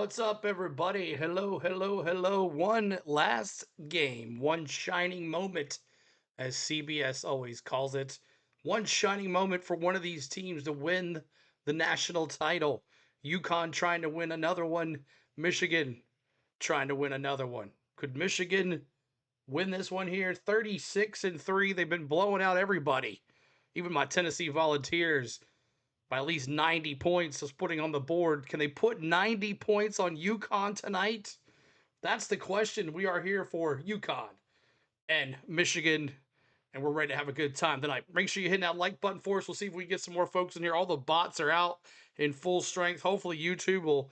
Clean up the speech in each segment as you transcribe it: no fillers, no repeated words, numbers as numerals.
What's up, everybody? Hello, hello, hello. One last game, one shining moment, as CBS always calls it. One shining moment for one of these teams to win the national title. UConn trying to win another one. Michigan trying to win another one. Could Michigan win this one here? 36-3. They've been blowing out everybody, even my Tennessee Volunteers by at least 90 points is putting on the board. Can they put 90 points on UConn tonight? That's the question we are here for. UConn and Michigan, and we're ready to have a good time tonight. Make sure you hit that like button for us. We'll see if we can get some more folks in here. All the bots are out in full strength. Hopefully YouTube will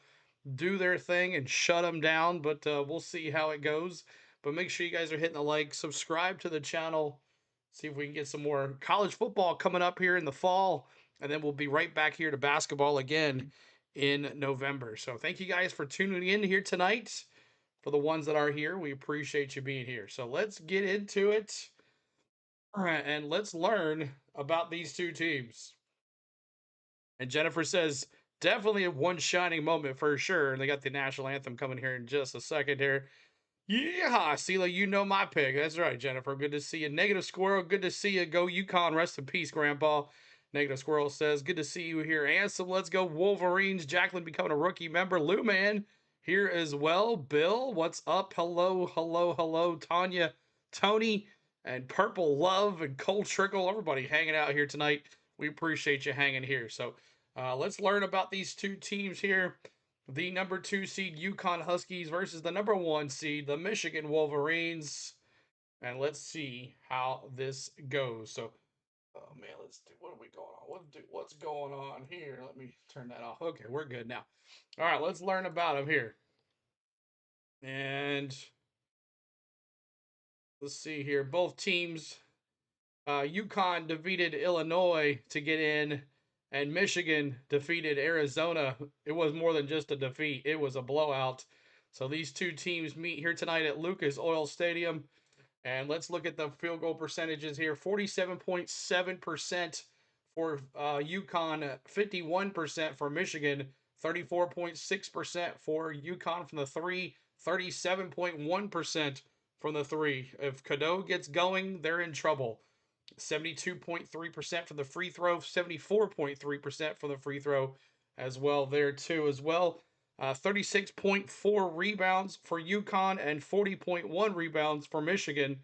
do their thing and shut them down, but we'll see how it goes. But make sure you guys are hitting the like, subscribe to the channel, see if we can get some more college football coming up here in the fall, and then we'll be right back here to basketball again in November. So thank you guys for tuning in here tonight. For the ones that are here, we appreciate you being here. So let's get into it. All right, and let's learn about these two teams. And Jennifer says, definitely a one shining moment for sure. And they got the national anthem coming here in just a second here. Yeah, Sela, you know my pick. That's right, Jennifer. Good to see you. Negative Squirrel, good to see you. Go UConn. Rest in peace, Grandpa. Negative Squirrel says, good to see you here. Ansem, let's go Wolverines. Jacqueline becoming a rookie member. Lou Man here as well. Bill, what's up? Hello, hello, hello. Tanya, Tony, and Purple Love and Cold Trickle. Everybody hanging out here tonight. We appreciate you hanging here. So let's learn about these two teams here. The number 2 seed UConn Huskies versus the number 1 seed, the Michigan Wolverines. And let's see how this goes. So, oh man, let's do, what are we going on? What's going on here? Let me turn that off. Okay, we're good now. All right, let's learn about them here. And let's see here. Both teams, UConn defeated Illinois to get in, and Michigan defeated Arizona. It was more than just a defeat, it was a blowout. So these two teams meet here tonight at Lucas Oil Stadium. And let's look at the field goal percentages here. 47.7% for UConn, 51% for Michigan, 34.6% for UConn from the three, 37.1% from the three. If Cadeau gets going, they're in trouble. 72.3% from the free throw, 74.3% from the free throw as well there too as well. 36.4 rebounds for UConn and 40.1 rebounds for Michigan.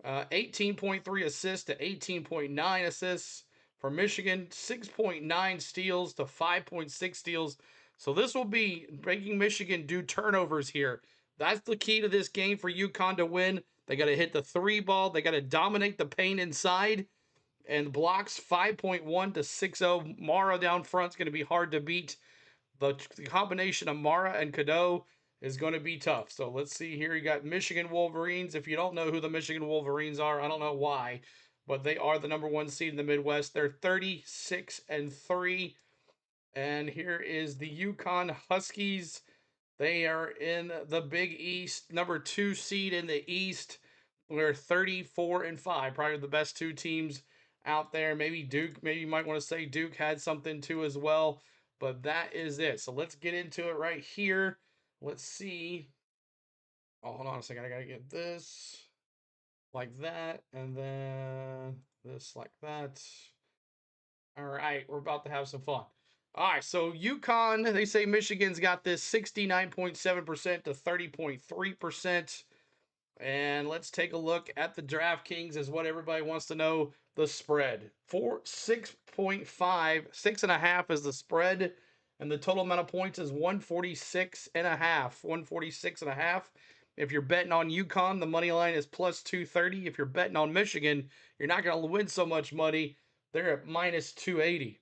18.3 assists to 18.9 assists for Michigan. 6.9 steals to 5.6 steals. So this will be making Michigan do turnovers here. That's the key to this game for UConn to win. They got to hit the three ball. They got to dominate the paint inside. And blocks 5.1 to 6-0. Mara down front is going to be hard to beat. The combination of Mara and Cadeau is going to be tough. So let's see here. You got Michigan Wolverines. If you don't know who the Michigan Wolverines are, I don't know why, but they are the number 1 seed in the Midwest. They're 36-3. And here is the UConn Huskies. They are in the Big East, number 2 seed in the East. We're 34-5, probably the best two teams out there. Maybe Duke, maybe you might want to say Duke had something too as well, but that is it. So let's get into it right here. Let's see. Oh, hold on a second. I gotta get this like that, and then this like that. All right, we're about to have some fun. All right, so UConn, they say Michigan's got this 69.7% to 30.3%. And let's take a look at the DraftKings as what everybody wants to know the spread. 6.5, 6.5 is the spread, and the total amount of points is 146.5. 146.5. If you're betting on UConn, the money line is plus 230. If you're betting on Michigan, you're not going to win so much money. They're at minus 280.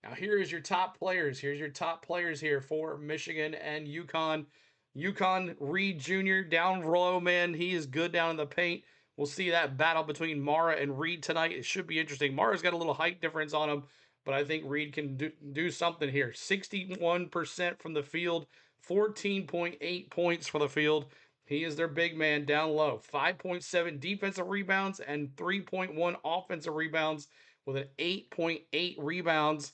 Now, here is your top players. Here's your top players here for Michigan and UConn. UConn, Reed Jr. down low, man. He is good down in the paint. We'll see that battle between Mara and Reed tonight. It should be interesting. Mara's got a little height difference on him, but I think Reed can do something here. 61% from the field, 14.8 points for the field. He is their big man down low. 5.7 defensive rebounds and 3.1 offensive rebounds with an 8.8 rebounds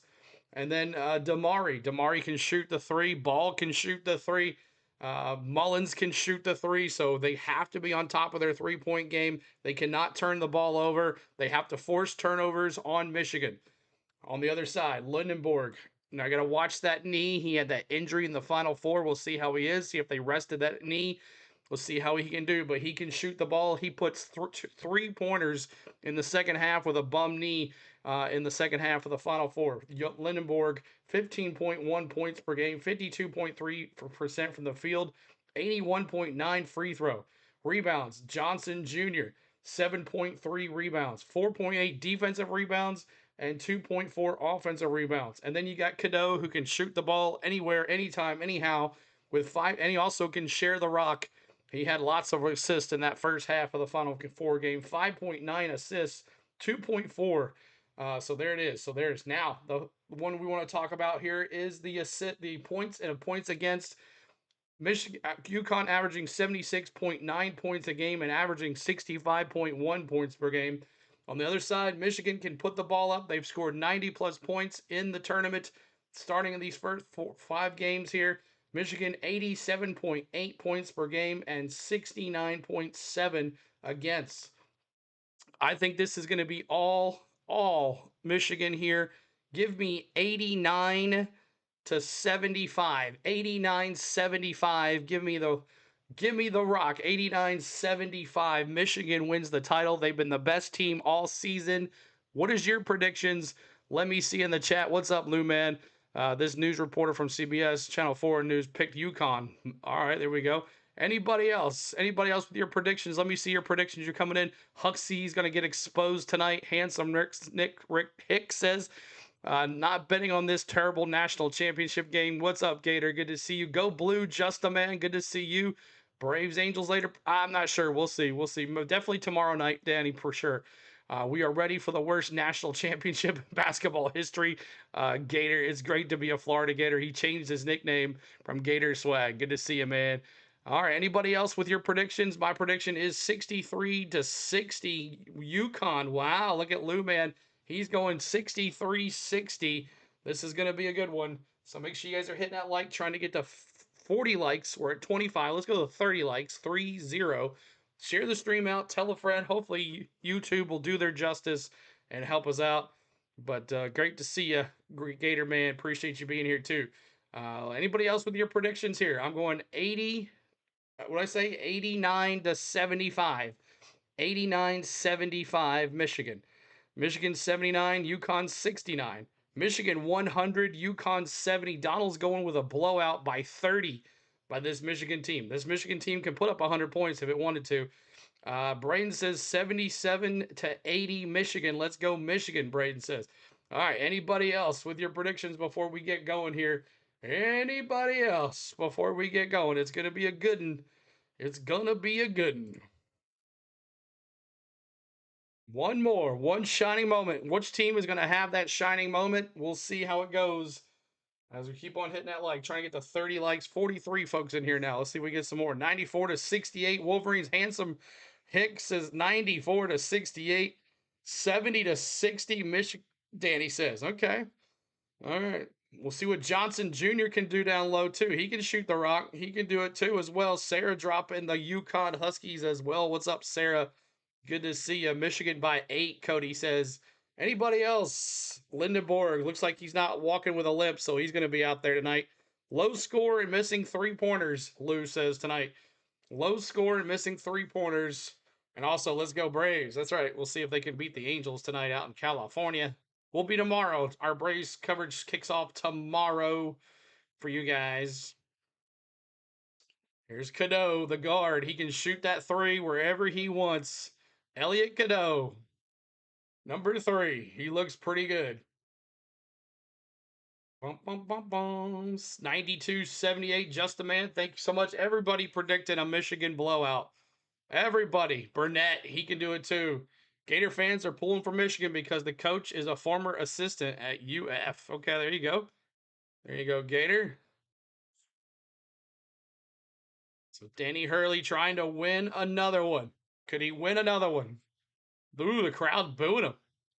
And then Damari. Damari can shoot the three. Ball can shoot the three. Mullins can shoot the three. So they have to be on top of their 3-point game. They cannot turn the ball over. They have to force turnovers on Michigan. On the other side, Lindenborg. Now I got to watch that knee. He had that injury in the Final Four. We'll see how he is. See if they rested that knee. We'll see how he can do. But he can shoot the ball. He puts 3-pointers in the second half with a bum knee in the second half of the Final Four. Lindenborg, 15.1 points per game, 52.3% from the field, 81.9 free throw. Rebounds, Johnson Jr., 7.3 rebounds, 4.8 defensive rebounds, and 2.4 offensive rebounds. And then you got Cadeau, who can shoot the ball anywhere, anytime, anyhow, with 5, and he also can share the rock. He had lots of assists in that first half of the Final Four game. 5.9 assists, 2.4. So there it is. So there's now the one we want to talk about here is the points and points against. Michigan, UConn averaging 76.9 points a game and averaging 65.1 points per game. On the other side, Michigan can put the ball up. They've scored 90 plus points in the tournament starting in these first 5 games here. Michigan 87.8 points per game and 69.7 against. I think this is going to be all Michigan here. Give me 89 to 75. 89-75. Give me the rock. 89-75. Michigan wins the title. They've been the best team all season. What is your predictions? Let me see in the chat. What's up, Lou Man? This news reporter from CBS Channel 4 News picked UConn. All right, there we go. Anybody else? Anybody else with your predictions? Let me see your predictions. You're coming in. Huxley's going to get exposed tonight. Handsome Rick Hicks says, not betting on this terrible national championship game. What's up, Gator? Good to see you. Go Blue, just a man. Good to see you. Braves, Angels later. I'm not sure. We'll see. We'll see. Definitely tomorrow night, Danny, for sure. We are ready for the worst national championship in basketball history. Gator, it's great to be a Florida Gator. He changed his nickname from Gator Swag. Good to see you, man. All right. Anybody else with your predictions? My prediction is 63 to 60 UConn. Wow. Look at Lou, man. He's going 63-60. This is going to be a good one. So make sure you guys are hitting that like, trying to get to 40 likes. We're at 25. Let's go to 30 likes. 3-0. Share the stream out. Tell a friend. Hopefully YouTube will do their justice and help us out. But great to see you, Gator Man. Appreciate you being here too. Anybody else with your predictions here? I'm going 80. What did I say? 89 to 75. 89-75 Michigan. Michigan 79, UConn 69. Michigan 100, UConn 70. Donald's going with a blowout by 30 by this Michigan team. This Michigan team can put up 100 points if it wanted to. Braden says 77 to 80 Michigan. Let's go Michigan, Braden says. All right, anybody else with your predictions before we get going here? Anybody else before we get going? It's going to be a good one. It's going to be a good one. One more, one shining moment. Which team is going to have that shining moment? We'll see how it goes as we keep on hitting that like, trying to get to 30 likes. 43 folks in here now. Let's see if we get some more. 94 to 68. Wolverines. Handsome Hicks is 94 to 68. 70 to 60. Michigan. Danny says, okay. All right. We'll see what Johnson Jr. can do down low, too. He can shoot the rock. He can do it, too, as well. Sarah dropping the UConn Huskies as well. What's up, Sarah? Good to see you. Michigan by 8, Cody says. Anybody else? Lindenborg looks like he's not walking with a limp, so he's going to be out there tonight. Low score and missing 3-pointers, Lou says tonight. Low score and missing 3-pointers. And also, let's go Braves. That's right. We'll see if they can beat the Angels tonight out in California. We'll be tomorrow. Our Braves coverage kicks off tomorrow for you guys. Here's Cadeau, the guard. He can shoot that 3 wherever he wants. Elliot Cadeau, number 3. He looks pretty good. 92-78, just a man. Thank you so much. Everybody predicted a Michigan blowout. Everybody. Burnett, he can do it too. Gator fans are pulling for Michigan because the coach is a former assistant at UF. Okay, there you go. There you go, Gator. So Danny Hurley trying to win another one. Could he win another one? Ooh, the crowd booing him.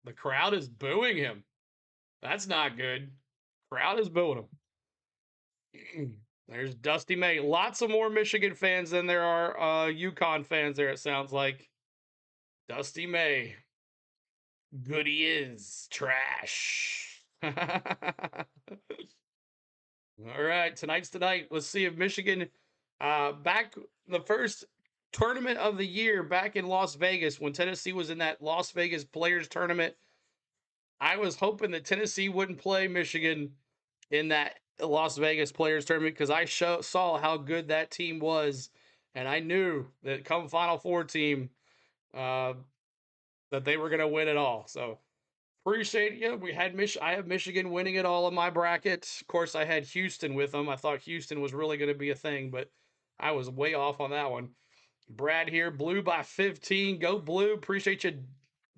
The crowd is booing him. That's not good. Crowd is booing them. There's Dusty May. Lots of more Michigan fans than there are UConn fans there, it sounds like. Dusty May. Good he is. Trash. All right, tonight's tonight. Let's see if Michigan back the first tournament of the year back in Las Vegas when Tennessee was in that Las Vegas Players Tournament. I was hoping that Tennessee wouldn't play Michigan in that Las Vegas Players Tournament because I saw how good that team was, and I knew that come Final Four team that they were going to win it all. So appreciate you. We had I have Michigan winning it all in my bracket. Of course, I had Houston with them. I thought Houston was really going to be a thing, but I was way off on that one. Brad here, blue by 15. Go blue. Appreciate you,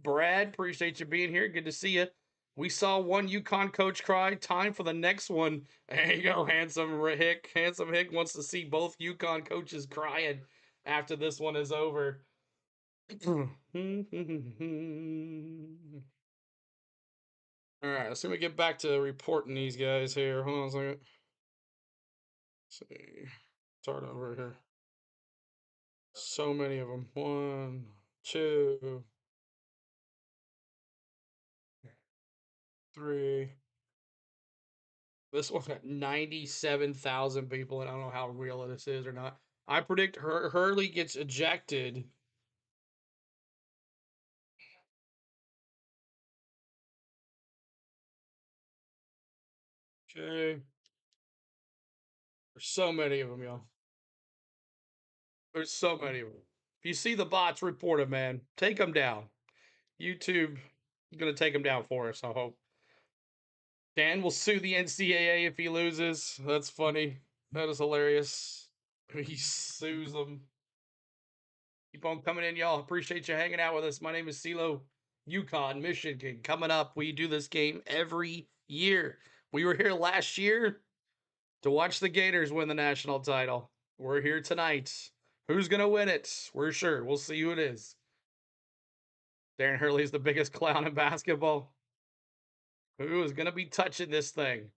Brad. Appreciate you being here. Good to see you. We saw one UConn coach cry. Time for the next one. There you go, Handsome Hick. Handsome Hick wants to see both UConn coaches crying after this one is over. All right, let's see if we get back to reporting these guys here. Hold on a second. Let's see. Start over here. So many of them. 1, 2, 3. This one got 97,000 people, and I don't know how real this is or not. I predict Hurley gets ejected. Okay. There's so many of them, y'all. There's so many of them. If you see the bots, report them, man. Take them down. YouTube is going to take them down for us, I hope. Dan will sue the NCAA if he loses. That's funny. That is hilarious. He sues them. Keep on coming in, y'all. Appreciate you hanging out with us. My name is CeeLo. UConn, Michigan. Coming up, we do this game every year. We were here last year to watch the Gators win the national title. We're here tonight. Who's going to win it? We're sure. We'll see who it is. Darren Hurley's the biggest clown in basketball. Who is going to be touching this thing?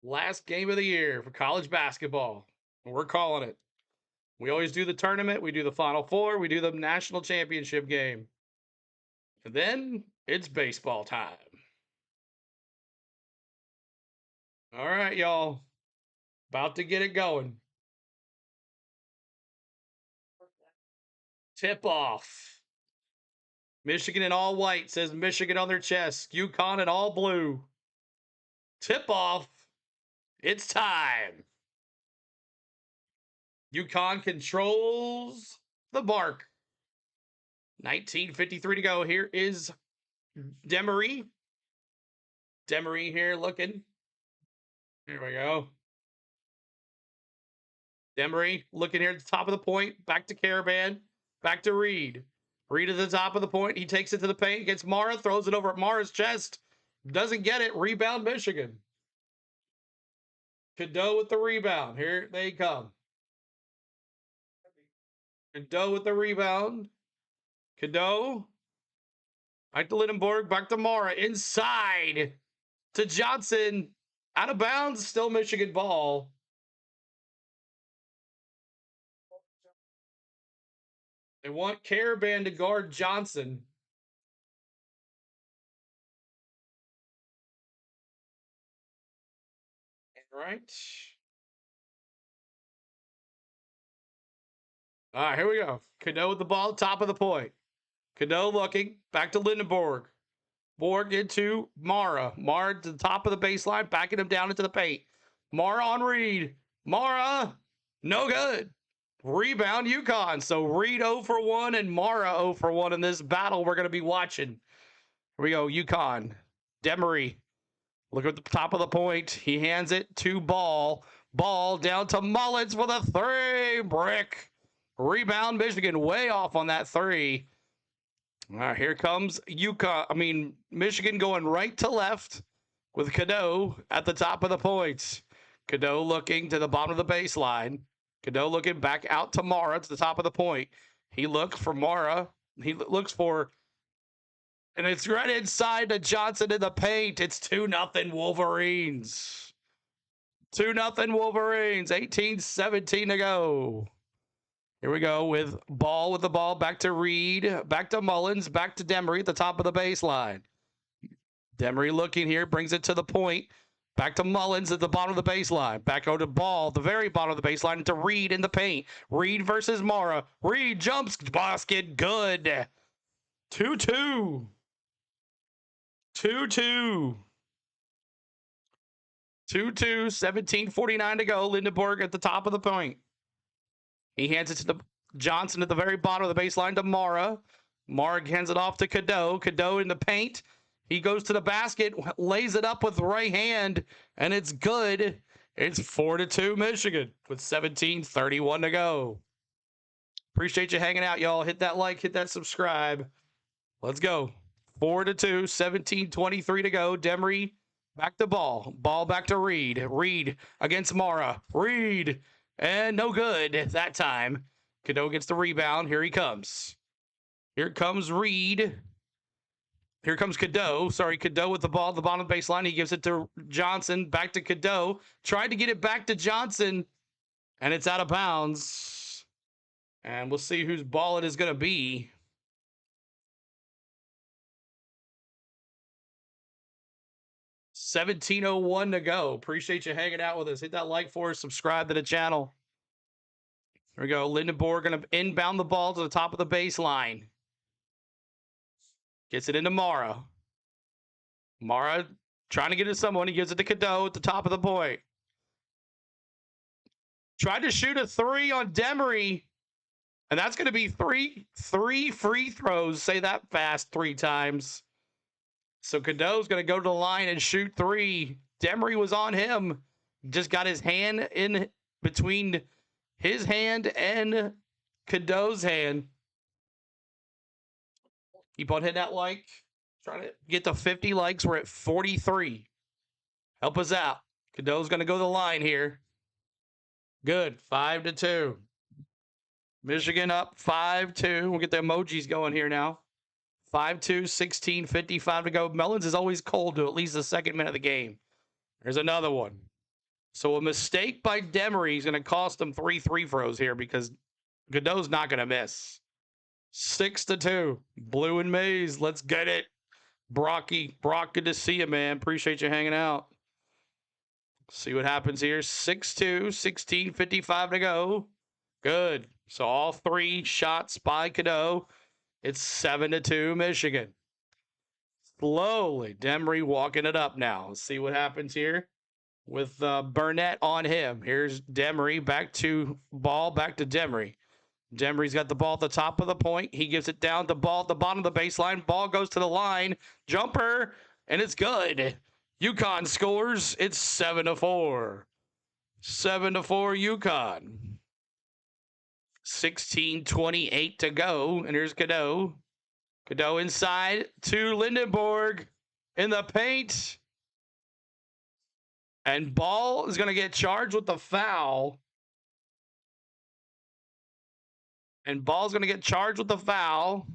Last game of the year for college basketball. We're calling it. We always do the tournament. We do the Final Four. We do the national championship game. And then it's baseball time. All right, y'all. About to get it going. Tip off. Michigan in all white says Michigan on their chest. UConn in all blue. Tip off. It's time. UConn controls the mark. 19:53 to go. Here is Demery. Demery here looking. Here we go. Demery looking here at the top of the point. Back to Caravan. Back to Reed. Reed at the top of the point. He takes it to the paint. Gets Mara. Throws it over at Mara's chest. Doesn't get it. Rebound Michigan. Cadeau with the rebound. Here they come. Cadeau with the rebound. Cadeau. Back to Lindenborg. Back to Mara. Inside to Johnson. Out of bounds. Still Michigan ball. They want Caravan to guard Johnson. Right. All right, here we go. Cadeau with the ball, top of the point. Cadeau looking. Back to Lindenborg. Borg into Mara. Mara to the top of the baseline, backing him down into the paint. Mara on Reed. Mara, no good. Rebound UConn. So Reed 0 for 1 and Mara 0 for 1 in this battle we're going to be watching. Here we go, UConn. Demery. Look at the top of the point. He hands it to Ball. Ball down to Mullins with a 3. Brick. Rebound Michigan way off on that 3. All right, here comes Michigan going right to left with Cadeau at the top of the points. Cadeau looking to the bottom of the baseline. Cadeau looking back out to Mara to the top of the point. He looks for Mara. He looks for And it's right inside to Johnson in the paint. It's 2-0 Wolverines. 2-0 Wolverines. 18-17 to go. Here we go with the ball. Back to Reed. Back to Mullins. Back to Demery at the top of the baseline. Demery looking here. Brings it to the point. Back to Mullins at the bottom of the baseline. Back out to Ball, the very bottom of the baseline, to Reed in the paint. Reed versus Mara. Reed jumps. Basket. Good. 2-2. 2-2. 2-2. 17:49 to go. Lindenborg at the top of the point. He hands it to the Johnson at the very bottom of the baseline to Mara. Mara hands it off to Cadeau. Cadeau in the paint. He goes to the basket, lays it up with the right hand, and it's good. It's 4-2 Michigan with 17:31 to go. Appreciate you hanging out, y'all. Hit that like, hit that subscribe. Let's go. 4-2, 17:23 to go. Demery back to Ball. Ball back to Reed. Reed against Mara. Reed. And no good that time. Cadeau gets the rebound. Here he comes. Here comes Reed. Here comes Cadeau. Sorry, Cadeau with the ball at the bottom of the baseline. He gives it to Johnson. Back to Cadeau. Tried to get it back to Johnson. And it's out of bounds. And we'll see whose ball it is going to be. $17:01 to go. Appreciate you hanging out with us. Hit that like for us. Subscribe to the channel. Here we go. Lindenborg going to inbound the ball to the top of the baseline. Gets it into Mara. Mara trying to get it to someone. He gives it to Cadeau at the top of the point. Tried to shoot a three on Demery. And that's going to be three free throws. Say that fast 3 times. So Cadeau's going to go to the line and shoot 3. Demery was on him. Just got his hand in between his hand and Cadeau's hand. Keep on hitting that like. Trying to get to 50 likes. We're at 43. Help us out. Cadeau's going to go to the line here. Good. 5-2. Michigan up 5-2. We'll get the emojis going here now. 5-2, 16:55 to go. Mullins is always cold to at least the second minute of the game. There's another one. So a mistake by Demery is going to cost him 3 free throws here because Cadeau's not going to miss. 6-2. Blue and Maize. Let's get it. Brock, good to see you, man. Appreciate you hanging out. See what happens here. 6-2, 16:55 to go. Good. So all 3 shots by Cadeau. It's 7-2 Michigan. Slowly, Demery walking it up now. Let's see what happens here with Burnett on him. Here's Demery back to Ball, back to Demery. Demery's got the ball at the top of the point. He gives it down to Ball at the bottom of the baseline. Ball goes to the line. Jumper, and it's good. UConn scores. It's 7-4. 7-4 UConn. 16:28 to go. And here's Cadeau. Cadeau inside to Lindenborg in the paint. And Ball is going to get charged with the foul. And Ball's going to get charged with the foul.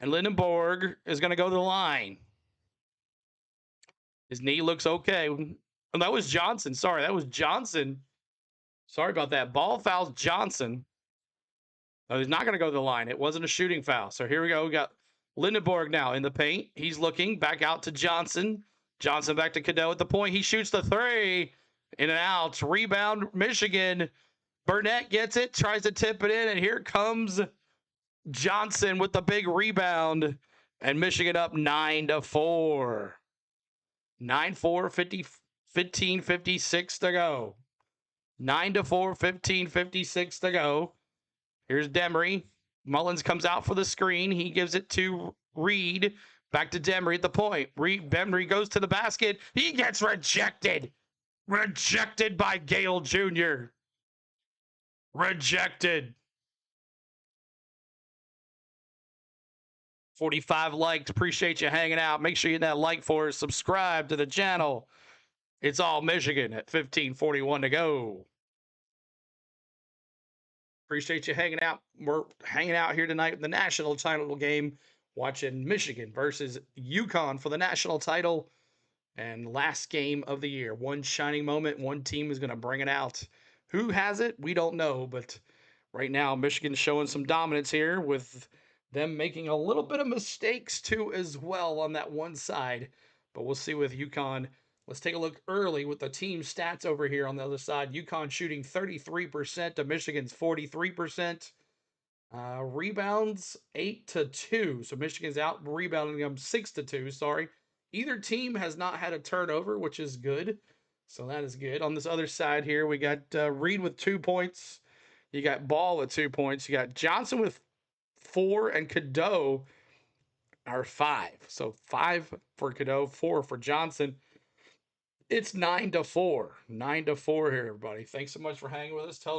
And Lindenborg is going to go to the line. His knee looks okay. Oh, that was Johnson. Sorry, that was Johnson. Sorry about that. Ball fouls Johnson. No, he's not going to go to the line. It wasn't a shooting foul. So here we go. We got Lindenborg now in the paint. He's looking back out to Johnson. Johnson back to Cadeau at the point. He shoots the 3. In and out. Rebound, Michigan. Burnett gets it. Tries to tip it in. And here comes Johnson with the big rebound. And Michigan up 9-4. 9-4, 15:56 to go. 9-4, 15:56 to go. Here's Demery. Mullins comes out for the screen. He gives it to Reed. Back to Demery at the point. Demery goes to the basket. He gets rejected. Rejected by Gale Jr. Rejected. 45 likes. Appreciate you hanging out. Make sure you hit that like for us. Subscribe to the channel. It's all Michigan at 15:41 to go. Appreciate you hanging out. We're hanging out here tonight in the national title game. watching Michigan versus UConn for the national title and last game of the year. One shining moment, one team is going to bring it out. Who has it? We don't know, but right now Michigan's showing some dominance here with them making a little bit of mistakes too as well on that one side. But we'll see with UConn. Let's take a look early with the team stats over here on the other side. UConn shooting 33% to Michigan's 43%. Rebounds 8-2. So Michigan's out rebounding them 6-2. Sorry. Either team has not had a turnover, which is good. So that is good. On this other side here, we got Reed with 2 points. You got Ball with 2 points. You got Johnson with 4 and Cadeau are 5. So 5 for Cadeau, 4 for Johnson. It's 9-4. 9-4 here, everybody. Thanks so much for hanging with us. Tell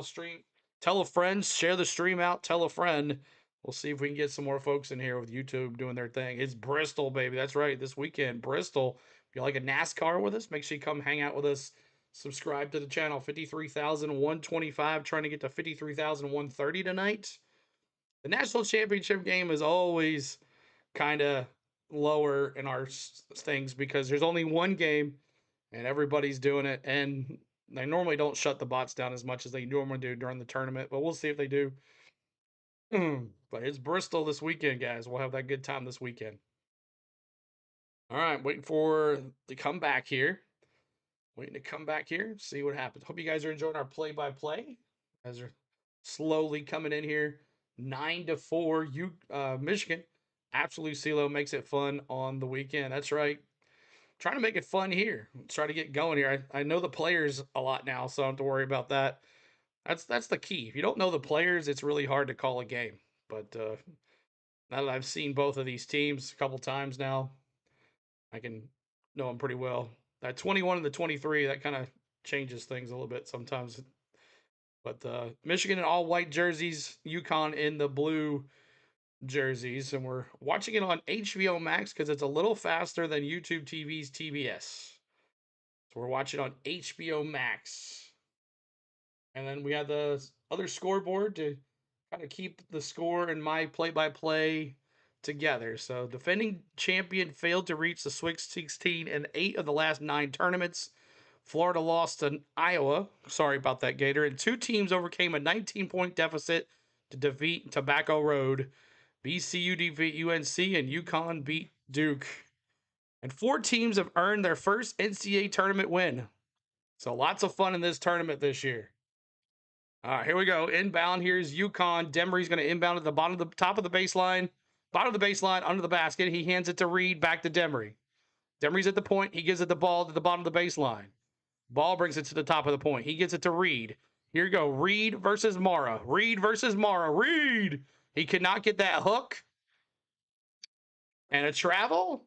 a friend, share the stream out, tell a friend. We'll see if we can get some more folks in here with YouTube doing their thing. It's Bristol, baby. That's right. This weekend, Bristol. If you like a NASCAR with us, make sure you come hang out with us. Subscribe to the channel. 53,125. Trying to get to 53,130 tonight. The national championship game is always kind of lower in our things because there's only one game and everybody's doing it. And they normally don't shut the bots down as much as they normally do during the tournament, but we'll see if they do. But it's Bristol this weekend, guys. We'll have that good time this weekend. All right, waiting for the comeback here. See what happens. Hope you guys are enjoying our play-by-play. Guys are slowly coming in here. 9-4, Michigan. Absolute CeeLo makes it fun on the weekend. That's right. Trying to make it fun here. Try to get going here. I know the players a lot now, so I don't have to worry about that. That's the key. If you don't know the players, it's really hard to call a game. But now that I've seen both of these teams a couple times now, I can know them pretty well. That 21 and the 23, that kind of changes things a little bit sometimes. But Michigan in all white jerseys, UConn in the blue jerseys, and we're watching it on HBO Max because it's a little faster than YouTube TV's TBS. So we're watching on HBO Max. And then we have the other scoreboard to kind of keep the score and my play-by-play together. So defending champion failed to reach the Sweet 16 in 8 of the last 9 tournaments. Florida lost to Iowa. Sorry about that, Gator. And 2 teams overcame a 19-point deficit to defeat Tobacco Road. VCU defeat UNC and UConn beat Duke. And 4 teams have earned their first NCAA tournament win. So lots of fun in this tournament this year. All right, here we go. Inbound. Here's UConn. Demery's going to inbound at the top of the baseline. Bottom of the baseline, under the basket. He hands it to Reed, back to Demery. Demery's at the point. He gives it the ball to the bottom of the baseline. Ball brings it to the top of the point. He gets it to Reed. Here you go. Reed versus Mara. Reed versus Mara. Reed! He could not get that hook. And a travel.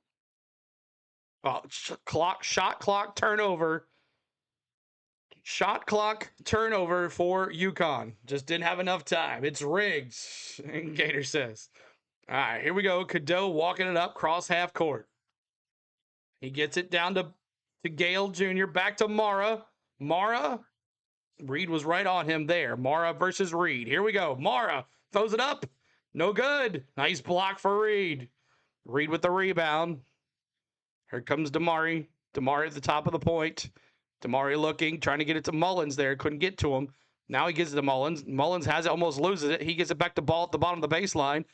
Oh, shot clock turnover. Shot clock turnover for UConn. Just didn't have enough time. It's rigged, Gator says. All right, here we go. Cadeau walking it up, cross half court. He gets it down to Gale Jr. Back to Mara. Mara. Reed was right on him there. Mara versus Reed. Here we go. Mara throws it up. No good. Nice block for Reed. Reed with the rebound. Here comes Damari. Damari at the top of the point. Damari looking, trying to get it to Mullins there. Couldn't get to him. Now he gives it to Mullins. Mullins has it, almost loses it. He gets it back to Ball at the bottom of the baseline.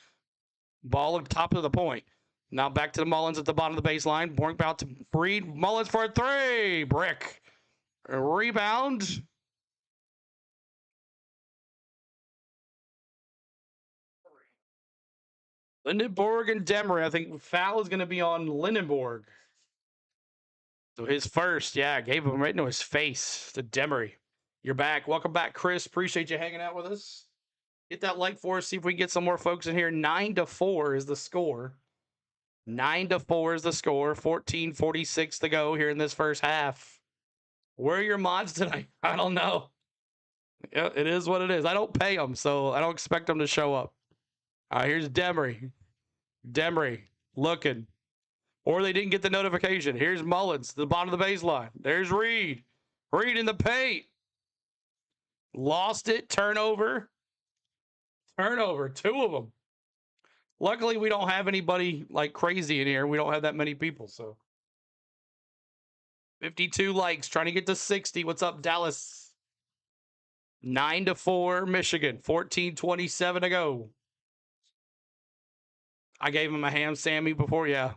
Ball at the top of the point. Now back to the Mullins at the bottom of the baseline. Boink out to Reed. Mullins for a 3. Brick. A rebound. Lindenborg and Demery. I think foul is going to be on Lindenborg. So his first, yeah, gave him right into his face to Demery. You're back. Welcome back, Chris. Appreciate you hanging out with us. Hit that like for us. See if we can get some more folks in here. 9-4 is the score. 9-4 is the score. 14:46 to go here in this first half. Where are your mods tonight? I don't know. Yeah, it is what it is. I don't pay them, so I don't expect them to show up. All right, here's Demery. Demery looking. Or they didn't get the notification. Here's Mullins, the bottom of the baseline. There's Reed. Reed in the paint. Lost it. Turnover. Turnover. 2 of them. Luckily, we don't have anybody like crazy in here. We don't have that many people, so. 52 likes, trying to get to 60. What's up, Dallas? 9-4, Michigan. 14:27 to go. I gave him a ham Sammy before, yeah.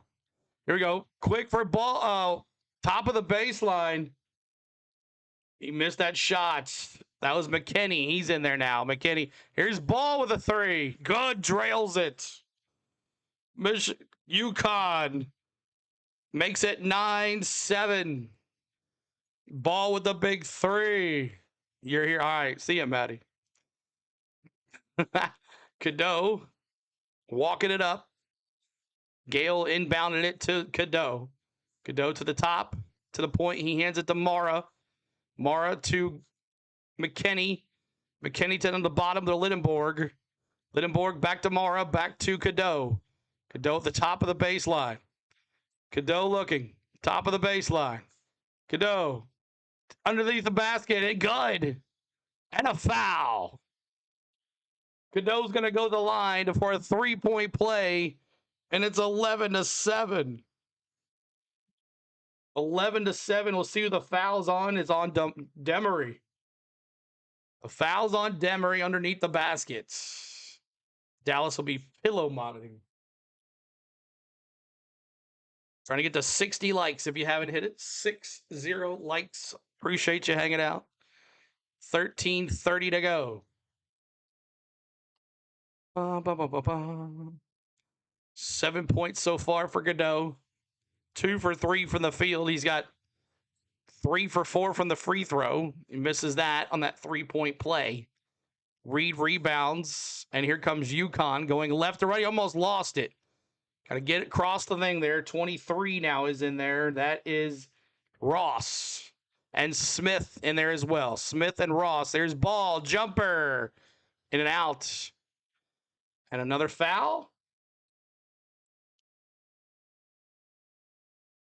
Here we go. Quick for ball. Top of the baseline. He missed that shot. That was McKinney. He's in there now. McKinney. Here's ball with a 3. Good. Drails it. UConn makes it 9-7. Ball with the big 3. You're here. All right. See ya, Maddie. Cadeau walking it up. Gale inbounded it to Cadeau. Cadeau to the top, to the point. He hands it to Mara. Mara to McKinney. McKinney to the bottom to Lindenborg. Lindenborg back to Mara, back to Cadeau. Cadeau at the top of the baseline. Cadeau looking. Top of the baseline. Cadeau underneath the basket. And good. And a foul. Cadeau's going to go to the line for a 3-point play. And it's 11-7. 11-7. We'll see who the foul's on. It's on Demery. The foul's on Demery underneath the baskets. Dallas will be pillow monitoring. Trying to get to 60 likes if you haven't hit it. 60 likes. Appreciate you hanging out. 13:30 to go. 7 points so far for Cadeau. 2 for 3 from the field. He's got 3 for 4 from the free throw. He misses that on that 3-point play. Reed rebounds, and here comes UConn going left to right. He almost lost it. Got to get it across the thing there. 23 now is in there. That is Ross and Smith in there as well. Smith and Ross. There's ball, jumper, in and out. And another foul.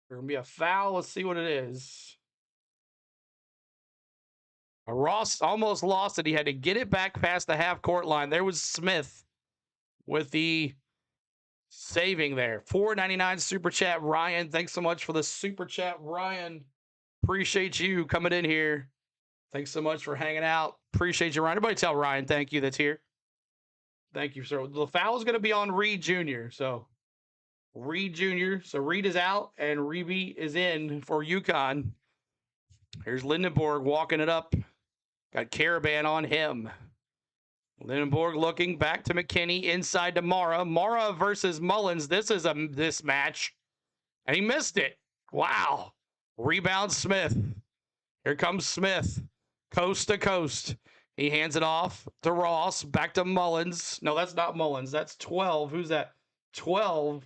There's going to be a foul. Let's see what it is. Ross almost lost it. He had to get it back past the half-court line. There was Smith with the saving there. $4.99 super chat, Ryan. Thanks so much for the super chat, Ryan. Appreciate you coming in here. Thanks so much for hanging out. Appreciate you, Ryan. Everybody tell Ryan thank you that's here. Thank you, sir. The foul is going to be on Reed Jr. So Reed Jr. So Reed is out and Reeby is in for UConn. Here's Lindenborg walking it up. Got Caravan on him. Lindenborg looking back to McKinney, inside to Mara. Mara versus Mullins. This is this match. And he missed it. Wow. Rebound Smith. Here comes Smith. Coast to coast. He hands it off to Ross. Back to Mullins. No, that's not Mullins. That's 12. Who's that? 12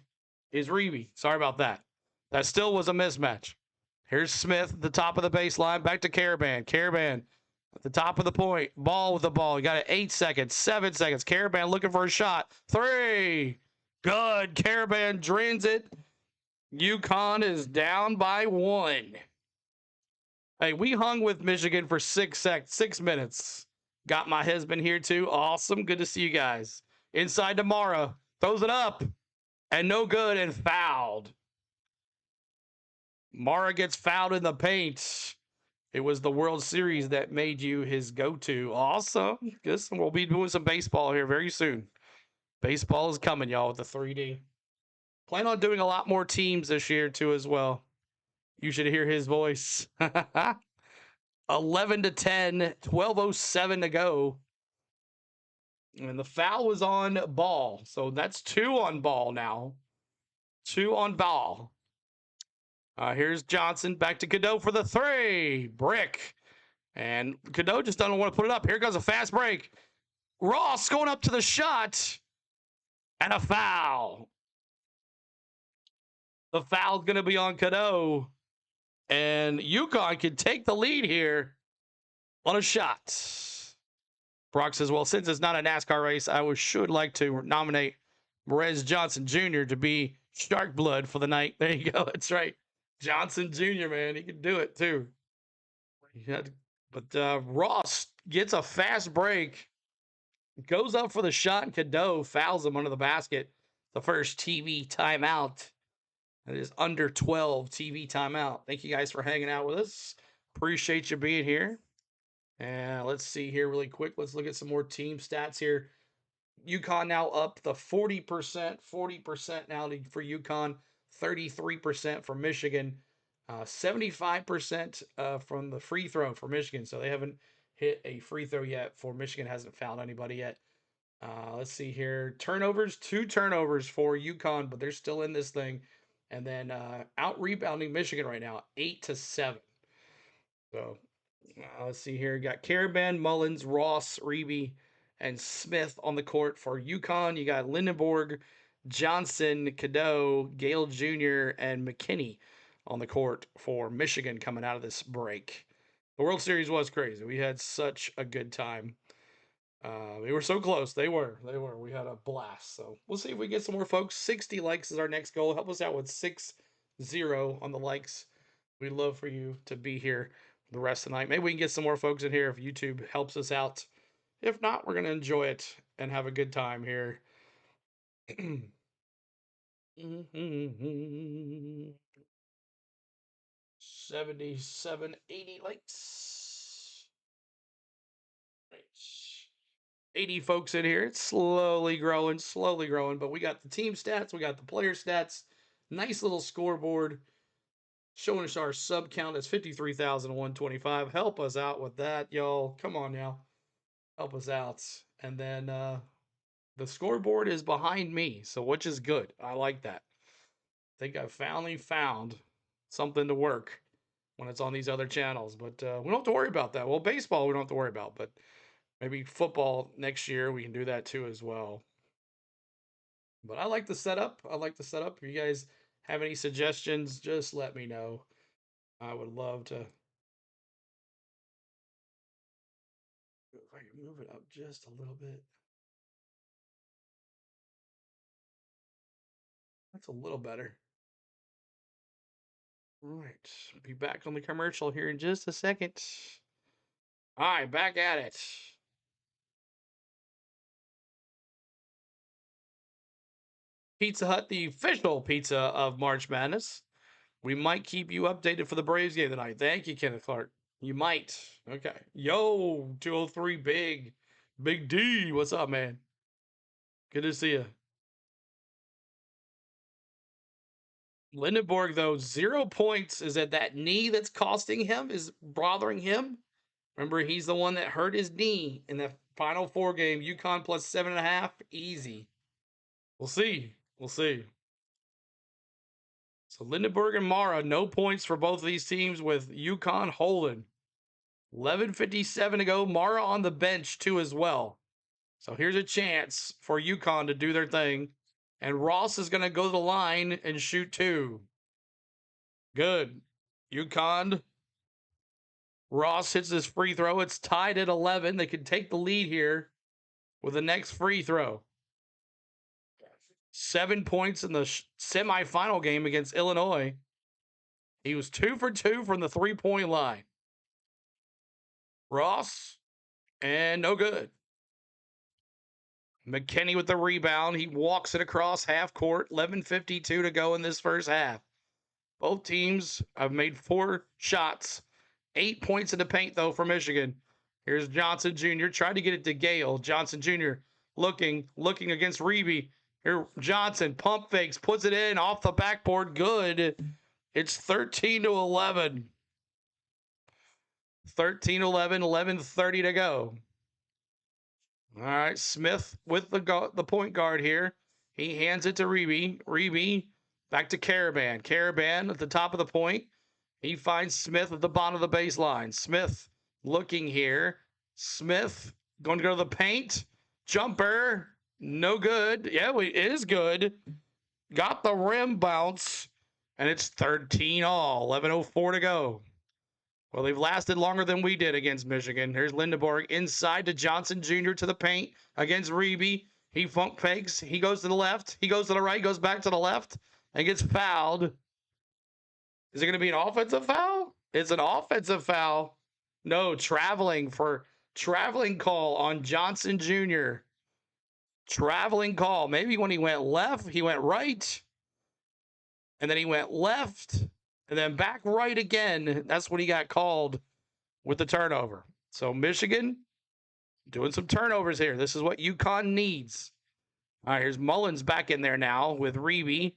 is Reeby. Sorry about that. That still was a mismatch. Here's Smith at the top of the baseline. Back to Caravan. Caravan at the top of the point. Ball with the ball. You got it. 8 seconds. 7 seconds. Caravan looking for a shot. 3. Good. Caravan drains it. UConn is down by 1. Hey, we hung with Michigan for 6 minutes. Got my husband here too. Awesome. Good to see you guys. Inside to Mara. Throws it up. And no good and fouled. Mara gets fouled in the paint. It was the World Series that made you his go-to. Awesome. Guess we'll be doing some baseball here very soon. Baseball is coming, y'all, with the 3D. Plan on doing a lot more teams this year, too, as well. You should hear his voice. 11-10, 12:07 to go. And the foul was on Ball. So that's 2 on Ball now. 2 on Ball. Here's Johnson back to Cadeau for the 3. Brick. And Cadeau just doesn't want to put it up. Here goes a fast break. Ross going up to the shot. And a foul. The foul's going to be on Cadeau. And UConn can take the lead here on a shot. Brock says, well, since it's not a NASCAR race, I should like to nominate Perez Johnson Jr. to be Shark Blood for the night. There you go. That's right. Johnson Jr., man. He can do it, too. But Ross gets a fast break. Goes up for the shot, and Cadeau fouls him under the basket. the first TV timeout. It is under 12 TV timeout. Thank you guys for hanging out with us. Appreciate you being here. And let's see here really quick. Let's look at some more team stats here. UConn now up the 40%, 40% now for UConn, 33% for Michigan, 75% from the free throw for Michigan. So they haven't hit a free throw yet. For Michigan hasn't found anybody yet. Let's see here. Turnovers, 2 turnovers for UConn, but they're still in this thing. And then out rebounding Michigan right now, 8-7. So let's see here. Got Caravan, Mullins, Ross, Reeby, and Smith on the court for UConn. You got Lindenborg, Johnson, Cadeau, Gale Jr., and McKinney on the court for Michigan coming out of this break. The World Series was crazy. We had such a good time. We were so close. They were. We had a blast. So we'll see if we get some more folks. 60 likes is our next goal. Help us out with 6-0 on the likes. We'd love for you to be here the rest of the night. Maybe we can get some more folks in here if YouTube helps us out. If not, we're going to enjoy it and have a good time here. 77, 80 likes. 80 folks in here. It's slowly growing, but we got the team stats, we got the player stats. Nice little scoreboard showing us our sub count is 53,125. Help us out with that, y'all. Come on now. Help us out. And then the scoreboard is behind me, so which is good. I like that. I think I've finally found something to work when it's on these other channels, but we don't have to worry about that. Well, baseball we don't have to worry about, but maybe football next year we can do that too as well. But I like the setup. If you guys have any suggestions, just let me know. I would love to. If I can move it up just a little bit. That's a little better. All right. Be back on the commercial here in just a second. All right, back at it. Pizza Hut, the official pizza of March Madness. We might keep you updated for the Braves game tonight. Thank you, Kenneth Clark. You might. Okay. Yo, 203 Big D. What's up, man? Good to see you. Lindenborg, though, 0 points. Is it that knee that's costing him? Is bothering him? Remember, he's the one that hurt his knee in the Final Four game. UConn plus 7.5. Easy. We'll see. So Lindenberg and Mara, no points for both of these teams with UConn holding. 11:57 to go. Mara on the bench too as well. So here's a chance for UConn to do their thing. And Ross is going to go to the line and shoot 2. Good. UConn. Ross hits his free throw. It's tied at 11. They can take the lead here with the next free throw. 7 points in the semifinal game against Illinois. He was 2 for 2 from the 3-point line. Ross, and no good. McKinney with the rebound. He walks it across half court. 11:52 to go in this first half. Both teams have made 4 shots. 8 points in the paint, though, for Michigan. Here's Johnson Jr. Tried to get it to Gale. Johnson Jr. looking against Reeby. Here, Johnson pump fakes, puts it in off the backboard. Good. It's 13-11. 13-11, 11:30 to go. All right, Smith with the point guard here. He hands it to Reeby. Reeby back to Caravan. Caravan at the top of the point. He finds Smith at the bottom of the baseline. Smith looking here. Smith going to go to the paint. Jumper. No good. Yeah, it is good. Got the rim bounce. And it's 13-all. 11:04 to go. Well, they've lasted longer than we did against Michigan. Here's Lindenborg inside to Johnson Jr. to the paint against Reeby. He funk fakes. He goes to the left. He goes to the right. Goes back to the left and gets fouled. Is it going to be an offensive foul? It's an offensive foul. No, traveling call on Johnson Jr. Traveling call. Maybe when he went left, he went right. And then he went left. And then back right again. That's when he got called with the turnover. So Michigan doing some turnovers here. This is what UConn needs. All right, here's Mullins back in there now with Reeby.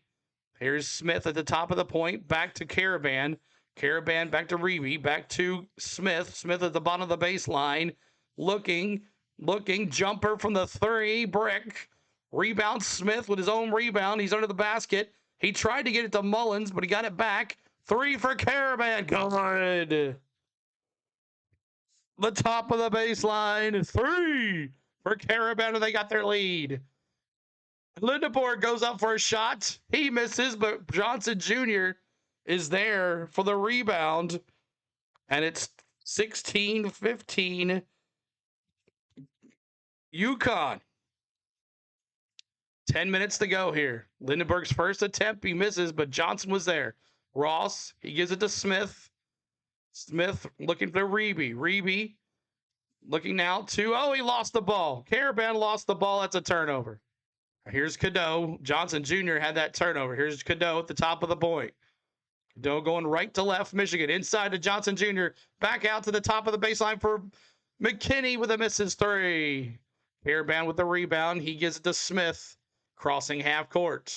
Here's Smith at the top of the point. Back to Caravan. Caravan back to Reeby. Back to Smith. Smith at the bottom of the baseline. Looking. Jumper from the 3. Brick. Rebound. Smith with his own rebound. He's under the basket. He tried to get it to Mullins, but he got it back. 3 for Caravan. Good. The top of the baseline. 3 for Caravan, and they got their lead. Lindeborg goes up for a shot. He misses, but Johnson Jr. is there for the rebound. And it's 16-15 UConn. 10 minutes to go here. Lindeborg's first attempt, he misses, but Johnson was there. Ross, he gives it to Smith. Smith looking for Reeby. Reeby looking now to, he lost the ball. Caravan lost the ball. That's a turnover. Here's Cadeau. Johnson Jr. had that turnover. Here's Cadeau at the top of the point. Cadeau going right to left. Michigan inside to Johnson Jr. Back out to the top of the baseline for McKinney with a misses 3. Caravan with the rebound. He gives it to Smith. Crossing half court.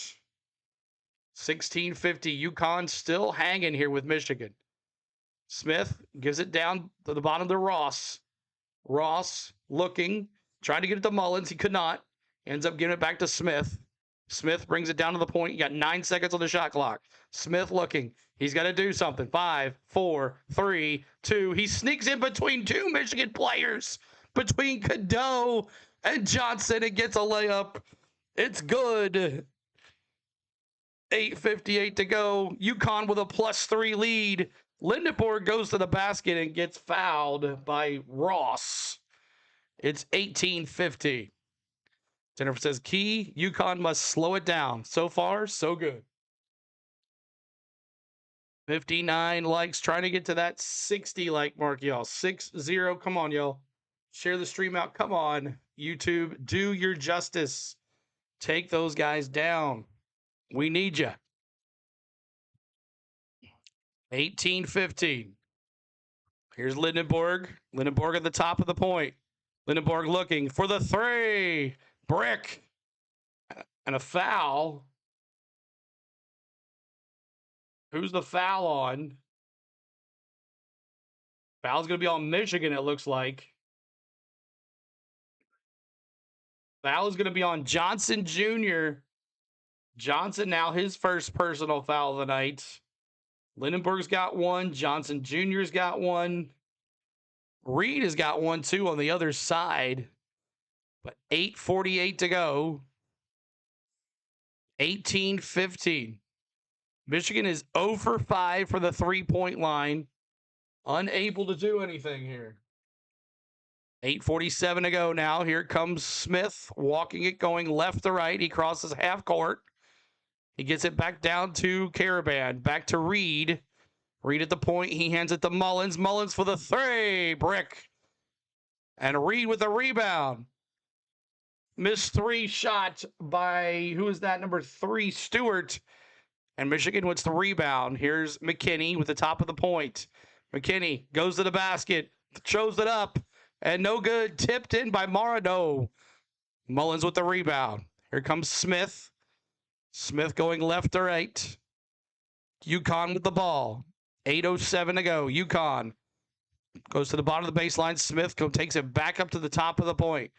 16-50. UConn still hanging here with Michigan. Smith gives it down to the bottom to Ross. Ross looking. Trying to get it to Mullins. He could not. Ends up giving it back to Smith. Smith brings it down to the point. You got 9 seconds on the shot clock. Smith looking. He's got to do something. 5, 4, 3, 2. He sneaks in between 2 Michigan players. Between Cadeau and Johnson. And gets a layup. It's good. 8:58 to go. UConn with a +3 lead. Lindeborg goes to the basket and gets fouled by Ross. It's 18-50. Jennifer says, key, UConn must slow it down. So far, so good. 59 likes, trying to get to that 60 like mark, y'all. 6-0. Come on, y'all. Share the stream out. Come on, YouTube. Do your justice. Take those guys down. We need you. 18-15. Here's Lindeborg. Lindeborg at the top of the point. Lindeborg looking for the 3. Brick. And a foul. Who's the foul on? Foul's going to be on Michigan, it looks like. Foul is going to be on Johnson Jr. Johnson now his first personal foul of the night. Lindenberg's got 1. Johnson Jr.'s got 1. Reed has got 1 too on the other side. But 8:48 to go. 18-15. Michigan is 0 for 5 for the 3-point line. Unable to do anything here. 8:47 to go now. Here comes Smith, walking it, going left to right. He crosses half court. He gets it back down to Caravan. Back to Reed. Reed at the point. He hands it to Mullins. Mullins for the 3. Brick. And Reed with the rebound. Missed 3 shot by, who is that? Number 3, Stewart. And Michigan wins the rebound. Here's McKinney with the top of the point. McKinney goes to the basket. Shows it up. And no good. Tipped in by Marino. Mullins with the rebound. Here comes Smith. Smith going left to right. UConn with the ball. 8:07 to go. UConn goes to the bottom of the baseline. Smith takes it back up to the top of the point.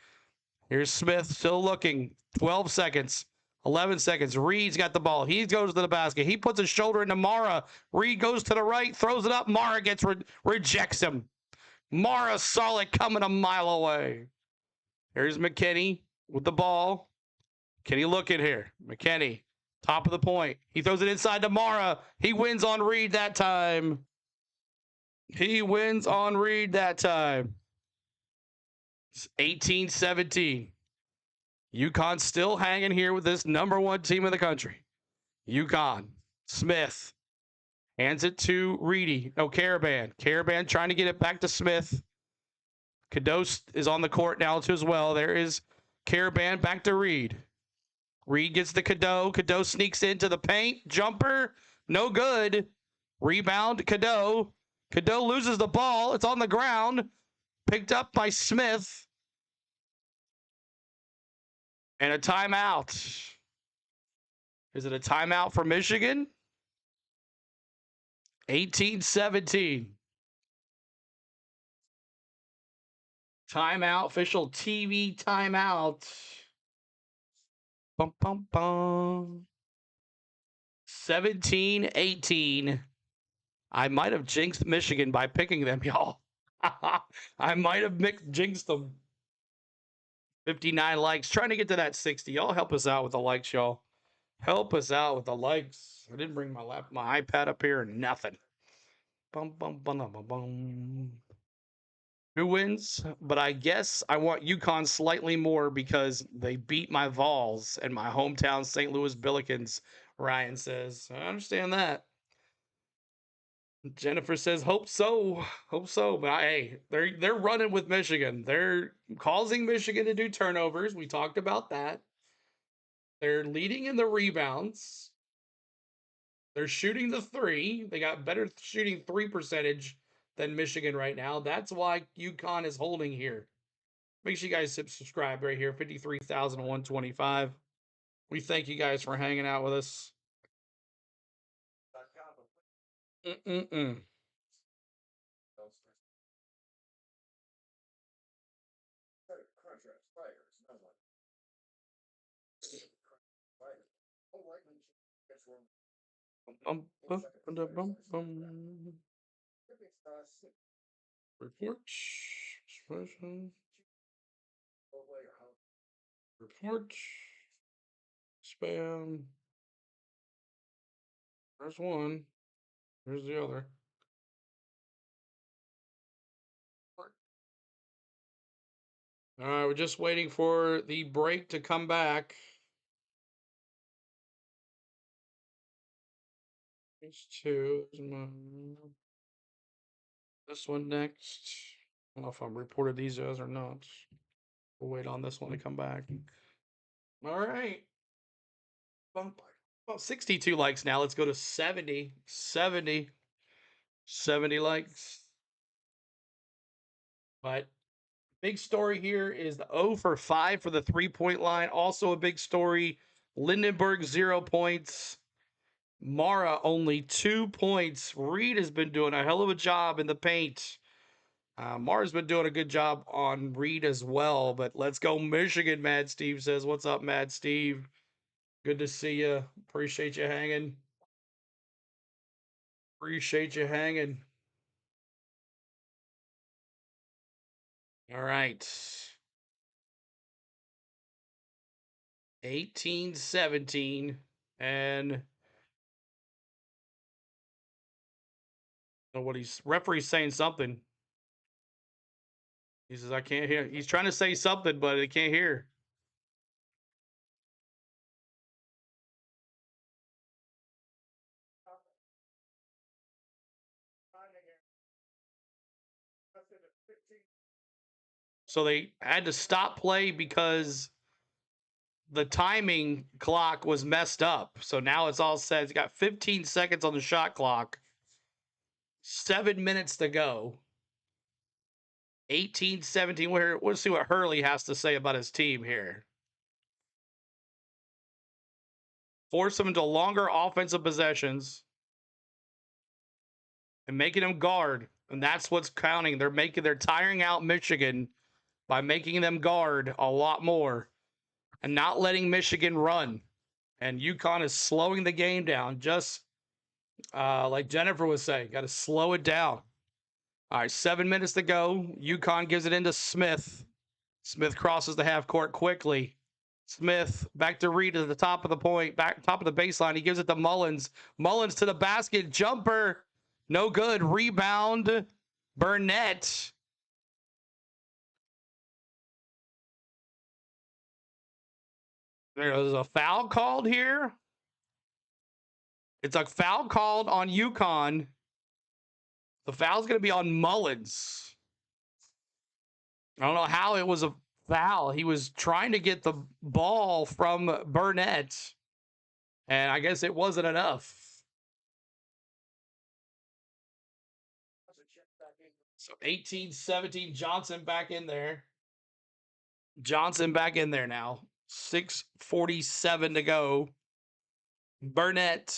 Here's Smith still looking. 12 seconds. 11 seconds. Reed's got the ball. He goes to the basket. He puts his shoulder into Mara. Reed goes to the right, throws it up. Mara rejects him. Mara saw it coming a mile away. Here's McKinney with the ball. McKinney looking here. McKinney, top of the point. He throws it inside to Mara. He wins on Reed that time. He wins on Reed that time. It's 18-17. UConn still hanging here with this #1 team in the country. UConn. Smith hands it to Reedy. No, Caravan. Caravan trying to get it back to Smith. Cadeau is on the court now too as well. There is Caravan back to Reed. Reed gets the Cadeau. Cadeau sneaks into the paint. Jumper. No good. Rebound. Cadeau. Cadeau loses the ball. It's on the ground. Picked up by Smith. And a timeout. Is it a timeout for Michigan? 18-17. Timeout. Official TV timeout. Bum, bum, bum. 17-18. I might have jinxed Michigan by picking them, y'all. I might have jinxed them. 59 likes. Trying to get to that 60. Y'all help us out with the likes, y'all. Help us out with the likes. I didn't bring my iPad up here or nothing. Bum, bum, bum, bum, bum. Who wins? But I guess I want UConn slightly more because they beat my Vols and my hometown St. Louis Billikens, Ryan says. I understand that. Jennifer says, hope so. Hope so. But hey, they're running with Michigan. They're causing Michigan to do turnovers. We talked about that. They're leading in the rebounds. They're shooting the three. They got better shooting three percentage than Michigan right now. That's why UConn is holding here. Make sure you guys subscribe right here. 53,125. We thank you guys for hanging out with us. Report. Spam. There's one. There's the other. All right, we're just waiting for the break to come back. There's two. This one next. I don't know if I'm reported these guys or not. We'll wait on this one to come back. All right. Well, 62 likes now. Let's go to 70. 70 likes. But big story here is the 0 for 5 for the three-point line. Also a big story. Lindenberg, 0 points. Mara, only 2 points. Reed has been doing a hell of a job in the paint. Mara's been doing a good job on Reed as well. But let's go Michigan, Mad Steve says. What's up, Mad Steve? Good to see you. Appreciate you hanging. Appreciate you hanging. All right. 18-17. And what referee's saying something. He says, I can't hear. He's trying to say something, but he can't hear. So they had to stop play because the timing clock was messed up. So now it's all set. It's got 15 seconds on the shot clock. 7 minutes to go. 18-17. We'll see what Hurley has to say about his team here. Force them into longer offensive possessions and making them guard. And that's what's counting. They're tiring out Michigan by making them guard a lot more and not letting Michigan run. And UConn is slowing the game down, just like Jennifer was saying. Got to slow it down. All right, 7 minutes to go. UConn gives it into Smith. Smith crosses the half court quickly. Smith back to Reed at the top of the point, top of the baseline. He gives it to Mullins. Mullins to the basket. Jumper. No good. Rebound. Burnett. There's a foul called here. It's a foul called on UConn. The foul's going to be on Mullins. I don't know how it was a foul. He was trying to get the ball from Burnett, and I guess it wasn't enough. So 18-17, Johnson back in there. Johnson back in there now. 6:47 to go. Burnett,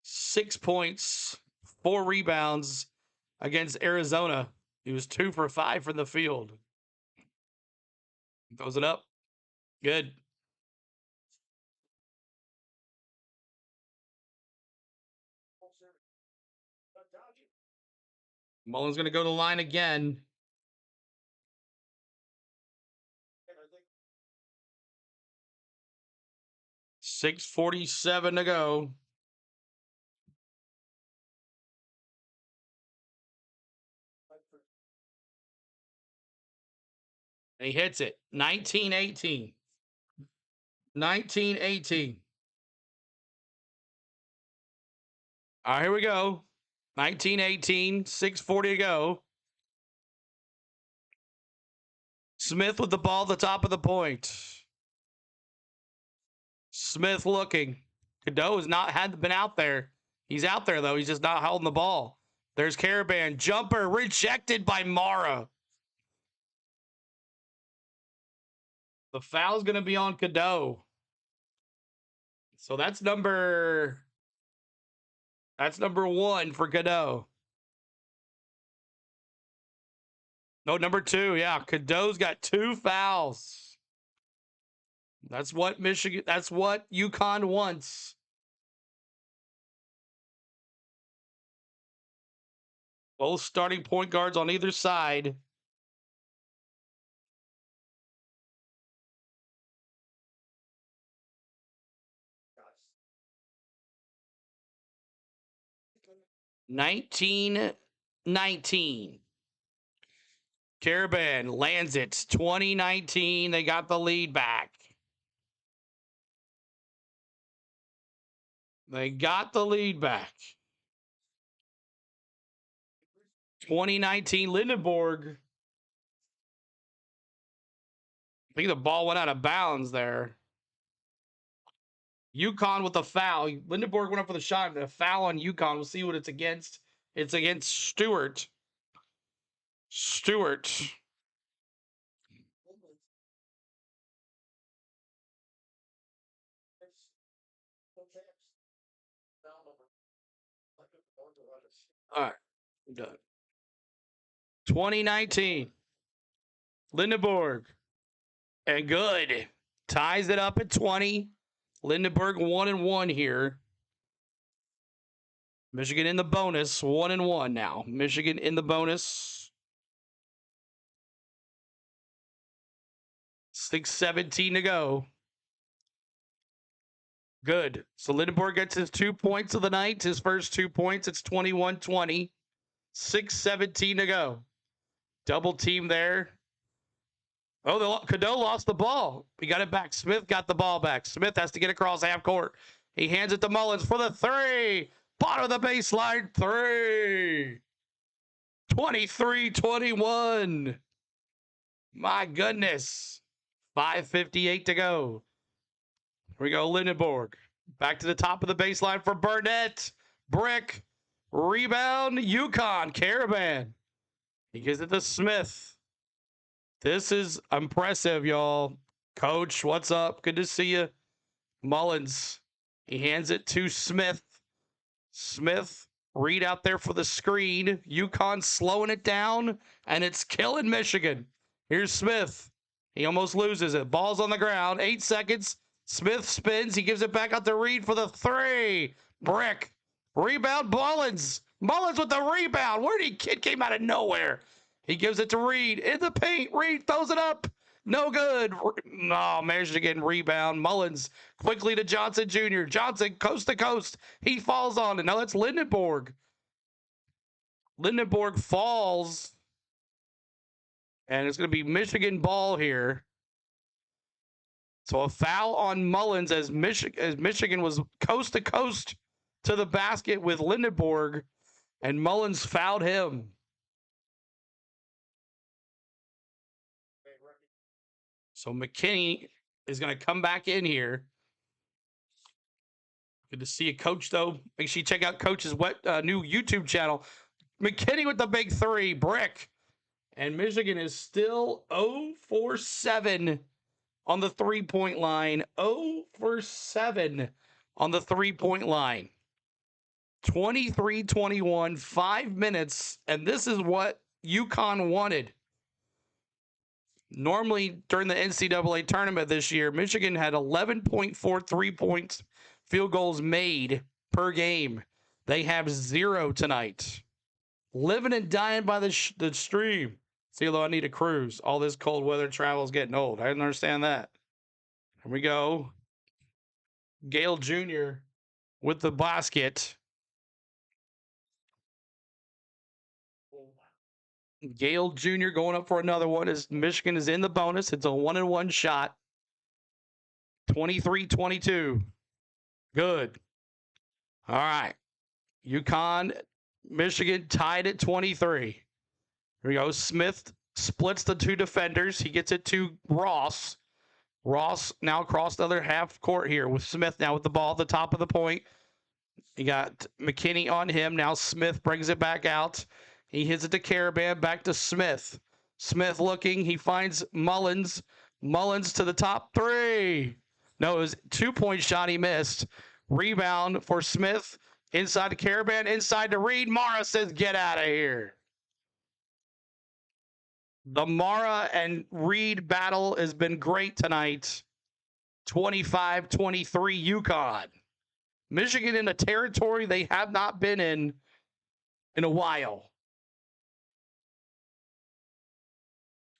6 points, 4 rebounds against Arizona. He was 2 for 5 from the field. Throws it up. Good. Mullins going to go to the line again. $6:47 to go. And he hits it. 19-18. 19-18. All right, here we go. 19-18, 6:40 to go. Smith with the ball at the top of the point. Smith looking. Cadeau has not been out there. He's out there, though. He's just not holding the ball. There's Caravan. Jumper rejected by Mara. The foul's going to be on Cadeau. So that's number 1 for Cadeau. No, number 2. Yeah, Cadeau's got 2 fouls. That's what UConn wants. Both starting point guards on either side. $19-19. Caravan lands it. 20-19. They got the lead back. They got the lead back. 2019 Lindenborg. I think the ball went out of bounds there. UConn with the foul. Lindenborg went up for the shot. A foul on UConn. We'll see what it's against. It's against Stewart. All right, I'm done. 2019. Lindenborg. And good. Ties it up at 20. Lindenborg 1-1 here. Michigan in the bonus. 1-1 now. Michigan in the bonus. 6:17 to go. Good. So Lindenborg gets his 2 points of the night. His first 2 points. It's 21-20. 6:17 to go. Double team there. Oh, Cadeau lost the ball. He got it back. Smith got the ball back. Smith has to get across half court. He hands it to Mullins for the 3. Bottom of the baseline 3. 23-21. My goodness. 5:58 to go. Here we go, Lindenborg. Back to the top of the baseline for Burnett. Brick. Rebound, UConn. Caravan. He gives it to Smith. This is impressive, y'all. Coach, what's up? Good to see you. Mullins. He hands it to Smith. Smith, read out there for the screen. UConn slowing it down, and it's killing Michigan. Here's Smith. He almost loses it. Ball's on the ground. 8 seconds. Smith spins. He gives it back out to Reed for the 3. Brick. Rebound, Mullins. Mullins with the rebound. Where did kid came out of nowhere? He gives it to Reed in the paint. Reed throws it up. No good. No, Michigan rebound. Mullins quickly to Johnson Jr. Johnson coast to coast. He falls on it. Now that's Lindenborg. Lindenborg falls. And it's going to be Michigan ball here. So a foul on Mullins as Michigan was coast to coast to the basket with Lindenborg. And Mullins fouled him. So McKinney is going to come back in here. Good to see you, Coach, though. Make sure you check out Coach's new YouTube channel. McKinney with the big three, brick. And Michigan is still 0 for 7 on the three-point line. 0 for 7 on the three-point line. 23-21, 5 minutes, and this is what UConn wanted. Normally, during the NCAA tournament this year, Michigan had 11.4 3-point field goals made per game. They have 0 tonight. Living and dying by the stream. CeeLo, I need a cruise. All this cold weather travel is getting old. I didn't understand that. Here we go. Gale Jr. with the basket. Gale Jr. going up for another one as Michigan is in the bonus. It's a 1-and-1 shot. 23-22. Good. All right. UConn, Michigan tied at 23. Here we go. Smith splits the two defenders. He gets it to Ross. Ross now across the other half court here with Smith now with the ball at the top of the point. You got McKinney on him. Now Smith brings it back out. He hits it to Caravan, back to Smith. Smith looking. He finds Mullins. Mullins to the top three. No, it was 2-point shot he missed. Rebound for Smith. Inside to Caravan. Inside to Reed. Mara says, get out of here. The Mara and Reed battle has been great tonight. 25-23 UConn. Michigan in a territory they have not been in a while.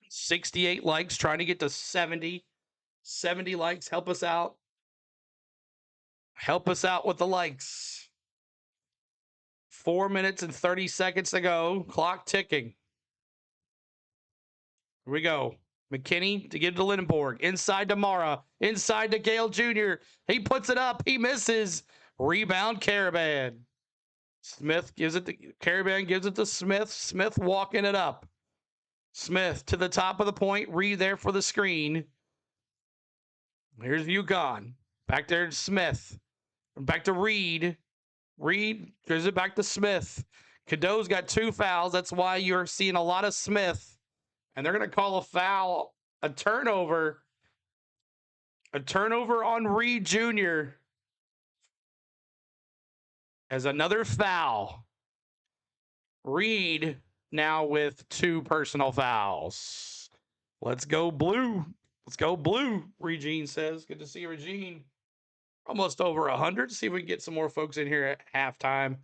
68 likes, trying to get to 70. 70 likes. Help us out. Help us out with the likes. 4 minutes and 30 seconds to go. Clock ticking. Here we go. McKinney to give to Lindenborg. Inside to Mara. Inside to Gale Jr. He puts it up. He misses. Rebound, Caravan. Smith gives it to Caravan, gives it to Smith. Smith walking it up. Smith to the top of the point. Reed there for the screen. Here's UConn. Back there to Smith. Back to Reed. Reed gives it back to Smith. Cadeau's got 2 fouls. That's why you're seeing a lot of Smith. And they're going to call a foul, a turnover. A turnover on Reed Jr. as another foul. Reed now with 2 personal fouls. Let's go blue. Let's go blue, Regine says. Good to see you, Regine. Almost over 100. See if we can get some more folks in here at halftime.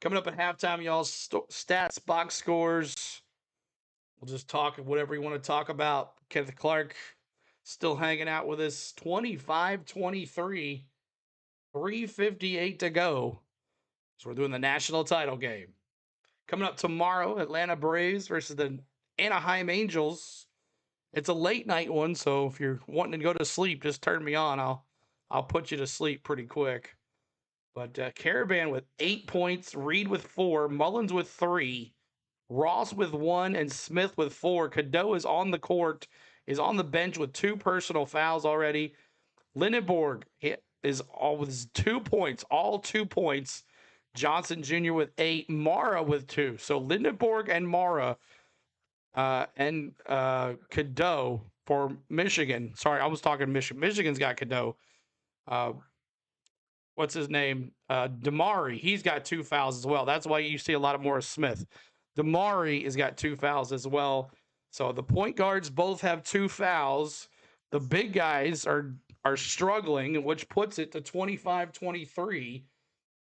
Coming up at halftime, y'all, stats, box scores. We'll just talk whatever you want to talk about. Kenneth Clark still hanging out with us. 25-23. 3:58 to go. So we're doing the national title game. Coming up tomorrow, Atlanta Braves versus the Anaheim Angels. It's a late night one, so if you're wanting to go to sleep, just turn me on. I'll put you to sleep pretty quick. But Caravan with 8 points, Reed with 4, Mullins with 3, Ross with 1, and Smith with 4. Cadeau is on the court, is on the bench with 2 personal fouls already. Lindenborg is all with 2 points, all 2 points. Johnson Jr. with 8, Mara with 2. So Lindenborg and Mara and Cadeau for Michigan. Sorry, I was talking Michigan. Michigan's got Cadeau. What's his name? Damari. He's got 2 fouls as well. That's why you see a lot of Morris Smith. Damari has got 2 fouls as well. So the point guards both have 2 fouls. The big guys are struggling, which puts it to 25-23.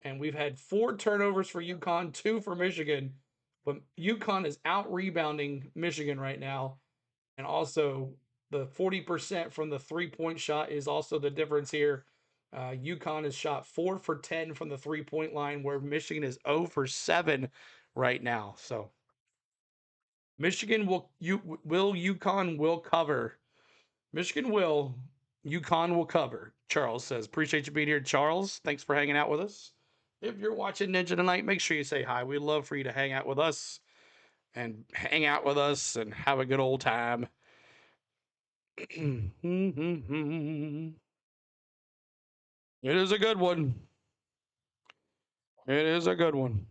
And we've had 4 turnovers for UConn, 2 for Michigan. But UConn is out-rebounding Michigan right now. And also, the 40% from the three-point shot is also the difference here. UConn has shot 4 for 10 from the three-point line, where Michigan is 0 for 7 right now. So, Michigan UConn will cover. Michigan will. UConn will cover. Charles says, appreciate you being here, Charles. Thanks for hanging out with us. If you're watching Ninja tonight, make sure you say hi. We'd love for you to hang out with us and have a good old time. It is a good one. It is a good one.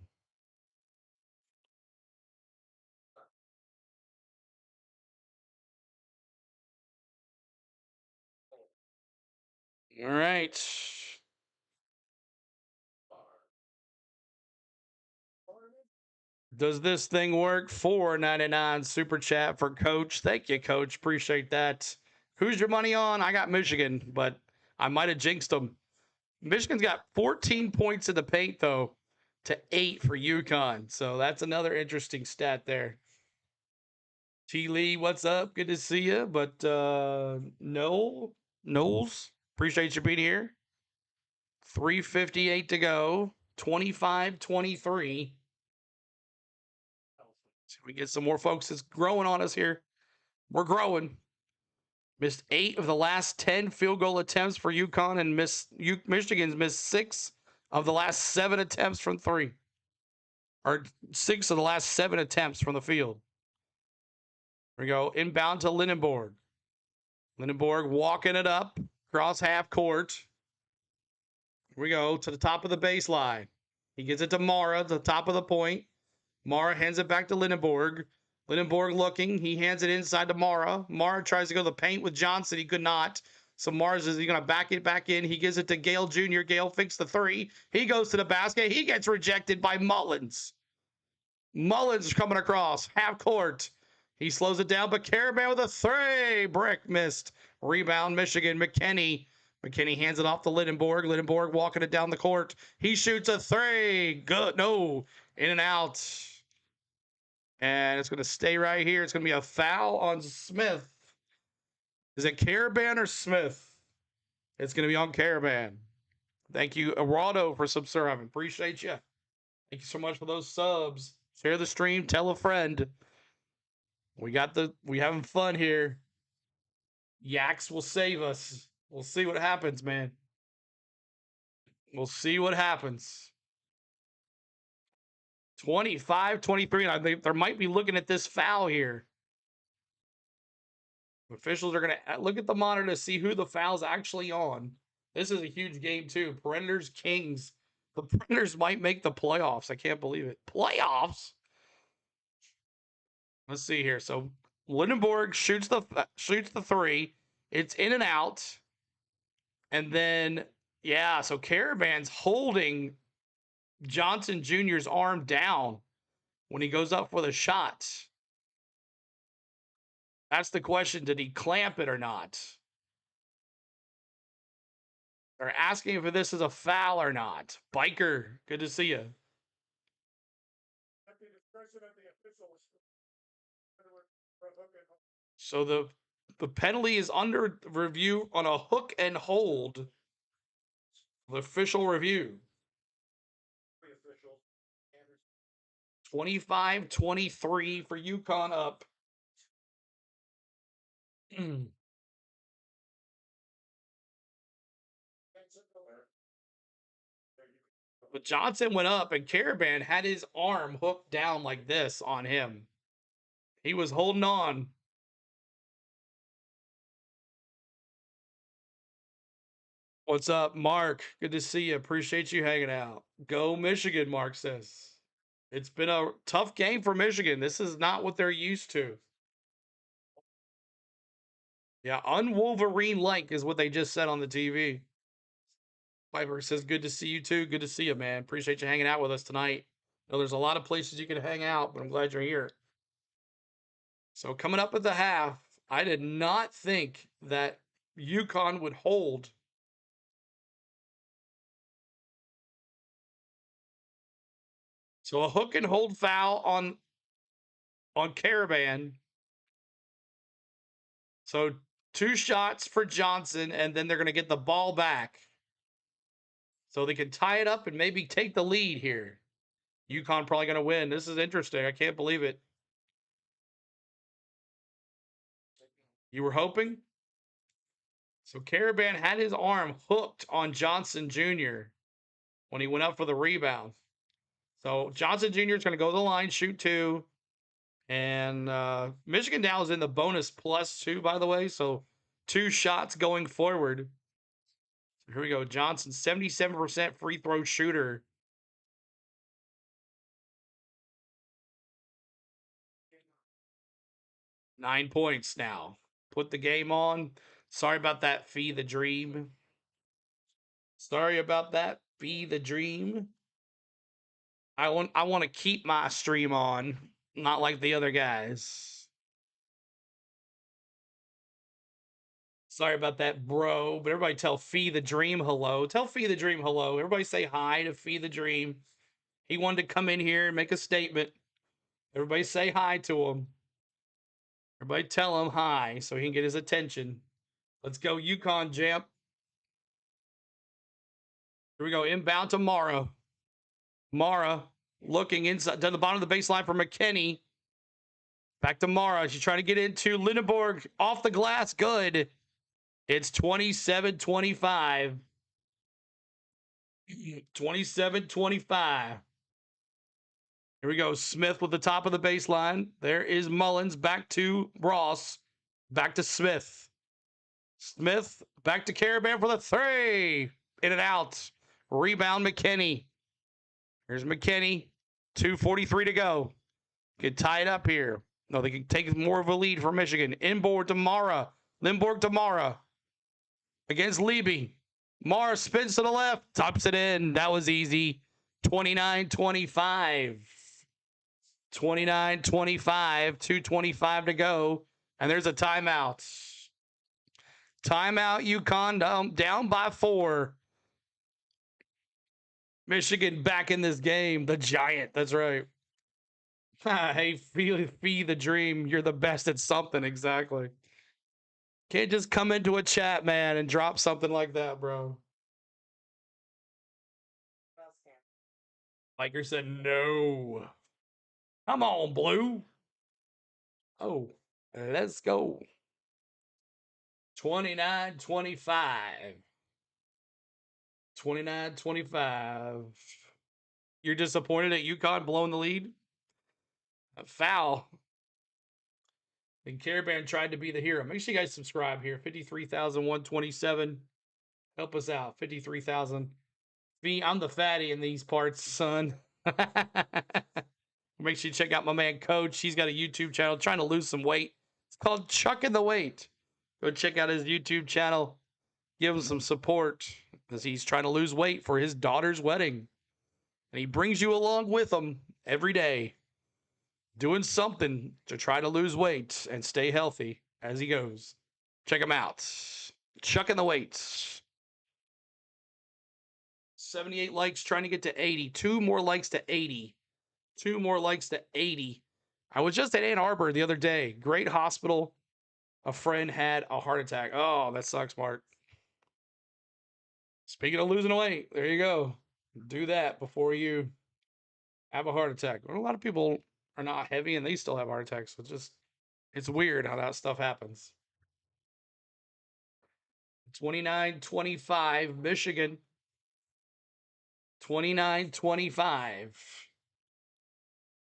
All right. Does this thing work? $4.99 super chat for Coach. Thank you, Coach. Appreciate that. Who's your money on? I got Michigan, but I might have jinxed them. Michigan's got 14 points in the paint, though, to 8 for UConn. So that's another interesting stat there. T. Lee, what's up? Good to see you. But Knowles, appreciate you being here. 3:58 to go. 25-23. So we get some more folks that's growing on us here. We're growing. Missed 8 of the last 10 field goal attempts for UConn, and Michigan's missed 6 of the last 7 attempts from 3. Or 6 of the last 7 attempts from the field. Here we go. Inbound to Lindenborg. Lindenborg walking it up across half court. Here we go to the top of the baseline. He gives it to Mara at the top of the point. Mara hands it back to Lindenborg. Lindenborg looking. He hands it inside to Mara. Mara tries to go to the paint with Johnson. He could not. So Mara is he going to back it back in? He gives it to Gale Jr. Gale fixed the 3. He goes to the basket. He gets rejected by Mullins. Mullins coming across half court. He slows it down, but Caravan with a 3. Brick missed. Rebound, Michigan. McKinney hands it off to Lindenborg. Lindenborg walking it down the court. He shoots a 3. Good. No. In and out. And it's going to stay right here. It's going to be a foul on Smith. Is it Caravan or Smith? It's going to be on Caravan. Thank you, Arado, for subscribing. Appreciate you. Thank you so much for those subs. Share the stream. Tell a friend. We having fun here. Yaks will save us. We'll see what happens, man. We'll see what happens. 25-23, and I think they might be looking at this foul here. Officials are going to look at the monitor to see who the foul's actually on. This is a huge game, too. Predators, Kings. The Predators might make the playoffs. I can't believe it. Playoffs? Let's see here. So Lindenborg shoots the 3. It's in and out. And then, yeah, so Caravan's holding Johnson Jr.'s arm down when he goes up for the shot. That's the question. Did he clamp it or not? They're asking if this is a foul or not. Biker, good to see you. So the penalty is under review on a hook and hold. The official review. 25-23 for UConn up. But Johnson went up, and Caravan had his arm hooked down like this on him. He was holding on. What's up, Mark? Good to see you. Appreciate you hanging out. Go Michigan, Mark says. It's been a tough game for Michigan. This is not what they're used to. Yeah, un-Wolverine-like is what they just said on the TV. Piper says, good to see you too. Good to see you, man. Appreciate you hanging out with us tonight. I know there's a lot of places you can hang out, but I'm glad you're here. So coming up at the half, I did not think that UConn would hold. So a hook and hold foul on Caravan. So 2 shots for Johnson, and then they're going to get the ball back. So they can tie it up and maybe take the lead here. UConn probably going to win. This is interesting. I can't believe it. You were hoping? So Caravan had his arm hooked on Johnson Jr. when he went up for the rebound. So Johnson Jr. is going to go to the line, shoot 2. And Michigan now is in the bonus +2, by the way. So 2 shots going forward. Here we go. Johnson, 77% free throw shooter. Nine points now. Put the game on. Sorry about that, Fee the Dream. Sorry about that, Fee the Dream. I want to keep my stream on, not like the other guys. Sorry about that, bro. But everybody tell Fee the Dream hello. Tell Fee the Dream hello. Everybody say hi to Fee the Dream. He wanted to come in here and make a statement. Everybody say hi to him. Everybody tell him hi so he can get his attention. Let's go, UConn, Jamp. Here we go. Inbound to Mara. Mara looking inside to the bottom of the baseline for McKinney. Back to Mara. She's trying to get into Lindenborg off the glass. Good. It's 27-25. 27-25. Here we go. Smith with the top of the baseline. There is Mullins. Back to Ross. Back to Smith. Smith back to Caravan for the 3. In and out. Rebound McKinney. Here's McKinney. 2:43 to go. Can tie it up here. No, they can take more of a lead for Michigan. Inboard to Mara. Limborg to Mara. Against Leby. Mara spins to the left. Tops it in. That was easy. 29-25. 29-25. 2:25 to go. And there's a timeout. Timeout, UConn down by 4. Michigan back in this game. The Giant. That's right. Hey, Fee the Dream. You're the best at something. Exactly. Can't just come into a chat, man, and drop something like that, bro. Liker said no. Come on, Blue. Oh, let's go. 29-25. 29-25. You're disappointed at UConn blowing the lead? A foul. And Caravan tried to be the hero. Make sure you guys subscribe here. 53,127. Help us out. 53,000. I'm the fatty in these parts, son. Make sure you check out my man Coach. He's got a YouTube channel trying to lose some weight. It's called Chucking the Weight. Go check out his YouTube channel. Give him some support as he's trying to lose weight for his daughter's wedding. And he brings you along with him every day, doing something to try to lose weight and stay healthy as he goes. Check him out. Chucking the weights. 78 likes, trying to get to 80. 2 more likes to 80. 2 more likes to 80. I was just at Ann Arbor the other day. Great hospital. A friend had a heart attack. Oh, that sucks, Mark. Speaking of losing weight, there you go. Do that before you have a heart attack. A lot of people are not heavy and they still have heart attacks. So it's weird how that stuff happens. 29-25, Michigan. 29-25.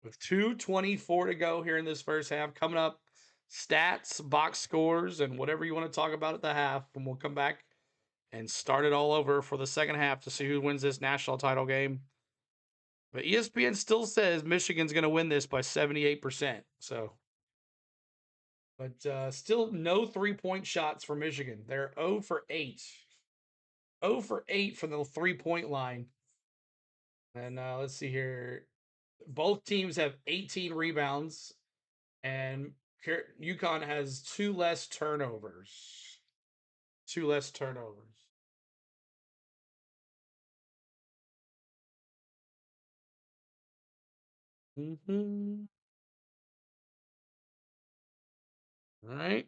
With 2:24 to go here in this first half. Coming up, stats, box scores, and whatever you want to talk about at the half. And we'll come back and start it all over for the second half to see who wins this national title game. But ESPN still says Michigan's going to win this by 78%. So, but still no 3-point shots for Michigan. They're 0 for 8. 0 for 8 from the 3-point line. And let's see here. Both teams have 18 rebounds, and UConn has 2 less turnovers. 2 less turnovers. Mm-hmm. All right.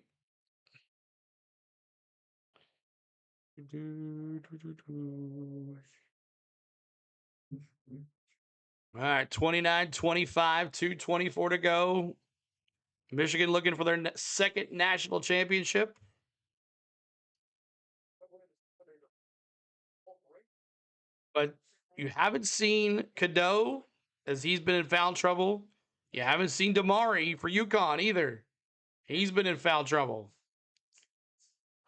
All right, 29-25, 2:24 to go. Michigan looking for their second national championship. But you haven't seen Cadeau, as he's been in foul trouble. You haven't seen Damari for UConn either. He's been in foul trouble.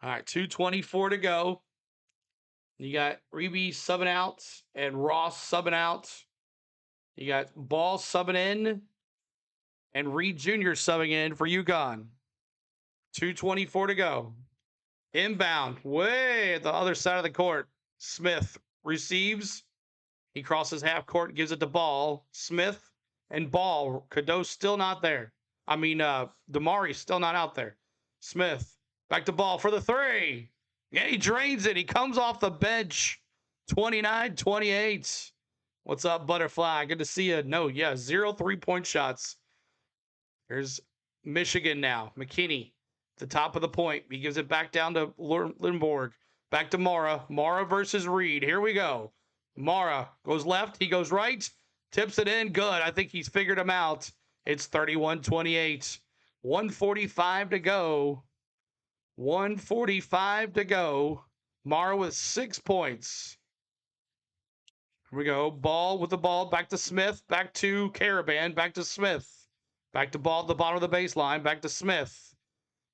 All right, 2:24 to go. You got Reby subbing out and Ross subbing out. You got Ball subbing in and Reed Jr. subbing in for UConn. 2:24 to go. Inbound, way at the other side of the court. Smith receives. He crosses half court, gives it to Ball. Smith and Ball. Cadeau's still not there. I mean, Damari's still not out there. Smith back to Ball for the three. Yeah, he drains it. He comes off the bench. 29-28. What's up, Butterfly? Good to see you. No, yeah, 0 3-point shots. There's Michigan now. McKinney, the top of the point. He gives it back down to Lindenborg. Back to Mara. Mara versus Reed. Here we go. Mara goes left. He goes right. Tips it in. Good. I think he's figured him out. It's 31-28. 1:45 to go. 1:45 to go. Mara with 6 points. Here we go. Ball with the ball. Back to Smith. Back to Caravan. Back to Smith. Back to Ball at the bottom of the baseline. Back to Smith.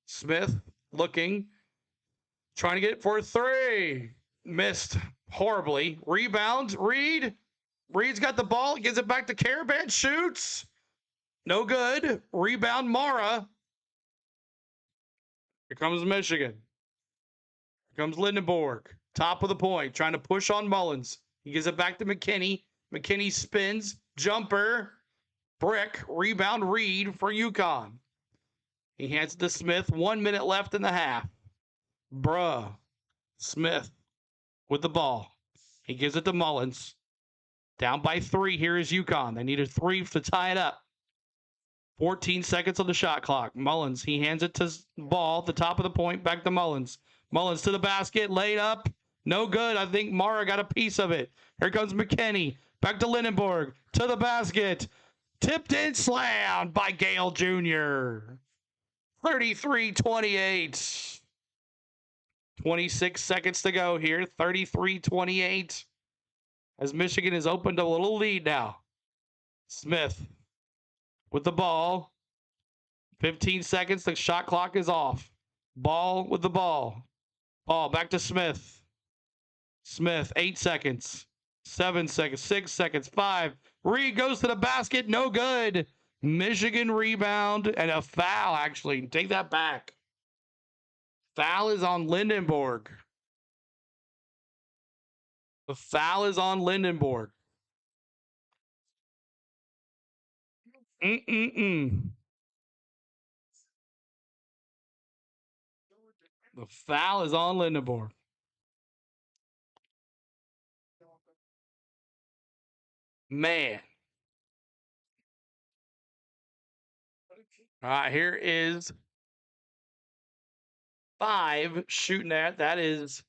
Smith looking. Trying to get it for a three. Missed horribly. Rebound. Reed. Reed's got the ball. Gives it back to Caravan. Shoots. No good. Rebound Mara. Here comes Michigan. Here comes Lindenborg. Top of the point. Trying to push on Mullins. He gives it back to McKinney. McKinney spins. Jumper. Brick. Rebound Reed for UConn. He hands it to Smith. 1 minute left in the half. Smith with the ball. He gives it to Mullins. Down by 3. Here is UConn. They need a 3 to tie it up. 14 seconds on the shot clock. Mullins, he hands it to Ball, the top of the point, back to Mullins. Mullins to the basket, laid up. No good. I think Mara got a piece of it. Here comes McKinney. Back to Lindenborg. To the basket. Tipped in, slammed by Gale Jr. 33-28. 26 seconds to go here. 33-28. As Michigan has opened a little lead now. Smith with the ball. 15 seconds. The shot clock is off. Ball with the ball. Ball back to Smith. Smith, 8 seconds. 7 seconds. 6 seconds. 5. Reed goes to the basket. No good. Michigan rebound and a foul, actually. Take that back. Foul is on Lindenborg. The foul is on Lindenborg. The foul is on Lindenborg. Man. All right, here is 5 shooting at. That is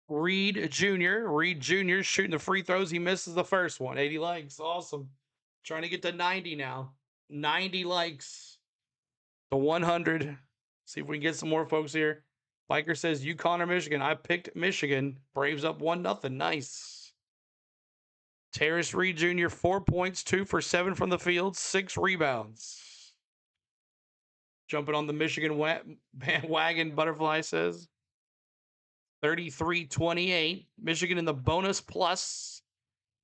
Reed Jr. Reed Jr. shooting the free throws. He misses the first one. 80 likes. Awesome. Trying to get to 90 now. 90 likes. To 100. See if we can get some more folks here. Biker says UConn or Michigan. I picked Michigan. Braves up 1-0. Nice. Terrace Reed Jr. 4 points, 2 for 7 from the field, 6 rebounds. Jumping on the Michigan bandwagon, Butterfly says. 33-28. Michigan in the bonus plus.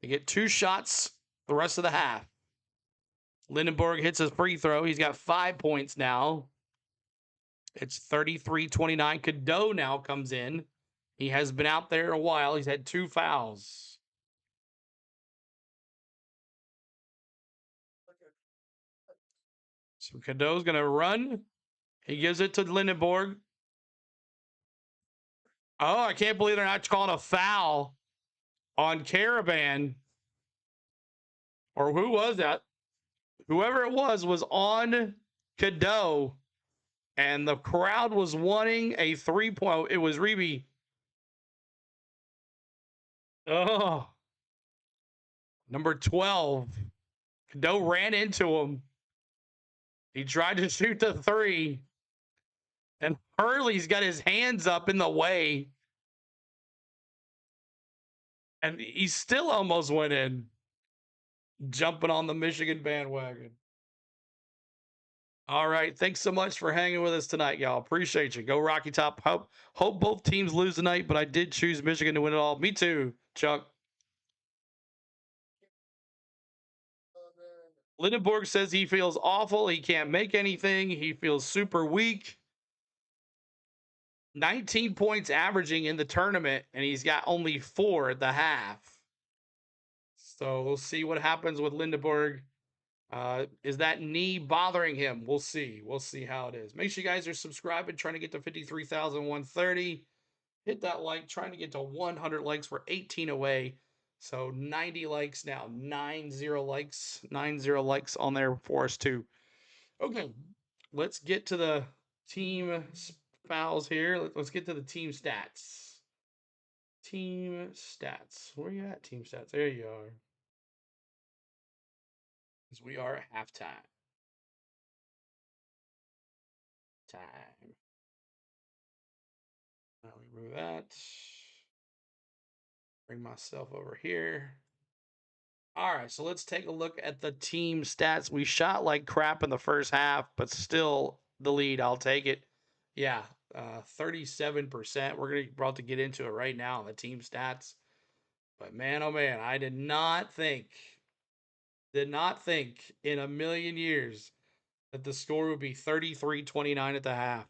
They get 2 shots the rest of the half. Lindenborg hits his free throw. He's got 5 points now. It's 33-29. Cadeau now comes in. He has been out there a while. He's had 2 fouls. So Cadeau's going to run. He gives it to Lindenborg. Oh, I can't believe they're not calling a foul on Caravan. Or who was that? Whoever it was on Cadeau. And the crowd was wanting a 3-point. It was Reby. Oh. Number 12. Cadeau ran into him. He tried to shoot the 3. And Hurley's got his hands up in the way. And he still almost went in. Jumping on the Michigan bandwagon. All right. Thanks so much for hanging with us tonight, y'all. Appreciate you. Go Rocky Top. Hope both teams lose tonight, but I did choose Michigan to win it all. Me too, Chuck. Lindenborg says he feels awful. He can't make anything. He feels super weak. 19 points averaging in the tournament, and he's got only 4 at the half. So we'll see what happens with Lindenborg. Is that knee bothering him? We'll see. We'll see how it is. Make sure you guys are subscribing, trying to get to 53,130. Hit that like, trying to get to 100 likes. We're 18 away. So 90 likes now. 90 likes. 90 likes on there for us too. Okay. Let's get to the team fouls here. Let's get to the team stats. Team stats. Where you at, team stats? There you are. Because we are at halftime. Time. Now we remove that. Bring myself over here. All right, so let's take a look at the team stats. We shot like crap in the first half, but still the lead. I'll take it. Yeah, 37%. We're going to about to get into it right now on the team stats. But man, oh man, I did not think in a million years that the score would be 33-29 at the half.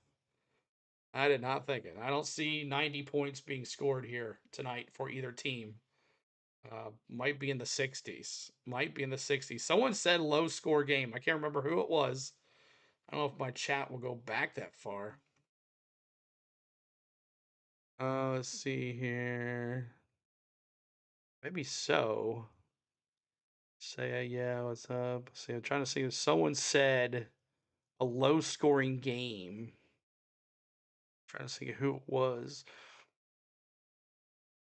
I did not think it. I don't see 90 points being scored here tonight for either team. Might be in the 60s. Might be in the 60s. Someone said low score game. I can't remember who it was. I don't know if my chat will go back that far. Let's see here. Maybe so. Say, yeah, what's up? See, I'm trying to see if someone said a low scoring game. I'm trying to see who it was.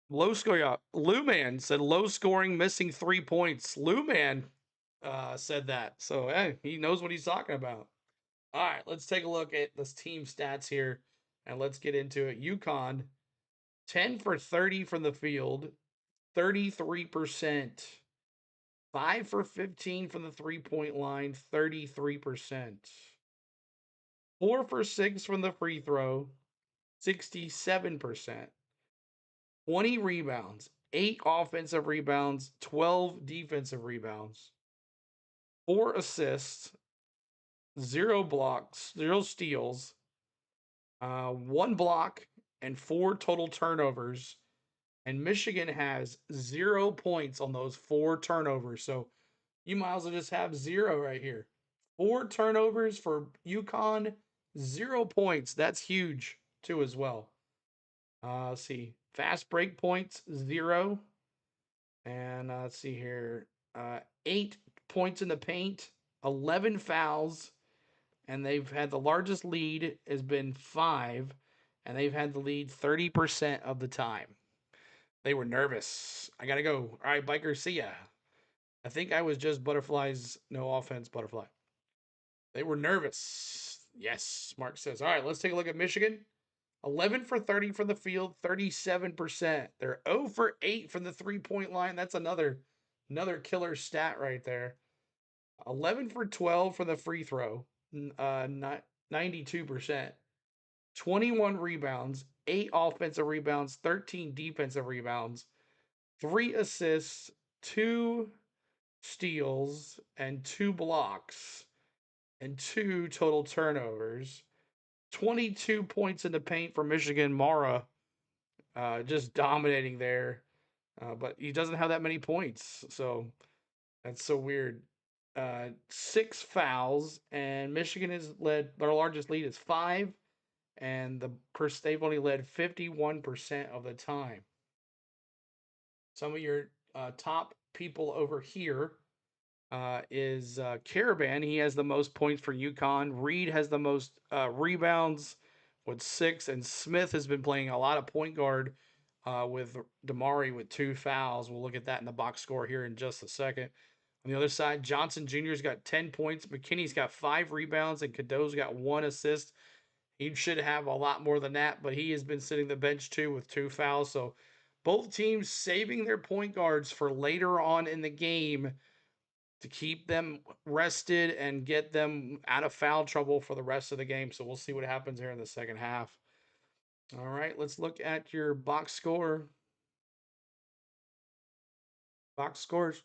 Low scoring. Lou Man said low scoring, missing 3 points. Lou Man said that. So, hey, he knows what he's talking about. All right, let's take a look at this team stats here and let's get into it. UConn, 10 for 30 from the field, 33%. 5 for 15 from the 3-point line, 33%. 4 for 6 from the free throw, 67%. 20 rebounds, 8 offensive rebounds, 12 defensive rebounds. 4 assists, 0 blocks, 0 steals, 1 block, and 4 total turnovers. And Michigan has 0 points on those 4 turnovers. So you might as well just have 0 right here. 4 turnovers for UConn, 0 points. That's huge too as well. Let's see. Fast break points, 0. And let's see here. 8 points in the paint, 11 fouls. And they've had the largest lead has been 5. And they've had the lead 30% of the time. They were nervous. I got to go. All right, Biker, see ya. I think I was just butterflies. No offense, butterfly. They were nervous. Yes, Mark says. All right, let's take a look at Michigan. 11 for 30 from the field, 37%. They're 0 for 8 from the 3-point line. That's another killer stat right there. 11 for 12 from the free throw, 92%. 21 rebounds, 8 offensive rebounds, 13 defensive rebounds, 3 assists, 2 steals, and 2 blocks, and 2 total turnovers. 22 points in the paint for Michigan. Mara just dominating there. But he doesn't have that many points. So that's so weird. 6 fouls, and Michigan has led, their largest lead is 5. And they've only led 51% of the time. Some of your top people over here is Caravan. He has the most points for UConn. Reed has the most rebounds with 6. And Smith has been playing a lot of point guard with Damari with 2 fouls. We'll look at that in the box score here in just a second. On the other side, Johnson Jr.'s got 10 points. McKinney's got 5 rebounds. And Cadeau's got 1 assist. He should have a lot more than that, but he has been sitting the bench too with 2 fouls. So both teams saving their point guards for later on in the game to keep them rested and get them out of foul trouble for the rest of the game. So we'll see what happens here in the second half. All right, let's look at your box score. Box scores.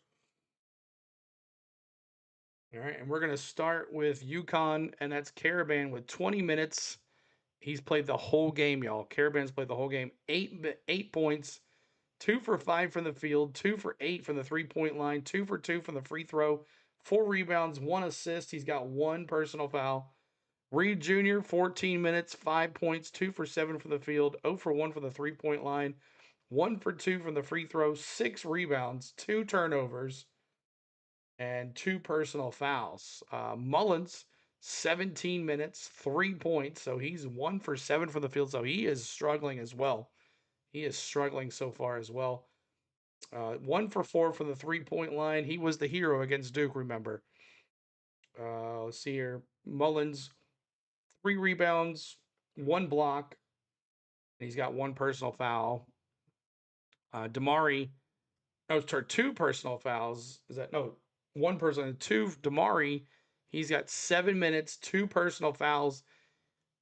All right, and we're going to start with UConn, and that's Caravan with 20 minutes. He's played the whole game, y'all. Caravan's played the whole game. 8 points, 2 for 5 from the field, 2 for 8 from the 3-point line, 2 for 2 from the free throw, 4 rebounds, 1 assist. He's got 1 personal foul. Reed Jr., 14 minutes, 5 points, 2 for 7 from the field, 0 for 1 from the 3-point line, 1 for 2 from the free throw, 6 rebounds, 2 turnovers, and 2 personal fouls. Mullins, 17 minutes, 3 points. So he's 1 for 7 from the field. So he is struggling as well. He is struggling so far as well. 1 for 4 from the 3-point line. He was the hero against Duke, remember. Let's see here. Mullins, 3 rebounds, 1 block. He's got 1 personal foul. Damari, no, 2 personal fouls. Is that no? 1 personal, 2. Damari, he's got 7 minutes, 2 personal fouls.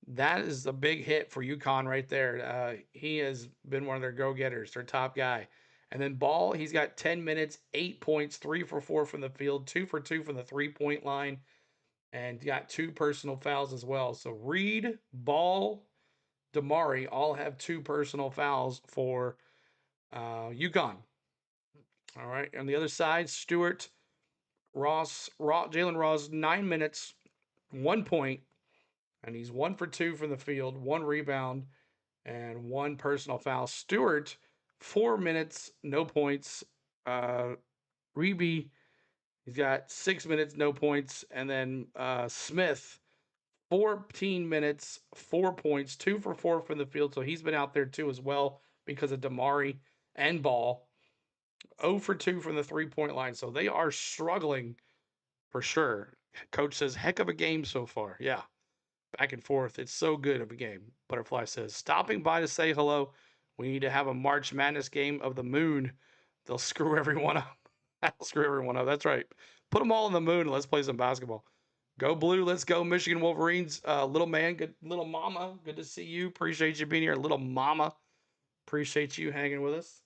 That is a big hit for UConn right there. He has been one of their go-getters, their top guy. And then Ball, he's got 10 minutes, 8 points, 3 for 4 from the field, 2 for 2 from the 3-point line, and got 2 personal fouls as well. So Reed, Ball, Damari all have 2 personal fouls for UConn. All right, on the other side, Stewart, Jalen Ross, 9 minutes, 1 point, and he's 1 for 2 from the field, 1 rebound, and 1 personal foul. Stewart, 4 minutes, no points. Reeby, he's got 6 minutes, no points, and then Smith, 14 minutes, 4 points, 2 for 4 from the field. So he's been out there too as well because of Damari and Ball. 0 for 2 from the 3-point line. So they are struggling for sure. Coach says, heck of a game so far. Yeah. Back and forth. It's so good of a game. Butterfly says, stopping by to say hello. We need to have a March Madness game of the moon. They'll screw everyone up. That'll screw everyone up. That's right. Put them all on the moon and let's play some basketball. Go blue. Let's go Michigan Wolverines. Little man, good little mama. Good to see you. Appreciate you being here. Little mama. Appreciate you hanging with us.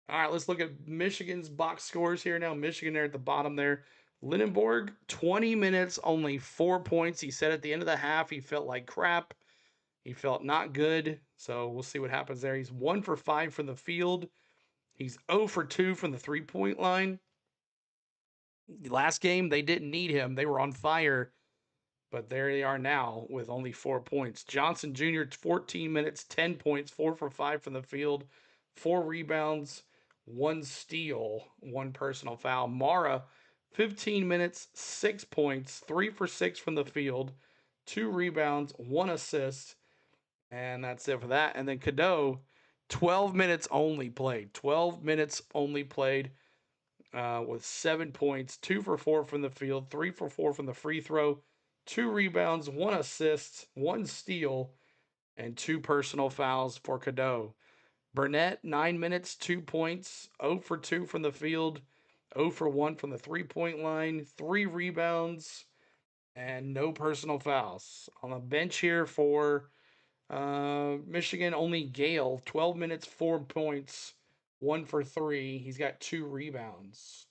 All right, let's look at Michigan's box scores here now. Michigan there at the bottom there. Lindenborg, 20 minutes, only 4 points. He said at the end of the half he felt like crap. He felt not good. So we'll see what happens there. He's 1 for 5 from the field. He's 0 for 2 from the 3-point line. Last game, they didn't need him. They were on fire. But there they are now with only 4 points. Johnson Jr., 14 minutes, 10 points, 4 for 5 from the field, 4 rebounds, 1 steal, 1 personal foul. Mara, 15 minutes, 6 points, 3 for 6 from the field, 2 rebounds, 1 assist, and that's it for that. And then Cadeau, 12 minutes only played. 12 minutes only played with 7 points, 2 for 4 from the field, 3 for 4 from the free throw, 2 rebounds, 1 assist, 1 steal, and 2 personal fouls for Cadeau. Burnett, 9 minutes, 2 points, 0 for 2 from the field, 0 for 1 from the 3-point line, 3 rebounds, and no personal fouls. On the bench here for Michigan, only Gale, 12 minutes, 4 points, 1 for 3. He's got 2 rebounds.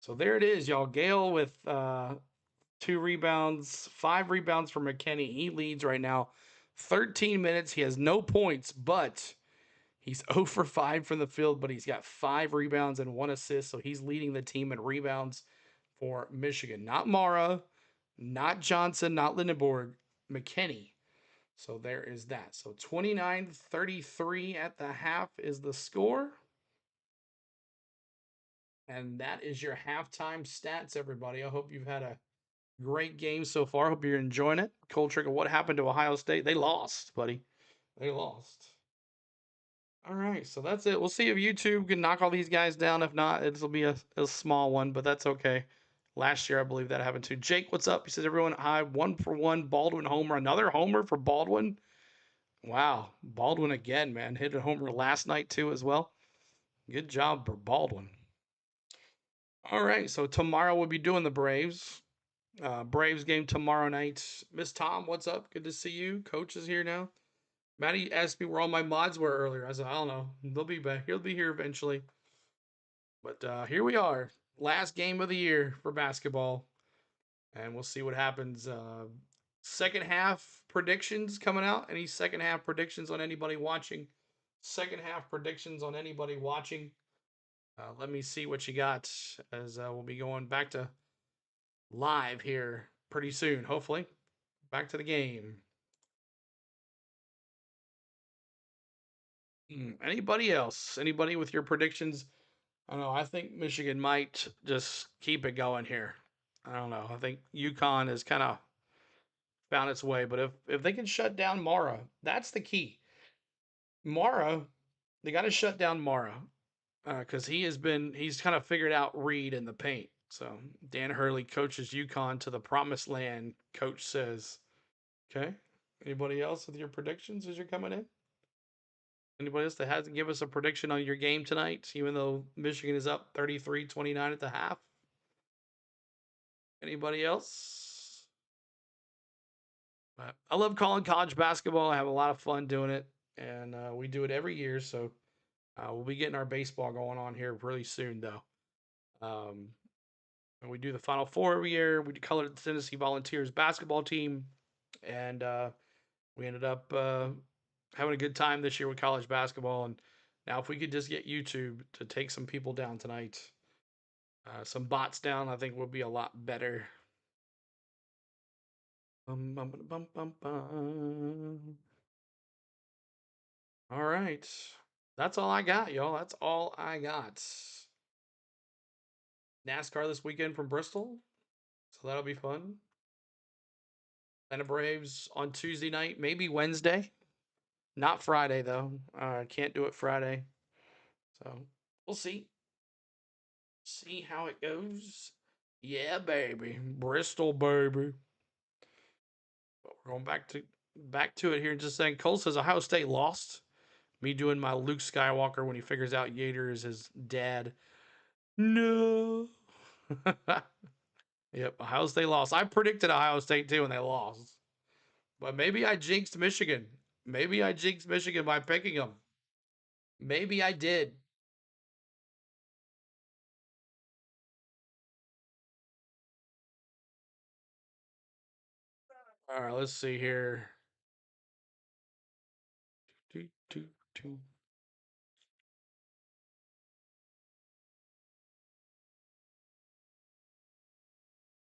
So there it is, y'all. Gale with 2 rebounds, 5 rebounds for McKinney. He leads right now. 13 minutes. He has no points, but he's 0 for 5 from the field, but he's got 5 rebounds and 1 assist. So he's leading the team in rebounds for Michigan. Not Mara, not Johnson, not Lindenborg, McKinney. So there is that. So 29-33 at the half is the score. And that is your halftime stats, everybody. I hope you've had a great game so far. Hope you're enjoying it. Cold Trigger, what happened to Ohio State? They lost, buddy. They lost. All right, so that's it. We'll see if YouTube can knock all these guys down. If not, it'll be a small one, but that's okay. Last year, I believe that happened too. Jake, what's up? He says, everyone, hi. 1 for 1, Baldwin homer. Another homer for Baldwin. Wow, Baldwin again, man. Hit a homer last night too as well. Good job for Baldwin. All right, so tomorrow we'll be doing the Braves. Braves game tomorrow night. Miss Tom, what's up? Good to see you. Coach is here now. Maddie asked me where all my mods were earlier. I said, I don't know. They'll be back. He'll be here eventually. But here we are. Last game of the year for basketball. And we'll see what happens. Second half predictions coming out. Any second half predictions on anybody watching? Second half predictions on anybody watching? Let me see what you got as we'll be going back to live here pretty soon, hopefully. Back to the game. Anybody else? Anybody with your predictions? I don't know. I think Michigan might just keep it going here. I don't know. I think UConn has kind of found its way, but if they can shut down Mara, that's the key. Mara, they got to shut down Mara because he's kind of figured out Reed in the paint. So Dan Hurley coaches UConn to the promised land. Coach says, "Okay." Anybody else with your predictions as you're coming in? Anybody else that hasn't give us a prediction on your game tonight, even though Michigan is up 33-29 at the half? Anybody else? I love calling college basketball. I have a lot of fun doing it, and we do it every year. So we'll be getting our baseball going on here really soon, though. And we do the Final Four every year. We color the Tennessee Volunteers basketball team, and we ended up having a good time this year with college basketball. And now, if we could just get YouTube to take some people down tonight, some bots down, I think would be a lot better. Bum, bum, bum, bum, bum. All right. That's all I got, y'all. That's all I got. NASCAR this weekend from Bristol. So that'll be fun. Atlanta Braves on Tuesday night, maybe Wednesday. Not Friday, though. Can't do it Friday. So we'll see. See how it goes. Yeah, baby. Bristol, baby. But we're going back to it here in just a second. Cole says Ohio State lost. Me doing my Luke Skywalker when he figures out Yater is his dad. No. Yep, Ohio State lost. I predicted Ohio State too, and they lost. But maybe I jinxed Michigan. Maybe I jinxed Michigan by picking them. Maybe I did. All right, let's see here. Do, do, do.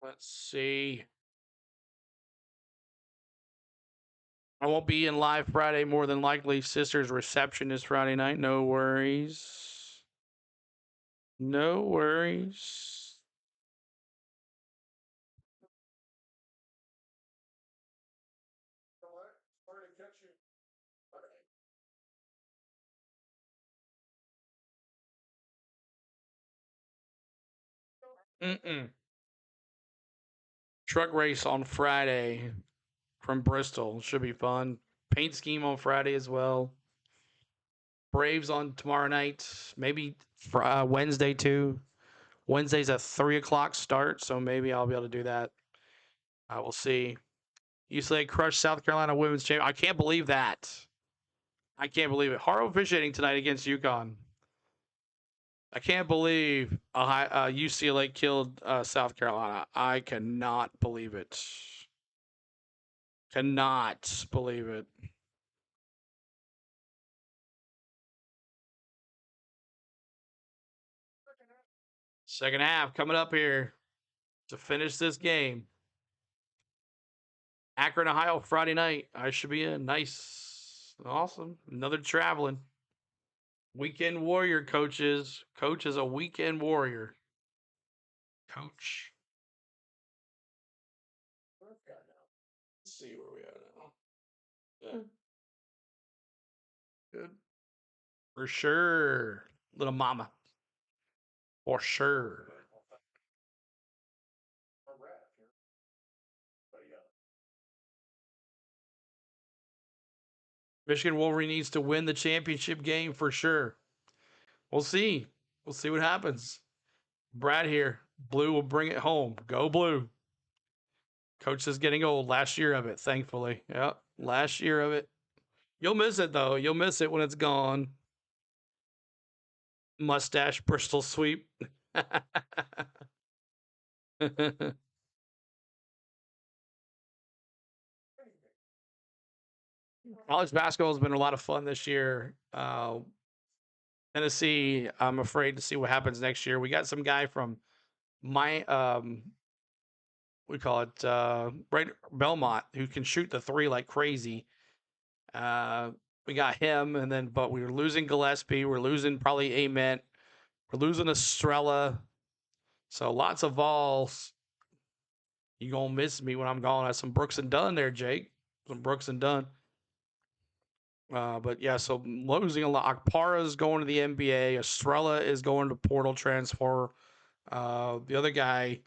Let's see. I won't be in live Friday more than likely. Sister's reception is Friday night. No worries. No worries. Mm-mm. Truck race on Friday from Bristol. Should be fun. Paint scheme on Friday as well. Braves on tomorrow night. Maybe Wednesday too. Wednesday's a 3 o'clock start, so maybe I'll be able to do that. I will see. UCLA crushed South Carolina women's champion. I can't believe that. I can't believe it. Horrible officiating tonight against UConn. I can't believe UCLA killed South Carolina. I cannot believe it. Cannot believe it. Second half coming up here to finish this game. Akron, Ohio, Friday night. I should be in. Nice. Awesome. Another traveling. Weekend warrior, coaches. Coach is a weekend warrior. Coach. Let's see where we are now. Yeah. Good. For sure. Little mama. For sure. Michigan Wolverine needs to win the championship game for sure. We'll see. We'll see what happens. Brad here. Blue will bring it home. Go Blue. Coach is getting old. Last year of it, thankfully. Yep. Last year of it. You'll miss it, though. You'll miss it when it's gone. Mustache Bristol sweep. College basketball has been a lot of fun this year. Tennessee, I'm afraid to see what happens next year. We got some guy from my we call it right Belmont who can shoot the three like crazy. We got him, and then but we were losing Gillespie. We're losing probably Ament. We're losing Estrella. So lots of Vols. You gonna miss me when I'm gone. That's some Brooks and Dunn there, Jake. Some Brooks and Dunn. But yeah, so losing a lot. Akpara's going to the NBA. Estrella is going to portal transfer. The other guy,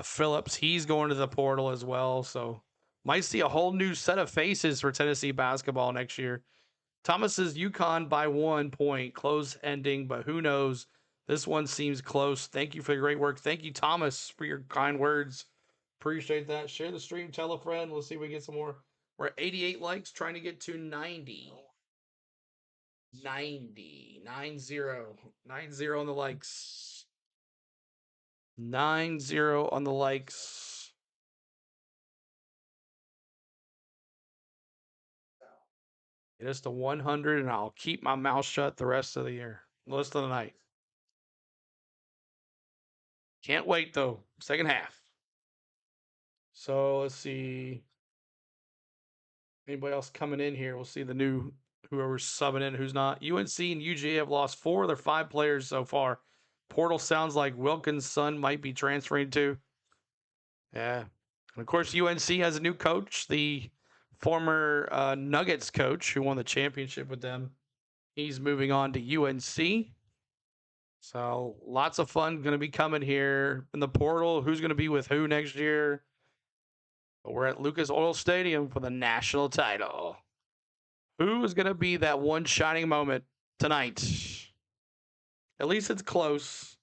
Phillips, he's going to the portal as well. So might see a whole new set of faces for Tennessee basketball next year. Thomas is UConn by 1 point, close ending, but who knows? This one seems close. Thank you for the great work. Thank you, Thomas, for your kind words. Appreciate that. Share the stream, tell a friend. Let's see if we get some more. We're at 88 likes, trying to get to 90. 90. 9-0. 9-0 on the likes. 9-0 on the likes. Get us to 100, and I'll keep my mouth shut the rest of the year. The rest of the night. Can't wait, though. Second half. So let's see. Anybody else coming in here? We'll see the new whoever's subbing in, who's not. UNC and UGA have lost 4 of their 5 players so far. Portal sounds like Wilkins' son might be transferring to. Yeah. And of course, UNC has a new coach, the former Nuggets coach who won the championship with them. He's moving on to UNC. So lots of fun going to be coming here in the portal. Who's going to be with who next year? But we're at Lucas Oil Stadium for the national title. Who is going to be that one shining moment tonight? At least it's close.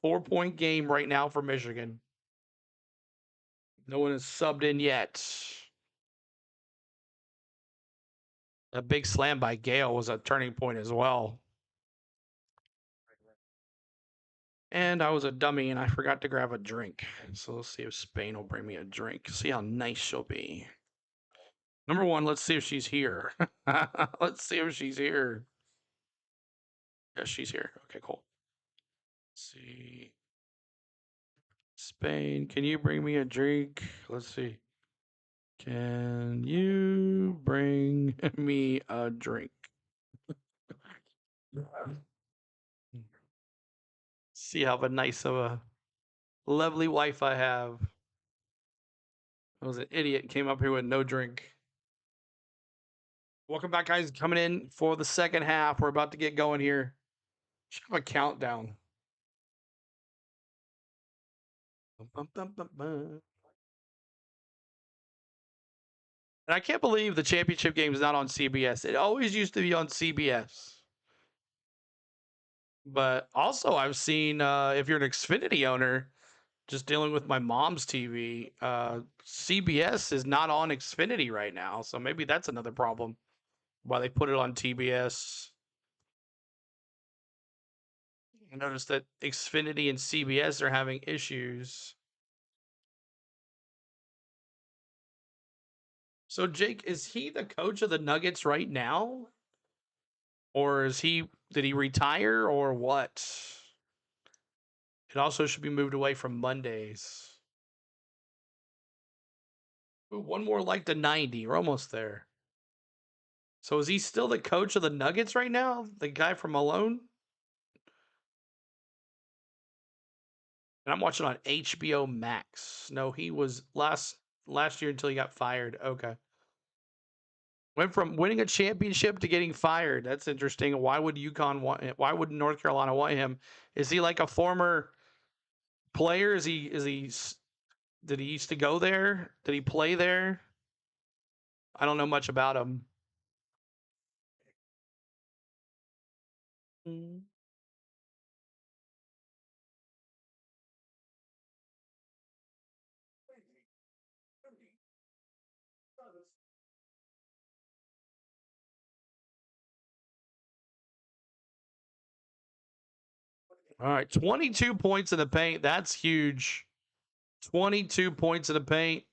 4-point game right now for Michigan. No one has subbed in yet. A big slam by Gale was a turning point as well. And I was a dummy and I forgot to grab a drink. So let's see if Spain will bring me a drink. See how nice she'll be. Number one, let's see if she's here. Let's see if she's here. Yes, she's here. Okay, cool. Let's see. Spain, can you bring me a drink? Let's see. Can you bring me a drink? See how nice of a lovely wife I have. I was an idiot, came up here with no drink. Welcome back, guys. Coming in for the second half. We're about to get going here. Should have a countdown. And I can't believe the championship game is not on CBS. It always used to be on CBS. But also, I've seen if you're an Xfinity owner, just dealing with my mom's TV, CBS is not on Xfinity right now. So maybe that's another problem why they put it on TBS. I noticed that Xfinity and CBS are having issues. So, Jake, is he the coach of the Nuggets right now? Or did he retire or what? It also should be moved away from Mondays. Ooh, one more like the 90. We're almost there. So is he still the coach of the Nuggets right now? The guy from Malone? And I'm watching on HBO Max. No, he was last year until he got fired. Okay. Went from winning a championship to getting fired. That's interesting. Why would UConn want him? Why would North Carolina want him? Is he like a former player? Did he used to go there? Did he play there? I don't know much about him. All right, 22 points in the paint. That's huge. 22 points in the paint.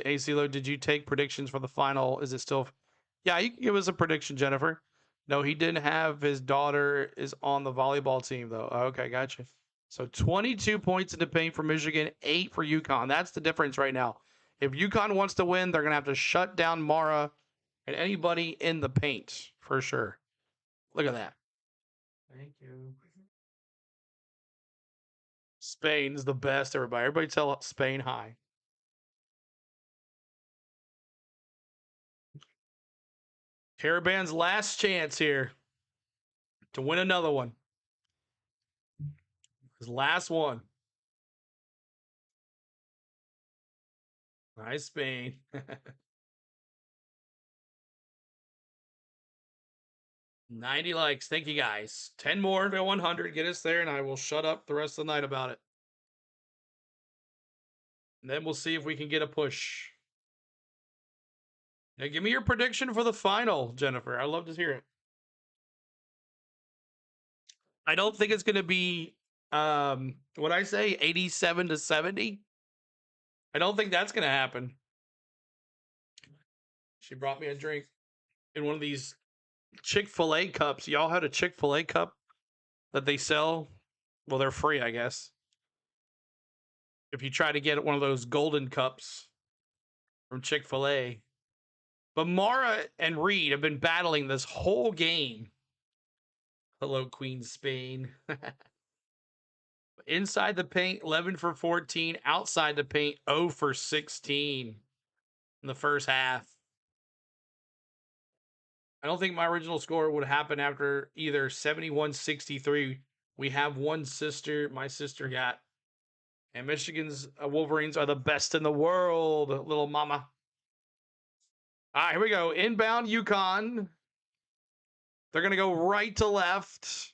AC Low, did you take predictions for the final? Is it still? Yeah, you can give us a prediction, Jennifer. No, he didn't have his daughter is on the volleyball team, though. Okay, gotcha. So 22 points in the paint for Michigan, 8 for UConn. That's the difference right now. If UConn wants to win, they're going to have to shut down Mara and anybody in the paint for sure. Look at that. Thank you. Spain's the best, everybody. Everybody tell Spain hi. Caravan's last chance here to win another one. His last one. Nice, Spain. 90 likes. Thank you, guys. 10 more to 100. Get us there, and I will shut up the rest of the night about it. And then we'll see if we can get a push. Now, give me your prediction for the final, Jennifer. I'd love to hear it. I don't think it's going to be, what I say, 87 to 70. I don't think that's going to happen. She brought me a drink in one of these Chick-fil-A cups. Y'all had a Chick-fil-A cup that they sell? Well, they're free, I guess. If you try to get one of those golden cups from Chick-fil-A. But Mara and Reed have been battling this whole game. Hello, Queen Spain. Inside the paint, 11 for 14. Outside the paint, 0 for 16 in the first half. I don't think my original score would happen after either 71-63. We have one sister. My sister got. And Michigan's Wolverines are the best in the world, little mama. All right, here we go. Inbound UConn. They're going to go right to left.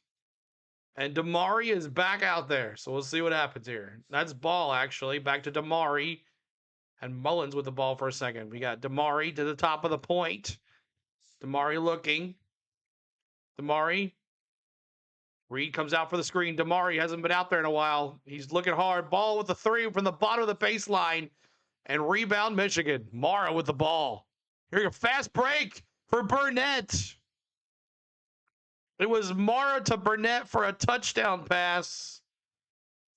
And Damari is back out there. So we'll see what happens here. That's ball, actually. Back to Damari. And Mullins with the ball for a second. We got Damari to the top of the point. Damari looking. Damari. Reed comes out for the screen. Damari hasn't been out there in a while. He's looking hard. Ball with the 3 from the bottom of the baseline. And rebound Michigan. Mara with the ball. Here, a fast break for Burnett. It was Mara to Burnett for a touchdown pass.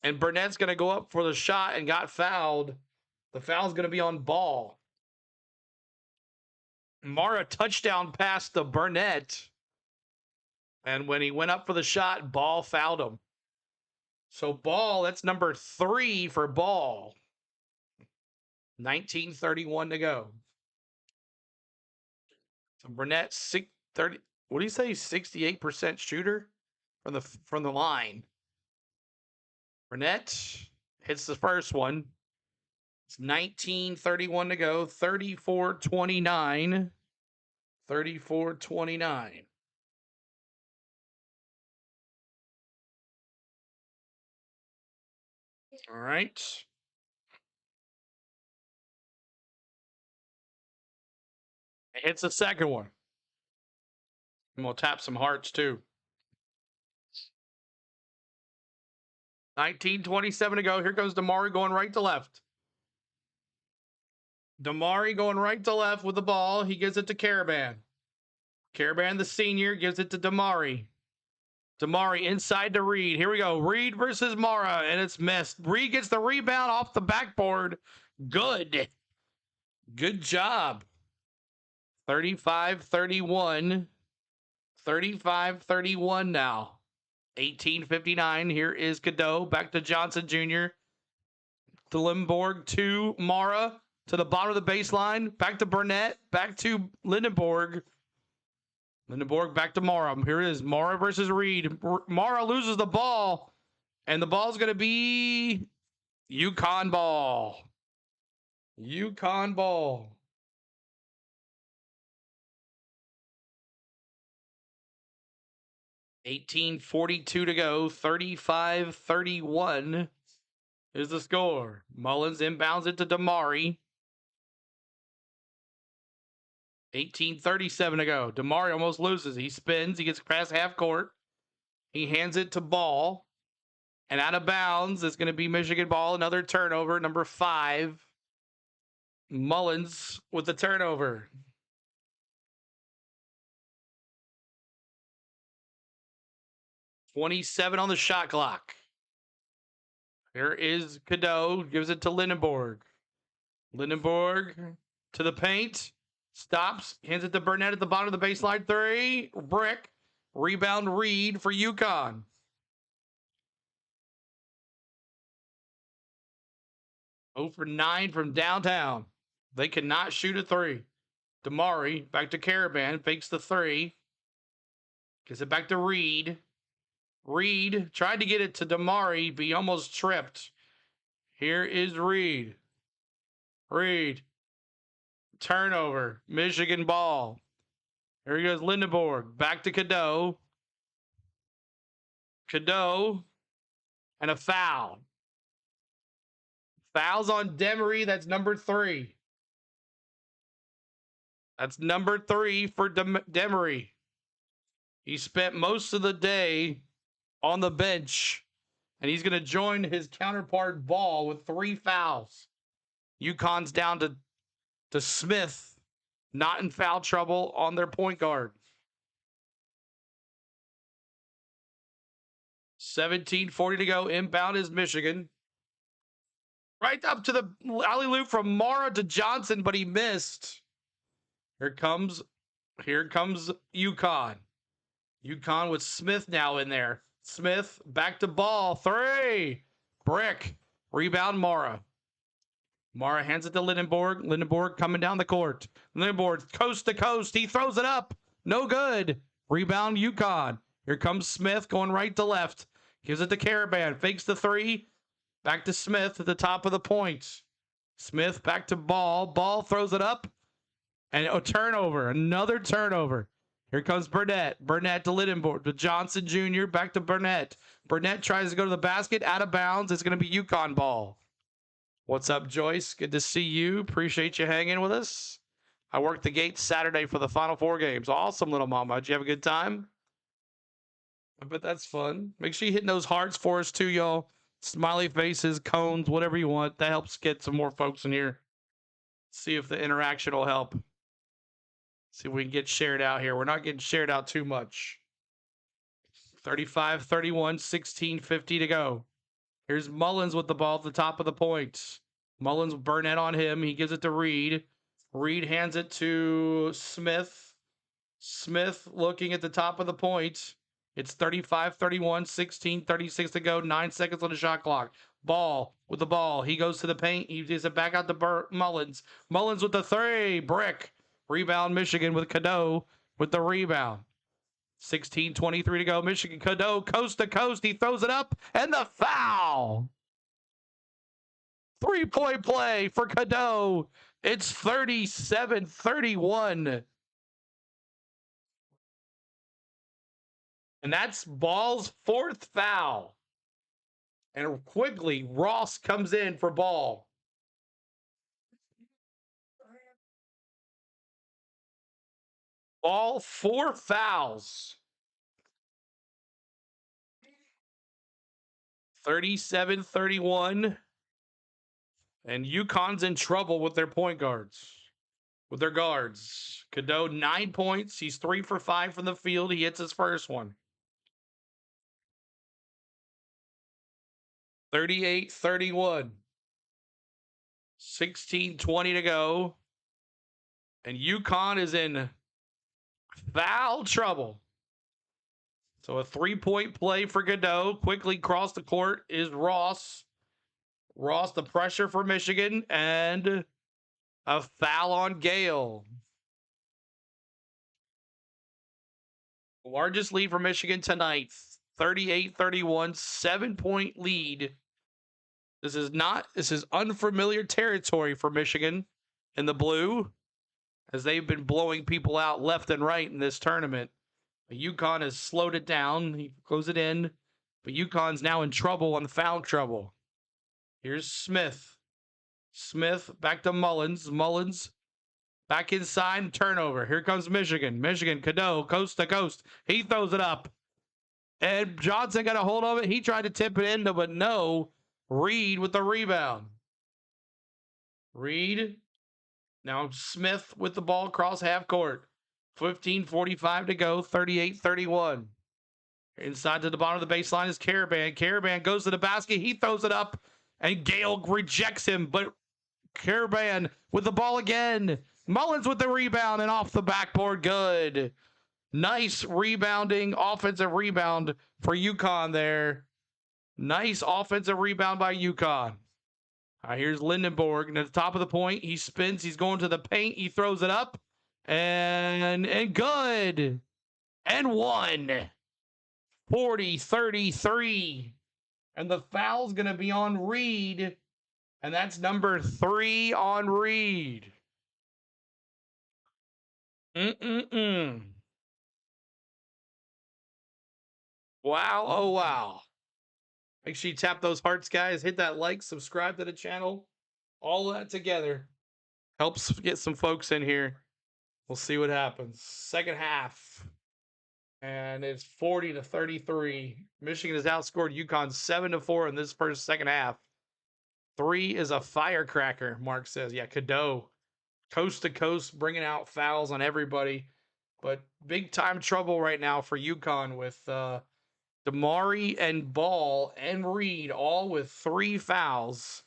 And Burnett's going to go up for the shot and got fouled. The foul's going to be on Ball. Mara touchdown pass to Burnett. And when he went up for the shot, Ball fouled him. So Ball, that's number 3 for Ball. 19:31 to go. So Burnett, 30. What do you say? 68% shooter from the line. Burnett hits the first one. It's 19:31 to go. 34-29. 34-29. All right. It hits the second one. And we'll tap some hearts too. 19:27 to go. Here goes Damari going right to left. Damari going right to left with the ball. He gives it to Caravan. Caravan, the senior, gives it to Damari. Damari inside to Reed. Here we go. Reed versus Mara, and it's missed. Reed gets the rebound off the backboard. Good. Good job. 35-31. 35-31 now. 18:59. Here is Cadeau. Back to Johnson Jr. To Limborg. To Mara. To the bottom of the baseline. Back to Burnett. Back to Lindenborg. Lindenborg back to Mara. Here it is. Mara versus Reed. Mara loses the ball. And the ball's going to be UConn ball. UConn ball. $18:42 to go. 35-31 is the score. Mullins inbounds it to Damari. 18:37 to go. Damari almost loses. He spins. He gets past half court. He hands it to Ball. And out of bounds is going to be Michigan ball. Another turnover, number 5. Mullins with the turnover. .27 on the shot clock. Here is Cadeau, gives it to Lindenborg. Lindenborg to the paint, stops, hands it to Burnett at the bottom of the baseline. 3, brick, rebound Reed for UConn. Oh for 9 from downtown. They cannot shoot a 3. Damari back to Caravan, fakes the 3. Gives it back to Reed. Reed tried to get it to Damari, but he almost tripped. Here is Reed. Reed. Turnover. Michigan ball. Here he goes, Lindenborg. Back to Cadeau. Cadeau. And a foul. Fouls on Demery. That's number 3. That's number 3 for Demery. He spent most of the day on the bench, and he's going to join his counterpart Ball with 3 fouls. UConn's down to Smith, not in foul trouble on their point guard. 17:40 to go. Inbound is Michigan. Right up to the alley-oop from Mara to Johnson, but he missed. Here comes UConn. UConn with Smith now in there. Smith back to Ball. 3. Brick. Rebound Mara. Mara hands it to Lindenborg. Lindenborg coming down the court. Lindenborg coast to coast. He throws it up. No good. Rebound UConn. Here comes Smith going right to left. Gives it to Caravan. Fakes the 3. Back to Smith at the top of the point. Smith back to Ball. Ball throws it up. And a turnover. Another turnover. Here comes Burnett. Burnett to Lindenborg. To Johnson Jr. Back to Burnett. Burnett tries to go to the basket. Out of bounds. It's going to be UConn ball. What's up, Joyce? Good to see you. Appreciate you hanging with us. I worked the gate Saturday for the Final 4 games. Awesome, little mama. Did you have a good time? I bet that's fun. Make sure you hit those hearts for us, too, y'all. Smiley faces, cones, whatever you want. That helps get some more folks in here. See if the interaction will help. See if we can get shared out here. We're not getting shared out too much. 35-31, 16:50 to go. Here's Mullins with the ball at the top of the point. Mullins, Burnett on him. He gives it to Reed. Reed hands it to Smith. Smith looking at the top of the point. It's 35-31, 16:36 to go. 9 seconds on the shot clock. Ball with the ball. He goes to the paint. He gives it back out to Mullins. Mullins with the 3. Brick. Rebound Michigan with Cadeau with the rebound. 16:23 to go. Michigan, Cadeau, coast to coast. He throws it up, and the foul. 3-point play for Cadeau. It's 37-31. And that's Ball's 4th foul. And quickly, Ross comes in for Ball. Ball 4 fouls. 37-31. And UConn's in trouble with their point guards. With their guards. Cadeau, 9 points. He's 3 for 5 from the field. He hits his first one. 38-31. 16:20 to go. And UConn is in foul trouble. So a 3-point play for Cadeau. Quickly across the court is Ross. Ross, the pressure for Michigan, and a foul on Gale. Largest lead for Michigan tonight, 38-31, 7-point lead. This is unfamiliar territory for Michigan in the blue, as they've been blowing people out left and right in this tournament. UConn has slowed it down. He goes it in, but UConn's now in trouble, on foul trouble. Here's Smith. Smith back to Mullins. Mullins back inside, turnover. Here comes Michigan. Michigan, Cadeau, coast to coast. He throws it up. And Johnson got a hold of it. He tried to tip it in, but no. Reed with the rebound. Reed. Now Smith with the ball across half court. 15:45 to go. 38-31. Inside to the bottom of the baseline is Caravan. Caravan goes to the basket. He throws it up, and Gale rejects him. But Caravan with the ball again. Mullins with the rebound and off the backboard. Good. Nice rebounding, offensive rebound for UConn there. Nice offensive rebound by UConn. All right, here's Lindenborg. And at the top of the point, he spins. He's going to the paint. He throws it up. And good. And one. 40-33. And the foul's going to be on Reed. And that's number 3 on Reed. Wow. Oh, wow. Make sure you tap those hearts, guys. Hit that like, subscribe to the channel. All that together helps get some folks in here. We'll see what happens. Second half. And it's 40-33. Michigan has outscored UConn 7-4 in this second half. 3 is a firecracker, Mark says. Yeah, Cadeau. Coast to coast, bringing out fouls on everybody. But big time trouble right now for UConn with Damari and Ball and Reed all with 3 fouls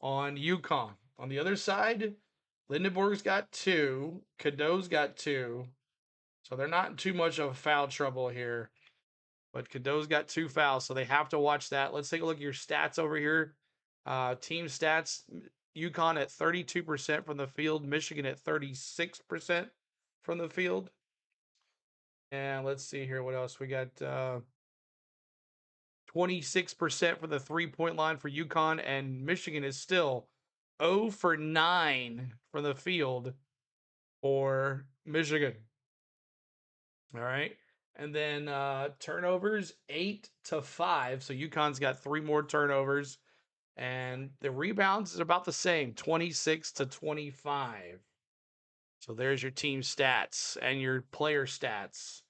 on UConn. On the other side, Lindenborg's got 2. Cadeau's got 2. So they're not in too much of foul trouble here. But Cadeau's got 2 fouls, so they have to watch that. Let's take a look at your stats over here. Team stats, UConn at 32% from the field. Michigan at 36% from the field. And let's see here what else. We got 26% for the three-point line for UConn, and Michigan is still 0 for 9 from the field for Michigan. All right. And then turnovers 8-5. So UConn's got 3 more turnovers. And the rebounds is about the same, 26-25. So there's your team stats and your player stats.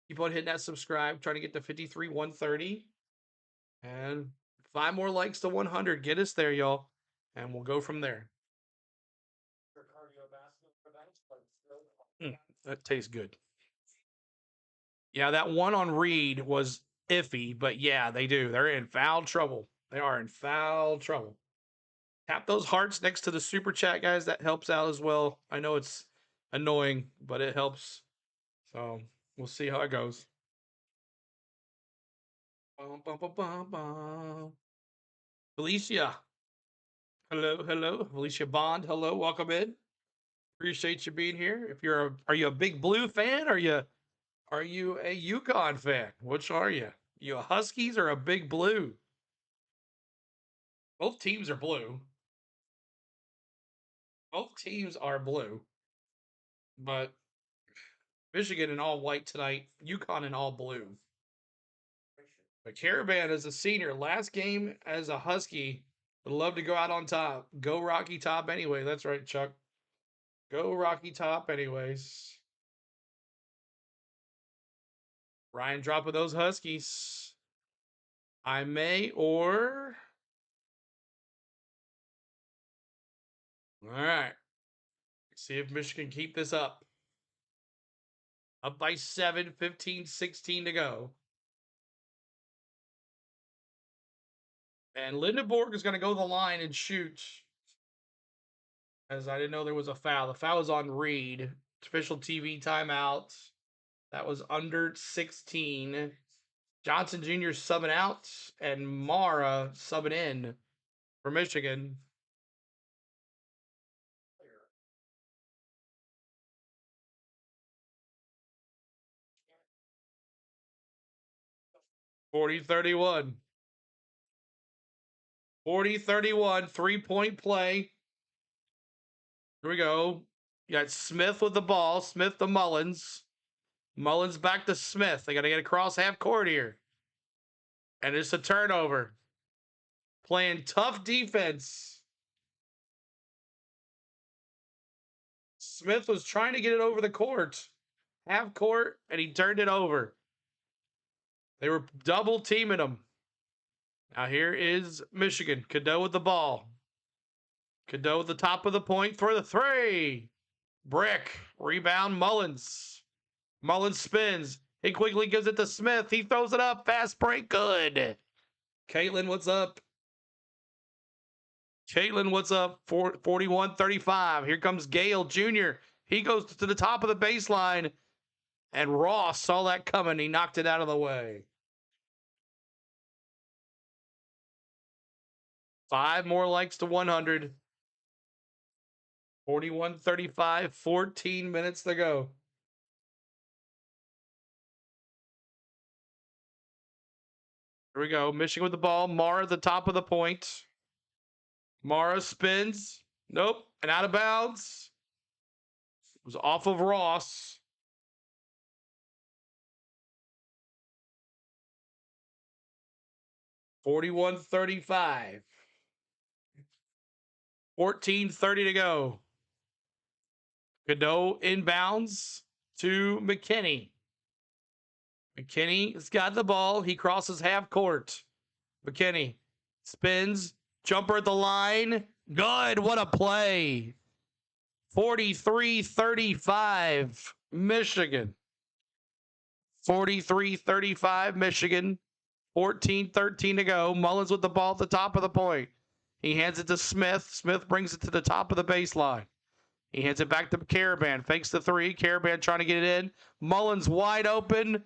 Keep on hitting that subscribe, trying to get to 53-130. And 5 more likes to 100. Get us there, y'all. And we'll go from there. That tastes good. Yeah, that one on Reed was iffy, but yeah, they do. They're in foul trouble. They are in foul trouble. Tap those hearts next to the super chat, guys. That helps out as well. I know it's annoying, but it helps. So we'll see how it goes. Felicia. Hello, hello. Felicia Bond. Hello, welcome in. Appreciate you being here. If you're are you a big blue fan? Are you a UConn fan? Which are you? You a Huskies or a big blue? Both teams are blue. Both teams are blue. But Michigan in all white tonight, UConn in all blue. But Caravan is a senior. Last game as a Husky. Would love to go out on top. Go Rocky Top anyway. That's right, Chuck. Go Rocky Top anyways. Ryan dropping those Huskies. I may or... All right. See if Michigan keep this up. Up by 7, 15-16 to go. And Lindenborg is going to go to the line and shoot. As I didn't know there was a foul. The foul was on Reed. Official TV timeout. That was under 16. Johnson Jr. subbing out. And Mara subbing in for Michigan. (40-31). 40-31. 3-point play. Here we go. You got Smith with the ball. Smith to Mullins. Mullins back to Smith. They got to get across half court here. And it's a turnover. Playing tough defense. Smith was trying to get it over the court. Half court, and he turned it over. They were double teaming them. Now here is Michigan. Cadeau with the ball. Cadeau at the top of the point for the three. Brick. Rebound, Mullins. Mullins spins. He quickly gives it to Smith. He throws it up. Fast break. Good. Caitlin, what's up? Caitlin, what's up? 41-35. Here comes Gale Jr. He goes to the top of the baseline. And Ross saw that coming. He knocked it out of the way. 5 more likes to 100. 41-35. 14 minutes to go. Here we go. Michigan with the ball. Mara at the top of the point. Mara spins. Nope. And out of bounds. It was off of Ross. $41-35. 14:30 to go. Cadeau inbounds to McKinney. McKinney's got the ball. He crosses half court. McKinney spins. Jumper at the line. Good. What a play. 43-35 Michigan. 43-35 Michigan. 14-13 to go. Mullins with the ball at the top of the point. He hands it to Smith. Smith brings it to the top of the baseline. He hands it back to Caravan. Fakes the three. Caravan trying to get it in. Mullins wide open.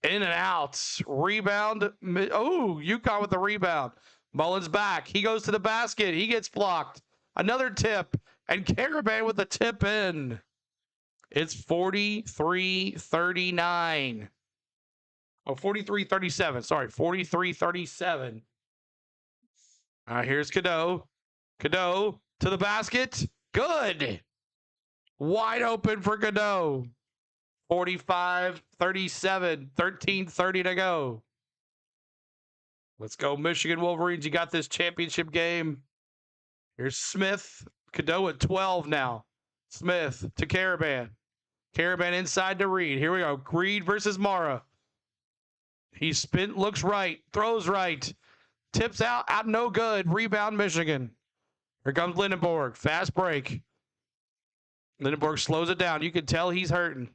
In and out. Rebound. Oh, UConn with the rebound. Mullins back. He goes to the basket. He gets blocked. Another tip. And Caravan with the tip in. It's 43-39. Oh, 43-37. Sorry, 43-37. Here's Cadeau. Cadeau to the basket. Good. Wide open for Cadeau. 45-37. 13:30 to go. Let's go, Michigan Wolverines. You got this championship game. Here's Smith. Cadeau at 12 now. Smith to Caravan. Caravan inside to Reed. Here we go. Reed versus Mara. He looks right, throws right, tips out no good. Rebound, Michigan. Here comes Lindenborg. Fast break. Lindenborg slows it down. You can tell he's hurting.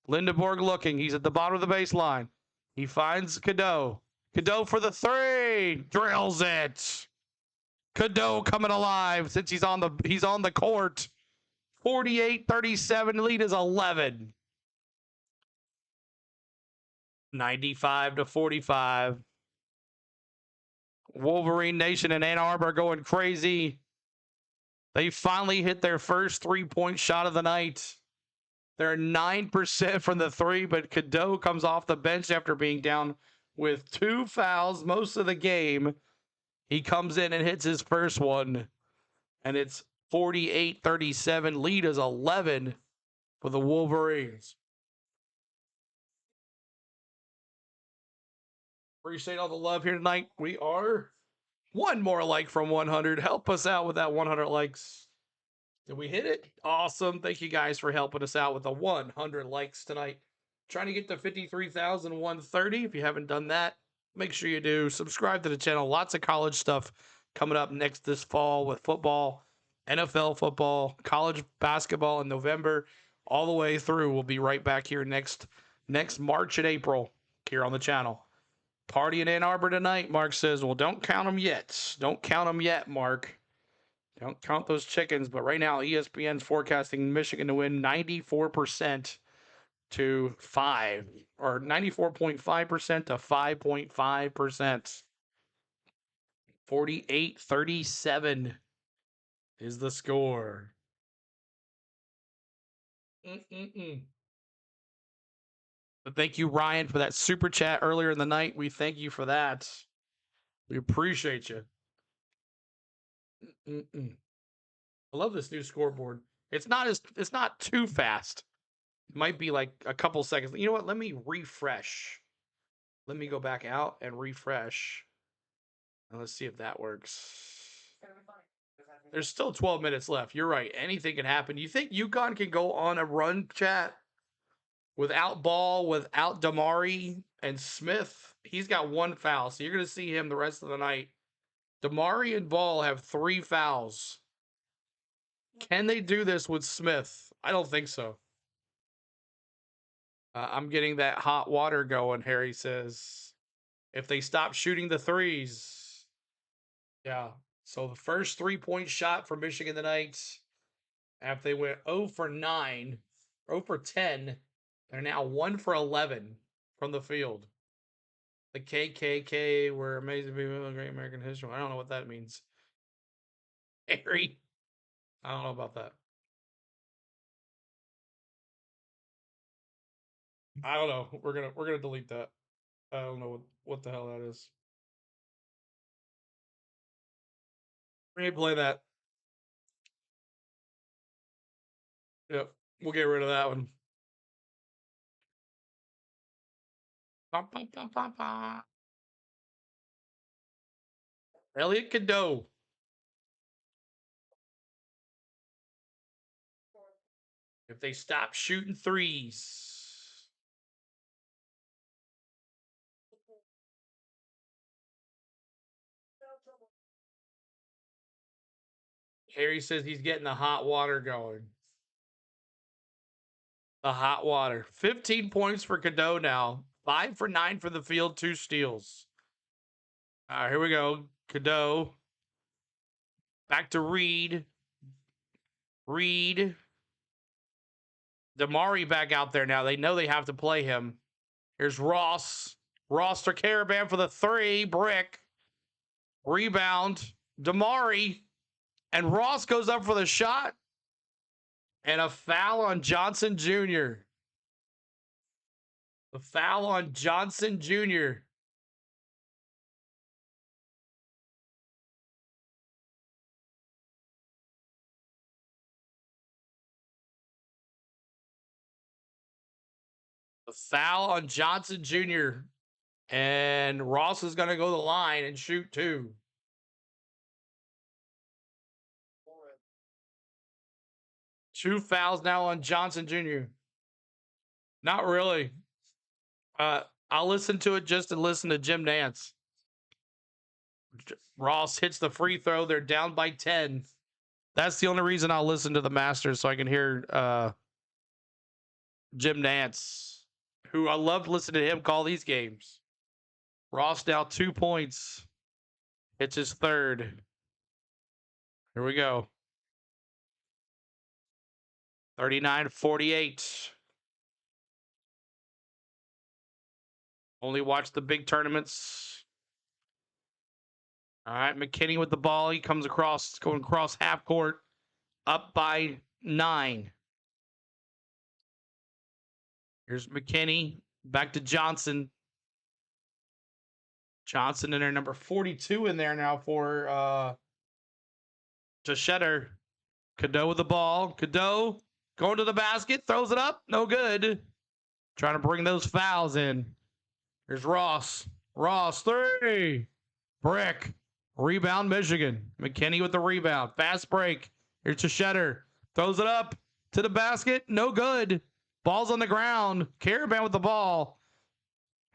Lindenborg looking. He's at the bottom of the baseline. He finds Cadeau. Cadeau for the three. Drills it. Cadeau coming alive since he's on the court. 48-37. Lead is 11. 95-45. Wolverine Nation in Ann Arbor going crazy. They finally hit their first three-point shot of the night. They're 9% from the three, but Cadeau comes off the bench after being down with 2 fouls most of the game. He comes in and hits his first one, and it's 48-37. Lead is 11 for the Wolverines. Appreciate all the love here tonight. We are one more like from 100. Help us out with that 100 likes. Did we hit it? Awesome. Thank you guys for helping us out with the 100 likes tonight. Trying to get to 53,130. If you haven't done that, make sure you do. Subscribe to the channel. Lots of college stuff coming up next this fall with football, NFL football, college basketball in November, all the way through. We'll be right back here next March and April here on the channel. Party in Ann Arbor tonight, Mark says. Well, don't count them yet. Don't count them yet, Mark. Don't count those chickens. But right now, ESPN's forecasting Michigan to win 94% to 5, or 94.5% to 5.5%. 48-37 is the score. But thank you, Ryan, for that super chat earlier in the night. We thank you for that. We appreciate you. I love this new scoreboard. It's not too fast. It might be like a couple seconds. You know what? Let me refresh. Let me go back out and refresh. And let's see if that works. There's still 12 minutes left. You're right. Anything can happen. You think UConn can go on a run, chat? Without Ball, without Damari and Smith He's got 1 foul, so you're going to see him the rest of the night. Damari and Ball have 3 fouls. Can they do this with Smith? I don't think so. I'm getting that hot water going, Harry says. If they stop shooting the threes. Yeah. So the first 3-point shot for Michigan tonight, after they went 0 for 9, 0 for 10, they're now 1 for 11 from the field. The KKK were amazing people in great American history. I don't know what that means. Harry, I don't know about that. I don't know. We're gonna delete that. I don't know what the hell that is. We're gonna play that. Yep, we'll get rid of that one. Elliot Cadeau. If they stop shooting threes. Harry says he's getting the hot water going. The hot water. 15 points for Cadeau now. 5 for 9 for the field, 2 steals. All right, here we go. Cadeau. Back to Reed. Reed. Damari back out there now. They know they have to play him. Here's Ross. Ross to Caravan for the 3. Brick. Rebound. Damari. And Ross goes up for the shot. And a foul on Johnson Jr. A foul on Johnson Jr. A foul on Johnson Jr. And Ross is going to go to the line and shoot 2. Two fouls now on Johnson Jr. Not really. I'll listen to it just to listen to Jim Nance. Ross hits the free throw. They're down by 10. That's the only reason I'll listen to the Masters, so I can hear Jim Nance, who I love listening to him call these games. Ross now 2 points. It's his 3rd. Here we go. 39-48. Only watch the big tournaments. All right, McKinney with the ball. He comes across, going across half court, up by 9. Here's McKinney. Back to Johnson. Johnson in there, number 42 in there now for Shetter. Cadeau with the ball. Cadeau going to the basket, throws it up, no good. Trying to bring those fouls in. Here's Ross. Ross, 3. Brick. Rebound, Michigan. McKinney with the rebound. Fast break. Here's Shetter. Throws it up to the basket, no good. Ball's on the ground. Caravan with the ball.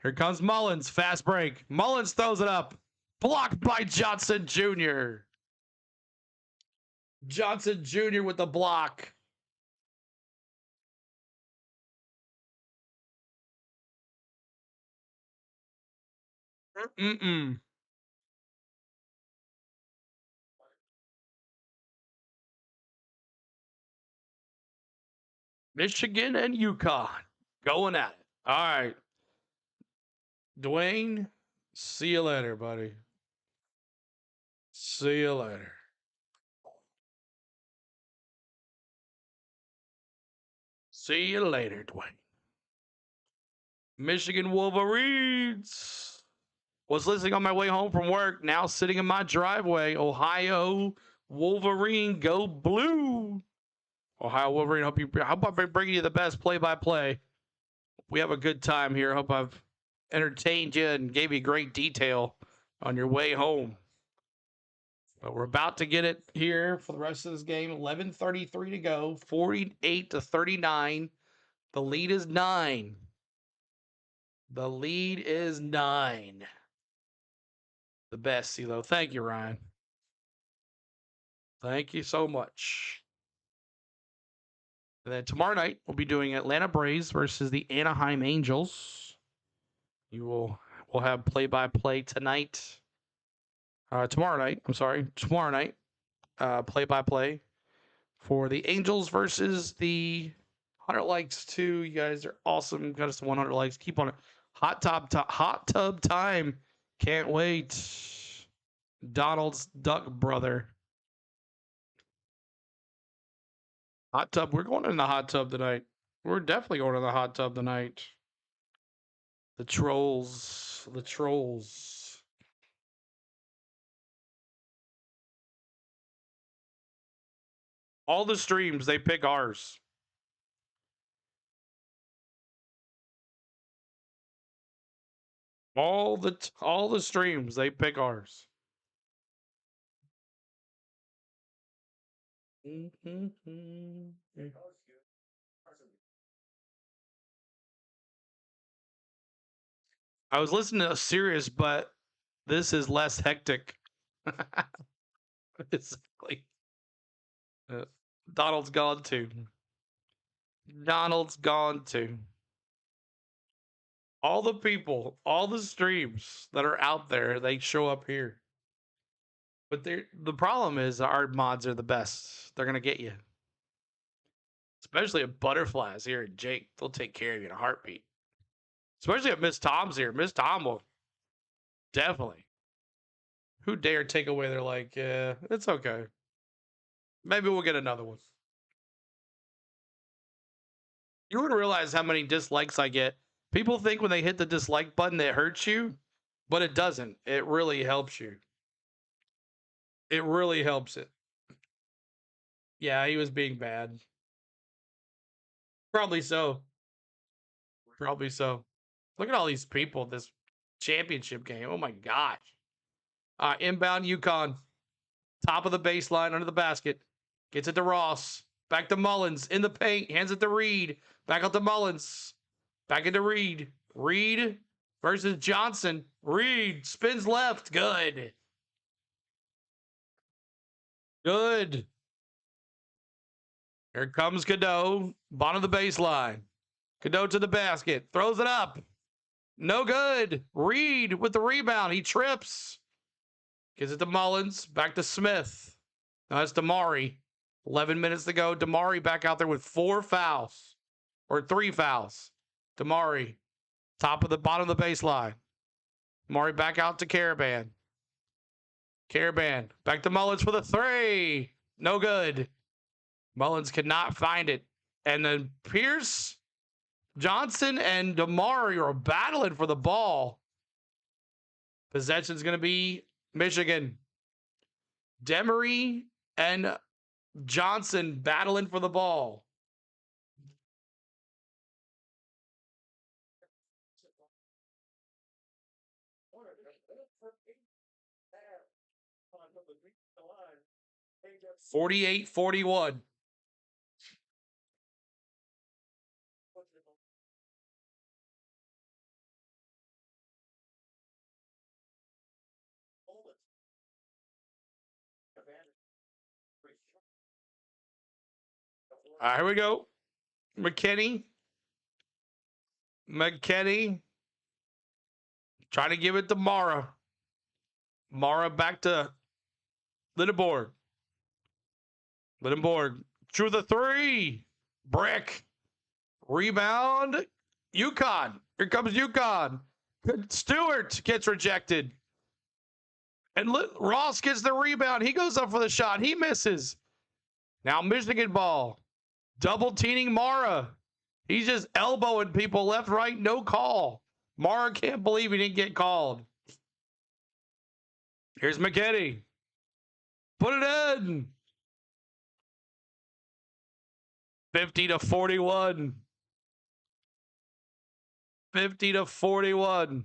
Here comes Mullins. Fast break. Mullins throws it up. Blocked by Johnson Jr. Johnson Jr. with the block. Michigan and UConn going at it. All right. Dwayne, see you later, buddy. See you later. See you later, Dwayne. Michigan Wolverines. Was listening on my way home from work. Now sitting in my driveway. Ohio Wolverine, go blue. Ohio Wolverine, hope I'm bringing you the best play-by-play. We have a good time here. Hope I've entertained you and gave you great detail on your way home. But we're about to get it here for the rest of this game. 11:33 to go. 48-39. The lead is 9. The lead is 9. The best, CeeLo. Thank you, Ryan. Thank you so much. And then tomorrow night, we'll be doing Atlanta Braves versus the Anaheim Angels. We'll have play-by-play tonight. Tomorrow night, play-by-play for the Angels versus the 100 likes too. You guys are awesome. Got us to 100 likes. Keep on it. Hot tub time. Can't wait. Donald's Duck Brother. Hot tub. We're going in the hot tub tonight. We're definitely going in the hot tub tonight. The trolls. The trolls. All the streams, they pick ours. All the streams, they pick ours. I was listening to Sirius, but this is less hectic. Exactly. Donald's gone too. Donald's gone too. All the people, all the streams that are out there, they show up here. But the problem is our mods are the best. They're gonna get you. Especially if Butterfly's here and Jake. They'll take care of you in a heartbeat. Especially if Miss Tom's here. Miss Tom will definitely. Who dare take away their like, yeah, it's okay. Maybe we'll get another one. You wouldn't realize how many dislikes I get. People think when they hit the dislike button it hurts you, but it doesn't. It really helps you. It really helps it. Yeah, he was being bad. Probably so. Probably so. Look at all these people, this championship game. Oh my gosh. Inbound UConn. Top of the baseline, under the basket. Gets it to Ross. Back to Mullins. In the paint. Hands it to Reed. Back out to Mullins. Back into Reed. Reed versus Johnson. Reed spins left. Good. Good. Here comes Cadeau. Bottom of the baseline. Cadeau to the basket. Throws it up. No good. Reed with the rebound. He trips. Gives it to Mullins. Back to Smith. Now that's Damari. 11 minutes to go. Damari back out there with 4 fouls. Or 3 fouls. Damari. Bottom of the baseline. Damari back out to Caravan. Caravan. Back to Mullins for the 3. No good. Mullins cannot find it. And then Pierce, Johnson, and Damari are battling for the ball. Possession's going to be Michigan. Demery and Johnson battling for the ball. (48-41). All right, here we go. McKinney. Trying to give it to Mara. Mara back to Lindenborg. Through the 3. Brick. Rebound. UConn. Here comes UConn. Stewart gets rejected. And Ross gets the rebound. He goes up for the shot. He misses. Now Michigan ball. Double teaming Mara. He's just elbowing people left, right, no call. Mara can't believe he didn't get called. Here's McKinney. Put it in. 50-41. 50-41.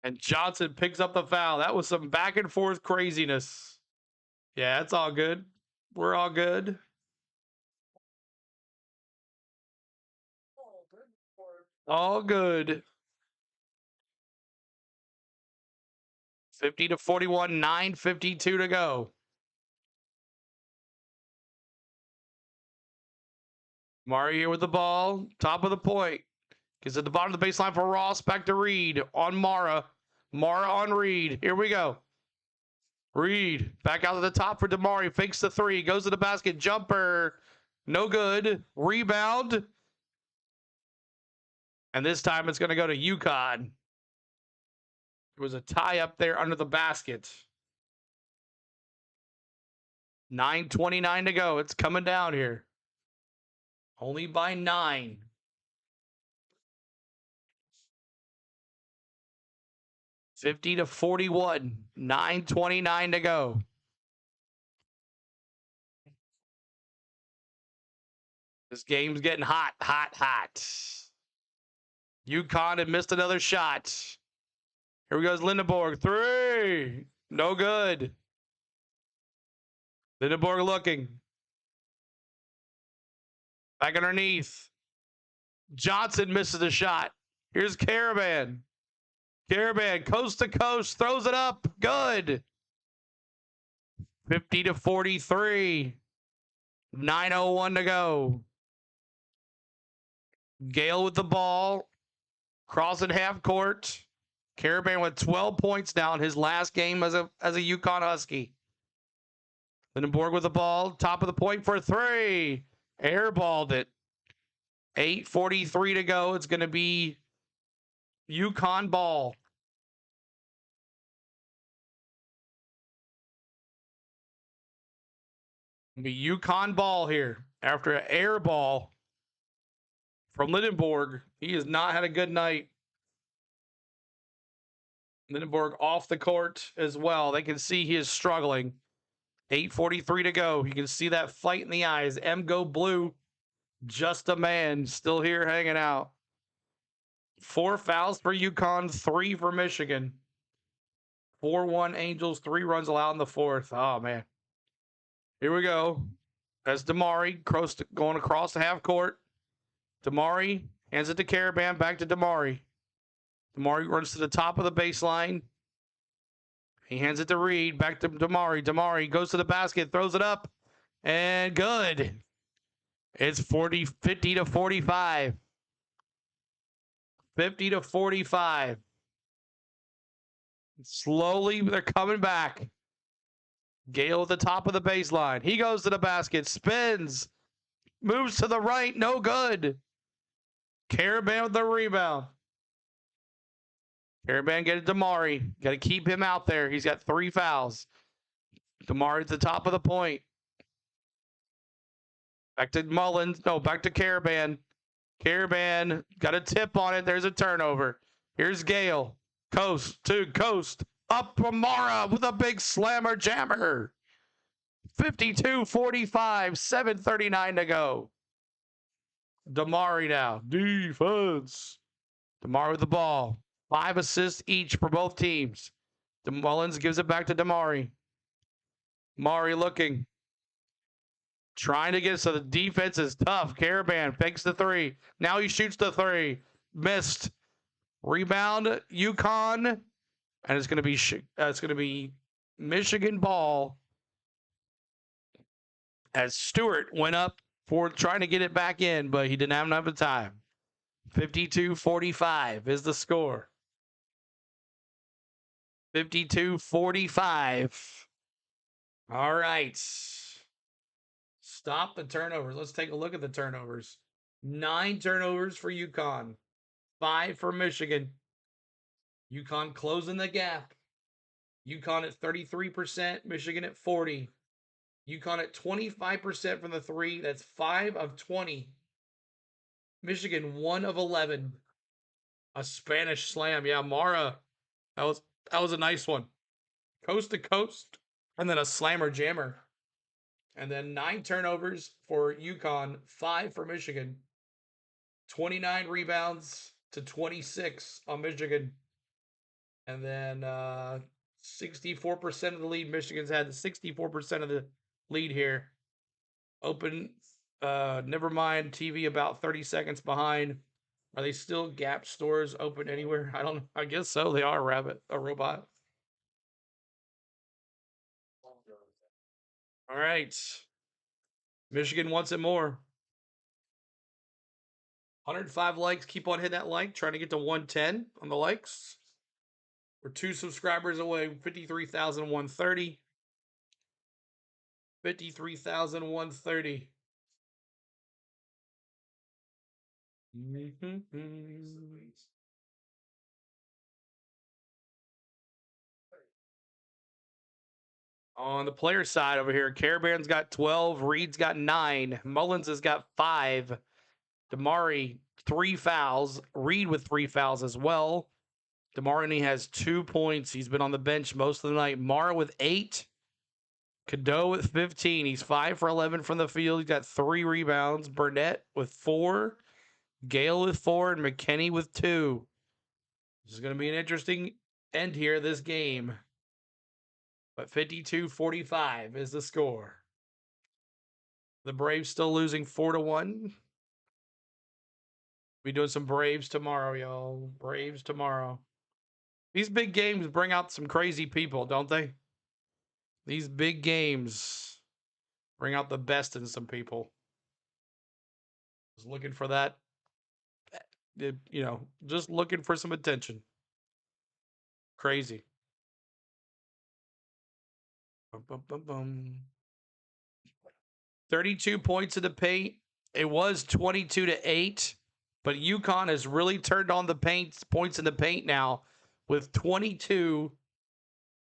And Johnson picks up the foul. That was some back and forth craziness. Yeah, it's all good. We're all good. All good. 50-41, 9:52 to go. Mari here with the ball, top of the point. Gets at the bottom of the baseline for Ross. Back to Reed on Mara. Mara on Reed. Here we go. Reed back out to the top for Damari. Fakes the three. Goes to the basket. Jumper. No good. Rebound. And this time it's going to go to UConn. It was a tie up there under the basket. 9:29 to go. It's coming down here. Only by 9. $50-41. 9:29 to go. This game's getting hot, hot, hot. UConn had missed another shot. Here we goes Lindenborg. 3. No good. Lindenborg looking. Back underneath. Johnson misses the shot. Here's Caravan. Caravan, coast to coast, throws it up. Good. 50-43. 9:01 to go. Gale with the ball. Crossing half court. Caravan with 12 points now in his last game as a UConn Husky. Lindenborg with the ball. Top of the point for 3. Airballed it. 8:43 to go. It's going to be UConn ball. Be UConn ball here after an air ball from Lindenborg. He has not had a good night. Lindenborg off the court as well. They can see he is struggling. 8:43 to go. You can see that fight in the eyes. M go blue. Just a man still here hanging out. 4 fouls for UConn, 3 for Michigan. 4-1 Angels, 3 runs allowed in the 4th. Oh, man. Here we go. That's Damari going across the half court. Damari hands it to Caravan, back to Damari. Damari runs to the top of the baseline. He hands it to Reed, back to Damari. Damari goes to the basket, throws it up, and good. It's 50-45. 50-45. Slowly, they're coming back. Gale at the top of the baseline. He goes to the basket, spins, moves to the right, no good. Caravan with the rebound. Caravan get it to Damari. Got to keep him out there. He's got 3 fouls. Damari at the top of the point. Back to Mullins. No, back to Caravan. Caravan got a tip on it. There's a turnover. Here's Gale. Coast to coast. Up from Mara with a big slammer jammer. 52-45. 7:39 to go. Damari now. Defense. Damari with the ball. 5 assists each for both teams. Mullins gives it back to Damari. Mari looking. Trying to get, so the defense is tough. Caravan fakes the 3. Now he shoots the 3. Missed. Rebound, UConn. And it's going to be Michigan ball as Stewart went up for trying to get it back in, but he didn't have enough time. 52-45 is the score. 52-45. All right. Stop the turnovers. Let's take a look at the turnovers. 9 turnovers for UConn. 5 for Michigan. UConn closing the gap. UConn at 33%, Michigan at 40%. UConn at 25% from the 3. That's 5 of 20. Michigan 1 of 11. A Spanish slam. Yeah, Mara. That was a nice one. Coast to coast. And then a slammer jammer. And then 9 turnovers for UConn, 5 for Michigan. 29 rebounds to 26 on Michigan. And then 64% of the lead. Michigan's had 64% of the lead here. Open, never mind, TV about 30 seconds behind. Are they still Gap stores open anywhere? I don't know. I guess so. They are a robot. All right. Michigan wants it more. 105 likes. Keep on hitting that like. Trying to get to 110 on the likes. We're 2 subscribers away. 53,130. 53,130. On the player side over here, Caravan's got 12, Reed's got 9, Mullins has got 5, Damari 3 fouls, Reed with 3 fouls as well. Damari only has 2 points. He's been on the bench most of the night. Mara with 8, Cadeau with 15. He's 5 for 11 from the field. He's got 3 rebounds. Burnett with 4, Gale with 4, and McKinney with 2. This is going to be an interesting end here, this game. But 52-45 is the score. The Braves still losing 4-1. Be doing some Braves tomorrow, y'all. Braves tomorrow. These big games bring out some crazy people, don't they? These big games bring out the best in some people. Just looking for that, just looking for some attention. Crazy. 32 points in the paint. It was 22-8, but UConn has really turned on the points in the paint now with 22,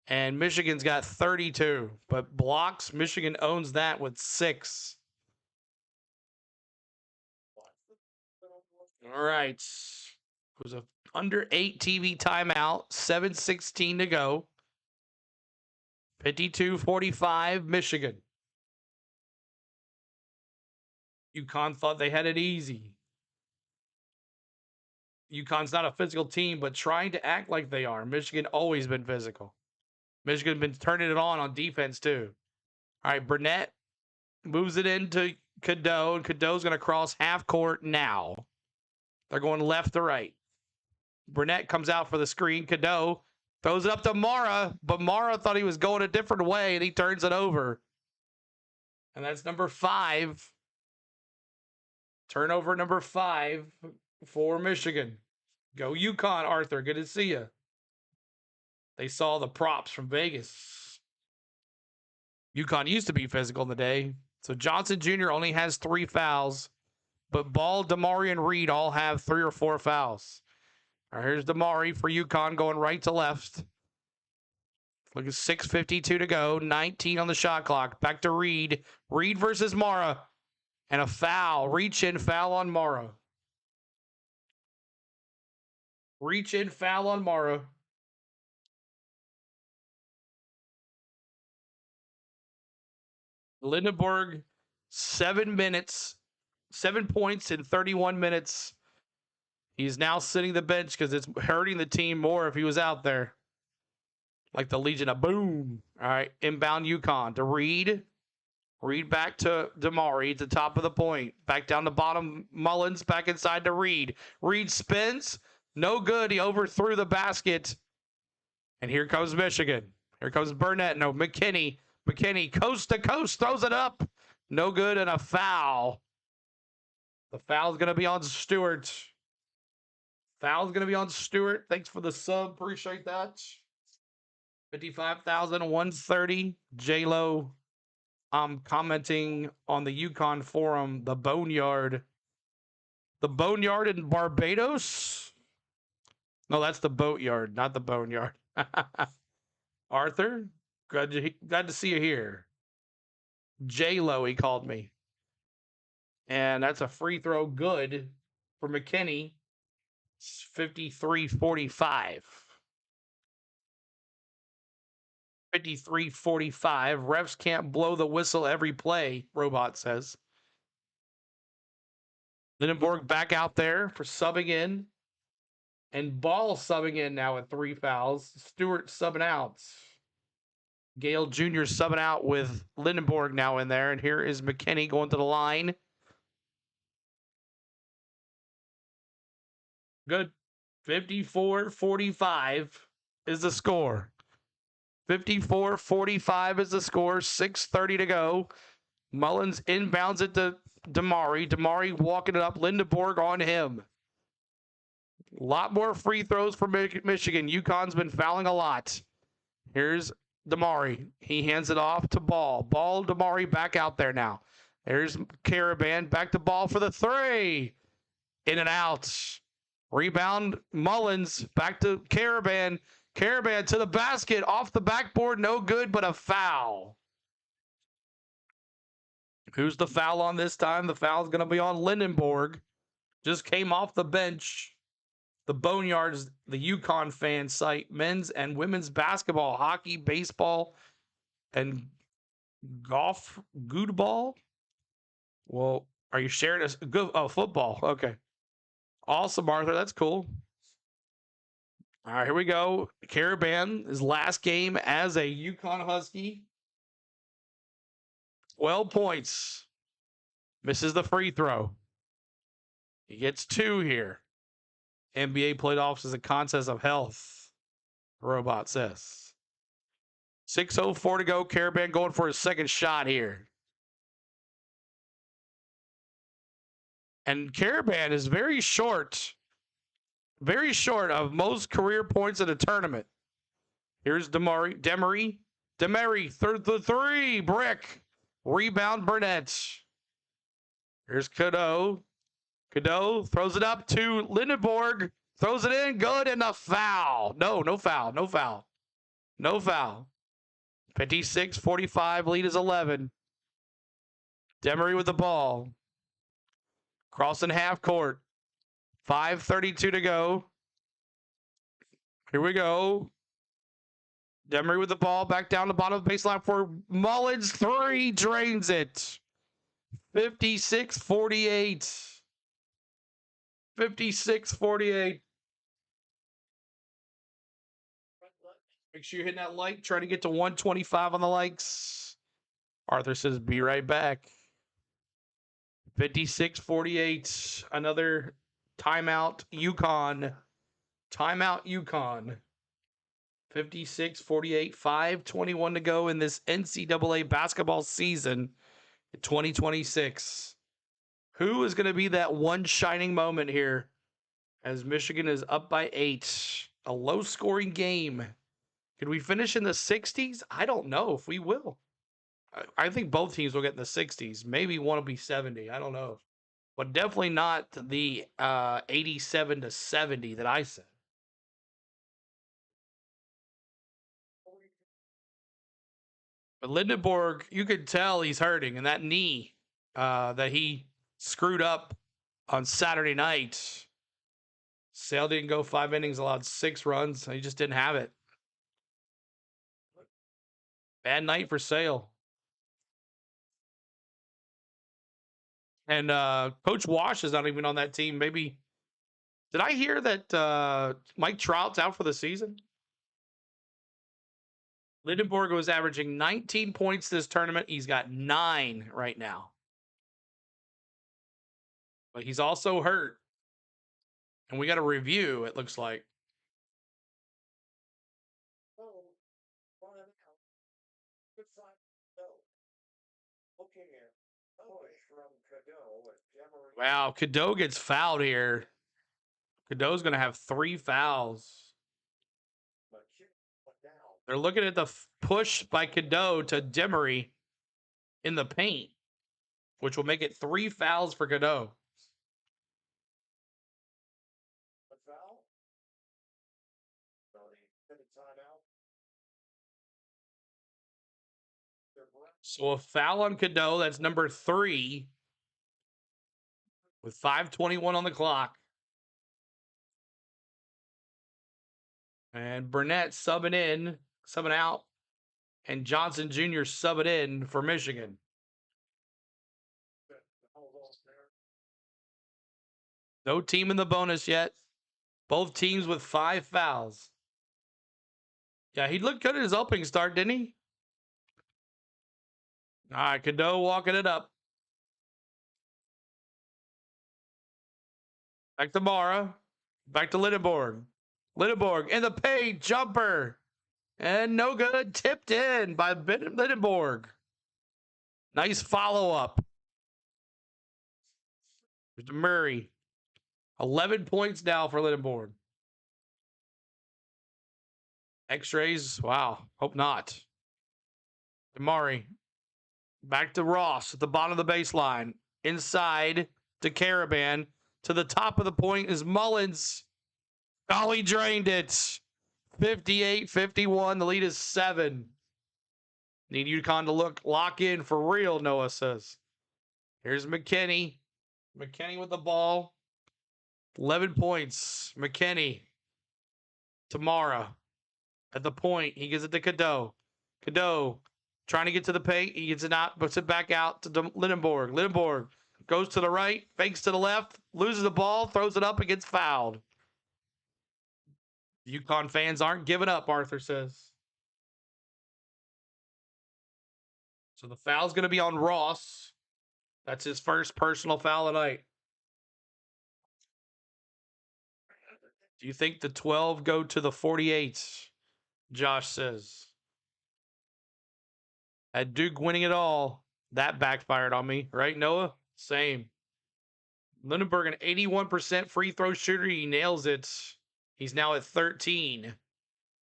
and Michigan's got 32. But blocks, Michigan owns that with 6. All right. It was a under 8 TV timeout, 7:16 to go. 52-45, Michigan. UConn thought they had it easy. UConn's not a physical team, but trying to act like they are. Michigan always been physical. Michigan been turning it on defense too. All right, Burnett moves it into Cadeau, and Cadeau's going to cross half court now. They're going left to right. Burnett comes out for the screen. Cadeau throws it up to Mara, but Mara thought he was going a different way, and he turns it over. And that's number 5. Turnover number 5 for Michigan. Go UConn, Arthur. Good to see you. They saw the props from Vegas. UConn used to be physical in the day. So Johnson Jr. only has 3 fouls, but Ball, Damari, and Reed all have 3 or 4 fouls. All right, here's Damari for UConn going right to left. Look at 6:52 to go. 19 on the shot clock. Back to Reed. Reed versus Mara. And a foul. Reach in foul on Mara. Reach in foul on Mara. Lindenberg, 7 minutes, 7 points in 31 minutes. He's now sitting the bench because it's hurting the team more if he was out there. Like the Legion of Boom. All right, inbound UConn to Reed. Reed back to Damari at the top of the point. Back down the bottom, Mullins back inside to Reed. Reed spins. No good. He overthrew the basket. And here comes Michigan. Here comes Burnett. No, McKinney. McKinney, coast to coast, throws it up. No good, and a foul. The foul's going to be on Stewart. Foul's going to be on Stewart. Thanks for the sub. Appreciate that. 55,130. J-Lo. I'm commenting on the UConn forum, the Boneyard. The Boneyard in Barbados? No, that's the Boatyard, not the Boneyard. Arthur, glad to see you here. J-Lo, he called me. And that's a free throw good for McKinney. It's 53-45. 53-45. Refs can't blow the whistle every play, Robot says. Lindenberg back out there for subbing in. And Ball subbing in now at 3 fouls. Stewart subbing out. Gale Jr. subbing out with Lindenberg now in there. And here is McKinney going to the line. Good. 54-45 is the score. 54-45 is the score. 6:30 to go. Mullins inbounds it to Damari. Damari walking it up. Lindenborg on him. A lot more free throws for Michigan. UConn's been fouling a lot. Here's Damari. He hands it off to Ball. Ball, Damari back out there now. There's Caravan. Back to Ball for the three. In and out. Rebound, Mullins. Back to Caravan. Caravan to the basket. Off the backboard. No good, but a foul. Who's the foul on this time? The foul's going to be on Lindenborg. Just came off the bench. The Boneyard is the UConn fan site. Men's and women's basketball, hockey, baseball, and golf, good ball. Well, are you sharing this? Good. Oh, football. Okay. Awesome, Arthur. That's cool. All right, here we go. Caravan, his last game as a UConn Husky. 12 points. Misses the free throw. He gets 2 here. NBA playoffs is a contest of health, Robot says. 6:04 to go. Caravan going for his second shot here. And Caravan is very short of most career points in a tournament. Here's Demery, third the three, brick. Rebound, Burnett. Here's Cadeau. Cadeau throws it up to Lindenborg. Throws it in, good, and a foul. No foul. 56-45, lead is 11. Demery with the ball. Crossing half court. 5:32 to go. Here we go. Demery with the ball. Back down the bottom of the baseline for Mullins. 3, drains it. 56-48. 56-48. Make sure you're hitting that like. Try to get to 125 on the likes. Arthur says, be right back. 56-48. Another timeout, UConn. 56-48. 5:21 to go in this NCAA basketball season in 2026. Who is going to be that one shining moment here as Michigan is up by 8? A low-scoring game. Could we finish in the 60s? I don't know if we will. I think both teams will get in the 60s. Maybe one will be 70. I don't know. But definitely not the 87-70 that I said. But Lindenborg, you could tell he's hurting. And that knee that he screwed up on Saturday night. Sale didn't go 5 innings, allowed 6 runs. He just didn't have it. Bad night for Sale. And Coach Wash is not even on that team. Maybe. Did I hear that Mike Trout's out for the season? Lindenborg was averaging 19 points this tournament. He's got 9 right now. But he's also hurt. And we got a review, it looks like. Wow, Cadeau gets fouled here. Cadeau's going to have 3 fouls. They're looking at the push by Cadeau to Demery in the paint, which will make it 3 fouls for Cadeau. So a foul on Cadeau, that's number 3, with 5:21 on the clock. And Burnett subbing out, and Johnson Jr. subbing in for Michigan. No team in the bonus yet. Both teams with 5 fouls. Yeah, he looked good at his opening start, didn't he? All right, Cadeau walking it up. Back to Mara. Back to Lindenborg. Lindenborg in the paint. Jumper. And no good. Tipped in by Lindenborg. Nice follow-up. There's Murray. 11 points now for Lindenborg. X-rays. Wow. Hope not. Damari. Back to Ross at the bottom of the baseline. Inside to Caravan. To the top of the point is Mullins. Oh, he drained it. 58-51. The lead is 7. Need UConn to lock in for real, Noah says. Here's McKinney. McKinney with the ball. 11 points. McKinney. Tamara. At the point. He gives it to Cadeau. Cadeau trying to get to the paint. He gets it out, puts it back out to Lindenborg. Lindenborg goes to the right, fakes to the left, loses the ball, throws it up, and gets fouled. UConn fans aren't giving up, Arthur says. So the foul's going to be on Ross. That's his first personal foul tonight. Do you think the 12 go to the 48? Josh says. At Duke winning it all, that backfired on me, right, Noah? Same. Lindenberg, an 81% free throw shooter. He nails it. He's now at 13.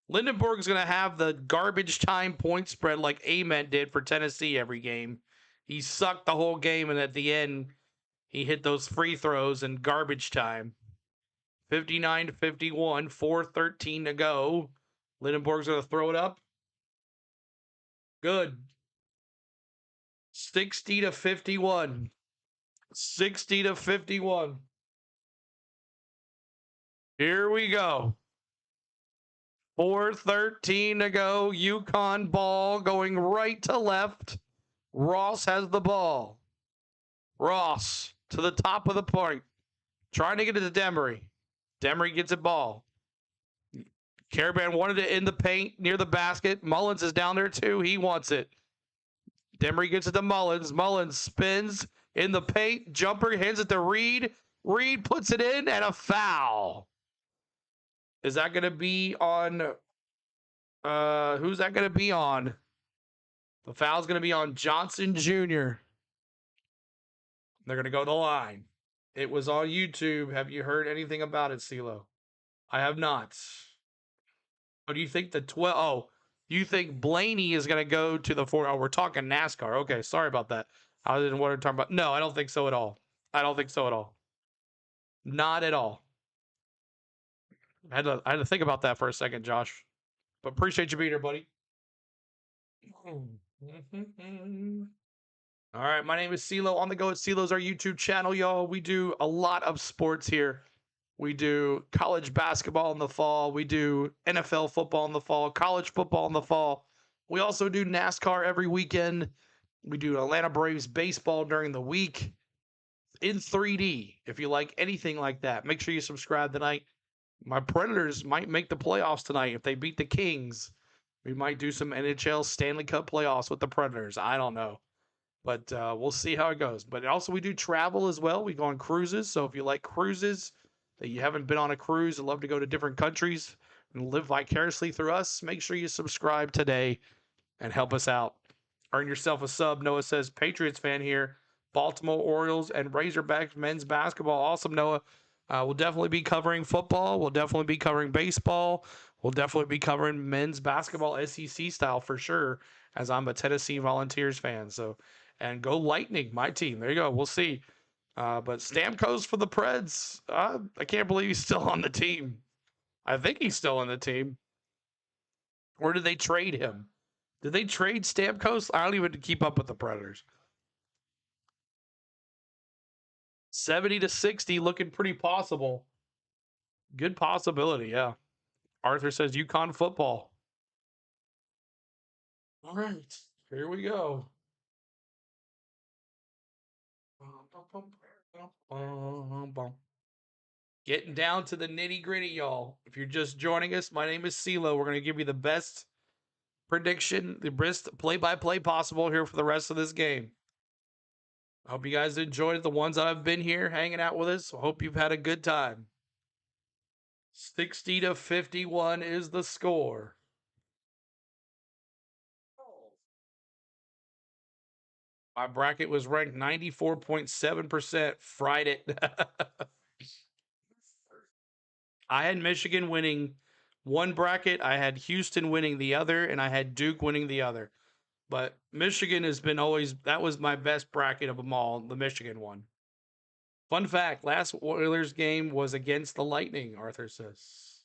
Lindenberg's going to have the garbage time point spread like Ament did for Tennessee every game. He sucked the whole game, and at the end, he hit those free throws in garbage time. 59-51, 4:13 to go. Lindenberg's going to throw it up. Good. 60-51. 60-51. Here we go. 4:13 to go. UConn ball going right to left. Ross has the ball. Ross to the top of the point. Trying to get it to Demery. Demery gets a ball. Caravan wanted it in the paint near the basket. Mullins is down there too. He wants it. Demery gets it to Mullins. Mullins spins in the paint. Jumper hands it to Reed. Reed puts it in and a foul. Is that going to be on? Who's that going to be on? The foul's going to be on Johnson Jr. They're going to go to the line. It was on YouTube. Have you heard anything about it, CeeLo? I have not. But do you think the 12? Oh, you think Blaney is going to go to the 4? Oh, we're talking NASCAR. Okay, sorry about that. I didn't want to talk about. No, I don't think so at all. I don't think so at all. Not at all. I had to think about that for a second, Josh. But appreciate you being here, buddy. All right, my name is CeeLo. On the Go at CeeLo's our YouTube channel, y'all. We do a lot of sports here. We do college basketball in the fall. We do NFL football in the fall, college football in the fall. We also do NASCAR every weekend. We do Atlanta Braves baseball during the week in 3D. If you like anything like that, make sure you subscribe tonight. My Predators might make the playoffs tonight. If they beat the Kings, we might do some NHL Stanley Cup playoffs with the Predators. I don't know. But we'll see how it goes. But also we do travel as well. We go on cruises. So if you like cruises, that you haven't been on a cruise and love to go to different countries and live vicariously through us, make sure you subscribe today and help us out. Earn yourself a sub. Noah says, Patriots fan here. Baltimore Orioles and Razorbacks men's basketball. Awesome, Noah. We'll definitely be covering football. We'll definitely be covering baseball. We'll definitely be covering men's basketball SEC style for sure, as I'm a Tennessee Volunteers fan. So, and go Lightning, my team. There you go. We'll see. But Stamkos for the Preds. I can't believe he's still on the team. I think he's still on the team. Or did they trade him? Did they trade Stamkos? I don't even keep up with the Predators. 70-60 looking pretty possible. Good possibility, yeah. Arthur says UConn football. All right, here we go. Getting down to the nitty-gritty, y'all. If you're just joining us, my name is CeeLo. We're going to give you the best prediction, the best play-by-play possible here for the rest of this game. I hope you guys enjoyed it. The ones that have been here hanging out with us. I hope you've had a good time. 60-51 is the score. My bracket was ranked 94.7%. Fried it. I had Michigan winning one bracket, I had Houston winning the other, and I had Duke winning the other. But Michigan has been always, that was my best bracket of them all, the Michigan one. Fun fact, last Oilers game was against the Lightning, Arthur says.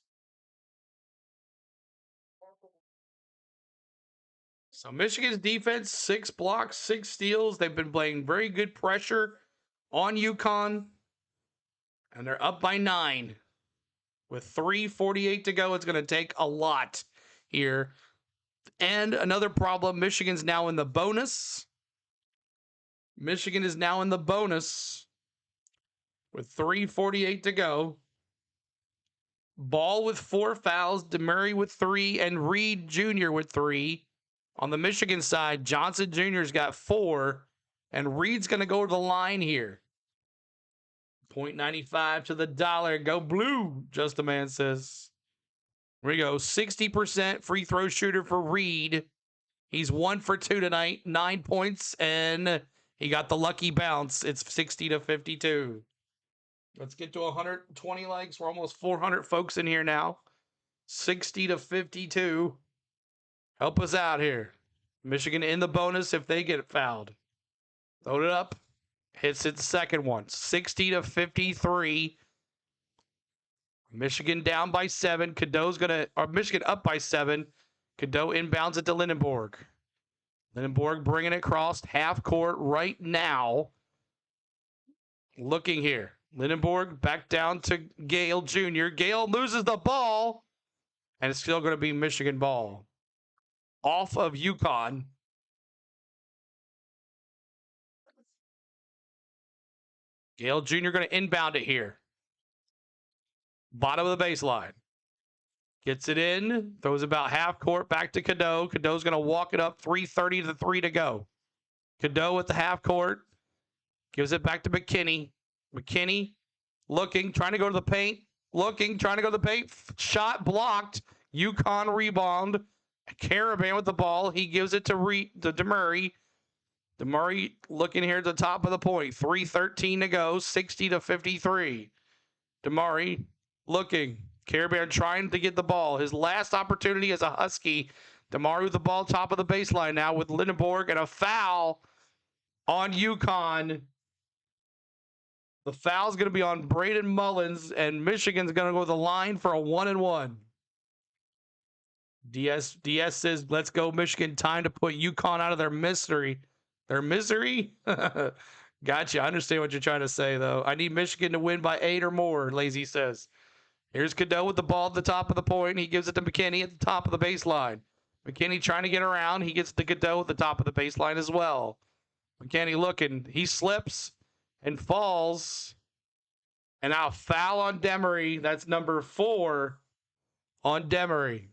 So Michigan's defense, 6 blocks, 6 steals. They've been playing very good pressure on UConn, and they're up by 9. With 3:48 to go, it's going to take a lot here. And another problem, Michigan's now in the bonus. Michigan is now in the bonus with 3:48 to go. Ball with 4 fouls, DeMurray with 3, and Reed Jr. with 3. On the Michigan side, Johnson Jr.'s got 4, and Reed's going to go to the line here. 0.95 to the dollar. Go blue, Just a Man says. Here we go. 60% free throw shooter for Reed. He's 1 for 2 tonight, 9 points, and he got the lucky bounce. It's 60-52. Let's get to 120 likes. We're almost 400 folks in here now. 60-52. Help us out here. Michigan in the bonus if they get fouled. Load it up. Hits its second one. 60-53. Michigan down by 7. Michigan up by 7. Cadeau inbounds it to Lindenborg. Lindenborg bringing it across half court right now. Looking here. Lindenborg back down to Gale Jr. Gale loses the ball, and it's still going to be Michigan ball. Off of UConn. Gale Jr. going to inbound it here. Bottom of the baseline. Gets it in. Throws about half court back to Cadeau. Cadeau's going to walk it up. 3:30 to 3 to go. Cadeau at the half court. Gives it back to McKinney. McKinney looking, trying to go to the paint. Looking, trying to go to the paint. Shot blocked. UConn rebound. Caravan with the ball. He gives it to DeMurray. DeMurray looking here at the top of the point. 3:13 to go. 60-53. DeMurray looking. Caravan trying to get the ball. His last opportunity as a Husky. DeMurray with the ball top of the baseline now with Lindenborg, and a foul on UConn. The foul's going to be on Braden Mullins, and Michigan's going to go to the line for a 1-and-1. DS says, let's go, Michigan. Time to put UConn out of their misery. Their misery? Gotcha. I understand what you're trying to say, though. I need Michigan to win by 8 or more, Lazy says. Here's Cadeau with the ball at the top of the point. He gives it to McKinney at the top of the baseline. McKinney trying to get around. He gets to Cadeau at the top of the baseline as well. McKinney looking. He slips and falls. And now foul on Demery. That's number 4 on Demery.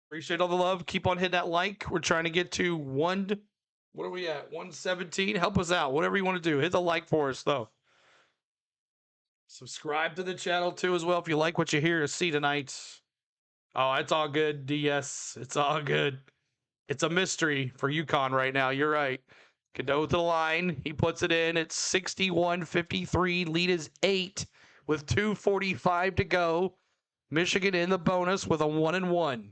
Appreciate all the love. Keep on hitting that like. We're trying to get to what are we at? 117. Help us out. Whatever you want to do. Hit the like for us, though. Subscribe to the channel, too, as well, if you like what you hear or see tonight. Oh, it's all good, DS. It's all good. It's a mystery for UConn right now. You're right. Cadeau to the line. He puts it in. It's 61-53. Lead is 8 with 2:45 to go. Michigan in the bonus with a 1-and-1.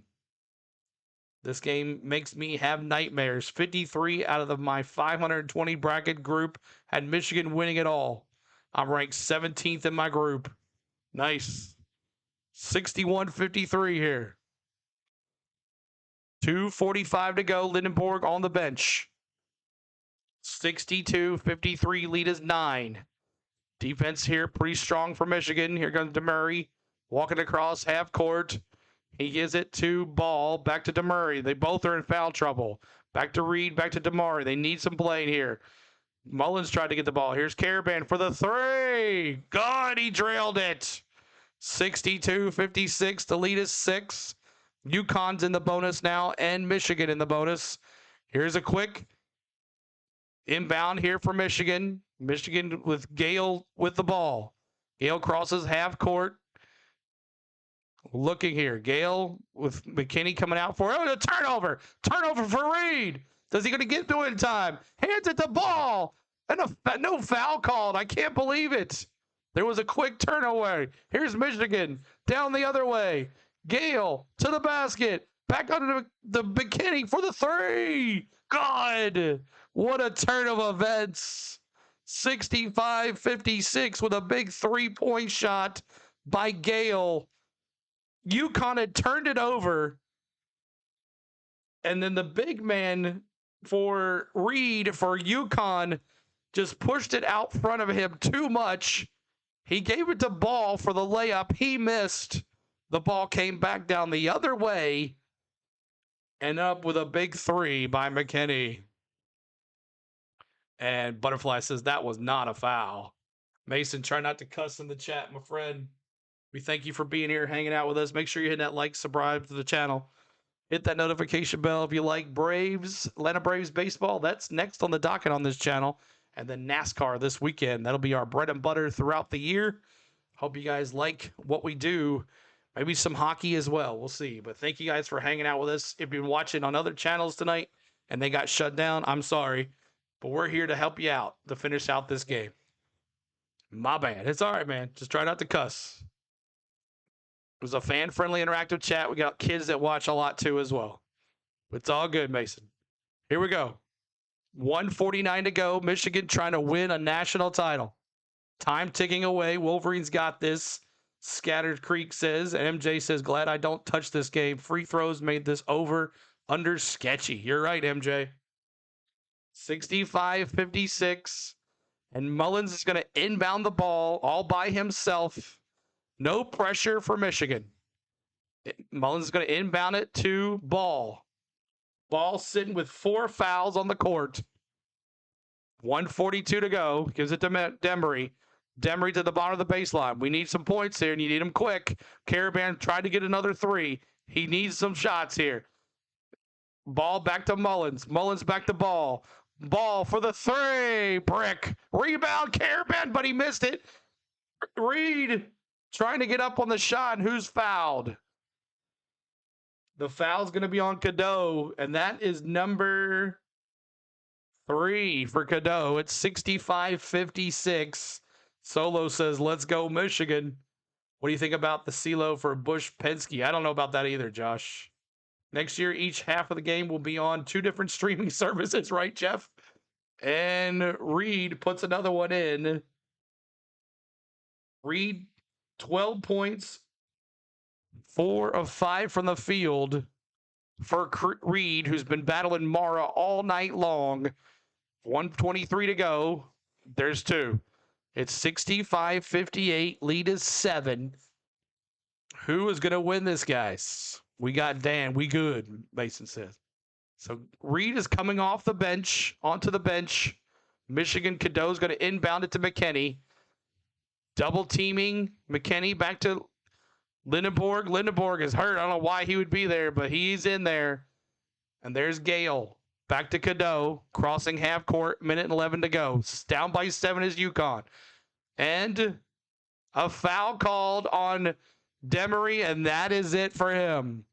This game makes me have nightmares. 53 out of my 520 bracket group had Michigan winning it all. I'm ranked 17th in my group. Nice. 61-53 here. 2:45 to go. Lindenborg on the bench. 62-53. Lead is 9. Defense here pretty strong for Michigan. Here comes DeMurray. Walking across half court. He gives it to Ball. Back to DeMurray. They both are in foul trouble. Back to Reed. Back to DeMurray. They need some playing here. Mullins tried to get the ball. Here's Caravan for the 3. God, he drilled it. 62-56. The lead is 6. UConn's in the bonus now, and Michigan in the bonus. Here's a quick inbound here for Michigan. Michigan with Gale with the ball. Gale crosses half court. Looking here. Gale with McKinney coming out for it. Oh, a turnover. Turnover for Reed. Is he going to get to it in time? Hands it to Ball. And no foul called. I can't believe it. There was a quick turnover. Here's Michigan down the other way. Gale to the basket. Back under the McKinney for the three. God, what a turn of events. 65-56 with a big three-point shot by Gale. UConn had turned it over, and then the big man for Reed for UConn just pushed it out front of him too much. He gave it to Ball for the layup. He missed. The ball came back down the other way and up with a big three by McKinney. And Butterfly says that was not a foul. Mason, try not to cuss in the chat, my friend. We thank you for being here, hanging out with us. Make sure you hit that like, subscribe to the channel. Hit that notification bell if you like Braves, Atlanta Braves baseball. That's next on the docket on this channel. And then NASCAR this weekend. That'll be our bread and butter throughout the year. Hope you guys like what we do. Maybe some hockey as well. We'll see. But thank you guys for hanging out with us. If you've been watching on other channels tonight and they got shut down, I'm sorry. But we're here to help you out to finish out this game. My bad. It's all right, man. Just try not to cuss. It was a fan-friendly interactive chat. We got kids that watch a lot too as well. It's all good, Mason. Here we go. 1:49 to go. Michigan trying to win a national title. Time ticking away. Wolverines got this. Scattered Creek says. MJ says, glad I don't touch this game. Free throws made this over under sketchy. You're right, MJ. 65-56. And Mullins is going to inbound the ball all by himself. No pressure for Michigan. Mullins is going to inbound it to Ball. Ball sitting with 4 fouls on the court. 1:42 to go. Gives it to Demery. Demery to the bottom of the baseline. We need some points here, and you need them quick. Caravan tried to get another 3. He needs some shots here. Ball back to Mullins. Mullins back to Ball. Ball for the 3. Brick. Rebound, Caravan, but he missed it. Reed trying to get up on the shot. Who's fouled? The foul's going to be on Cadeau, and that is number 3 for Cadeau. It's 65-56. Solo says, let's go, Michigan. What do you think about the CeeLo for Bush Penske? I don't know about that either, Josh. Next year, each half of the game will be on 2 different streaming services, right, Jeff? And Reed puts another one in. Reed, 12 points, 4 of 5 from the field for Reed, who's been battling Mara all night long. 1:23 to go. There's 2. It's 65-58. Lead is 7. Who is going to win this, guys? We got Dan. We good, Mason says. So Reed is coming off the bench, onto the bench. Michigan Cadeau's going to inbound it to McKinney. Double teaming McKinney back to Lindenborg. Lindenborg is hurt. I don't know why he would be there, but he's in there. And there's Gale. Back to Cadeau. Crossing half court. Minute and 11 to go. Down by 7 is UConn. And a foul called on Demery, and that is it for him.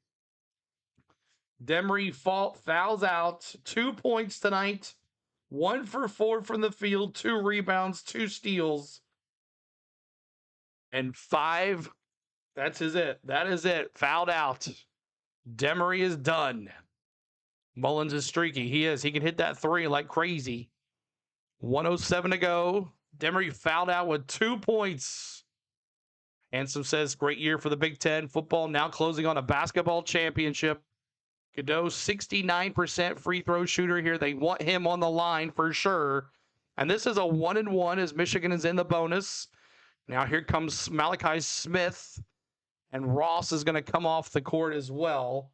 Demery fouls out. 2 points tonight. 1 for 4 from the field. 2 rebounds. 2 steals. And 5. That is it. Fouled out. Demery is done. Mullins is streaky. He is. He can hit that 3 like crazy. 1:07 to go. Demery fouled out with 2 points. Handsome says, great year for the Big Ten. Football now closing on a basketball championship. Cadeau, 69% free throw shooter here. They want him on the line for sure. And this is a 1-1 as Michigan is in the bonus. Now here comes Malachi Smith. And Ross is going to come off the court as well.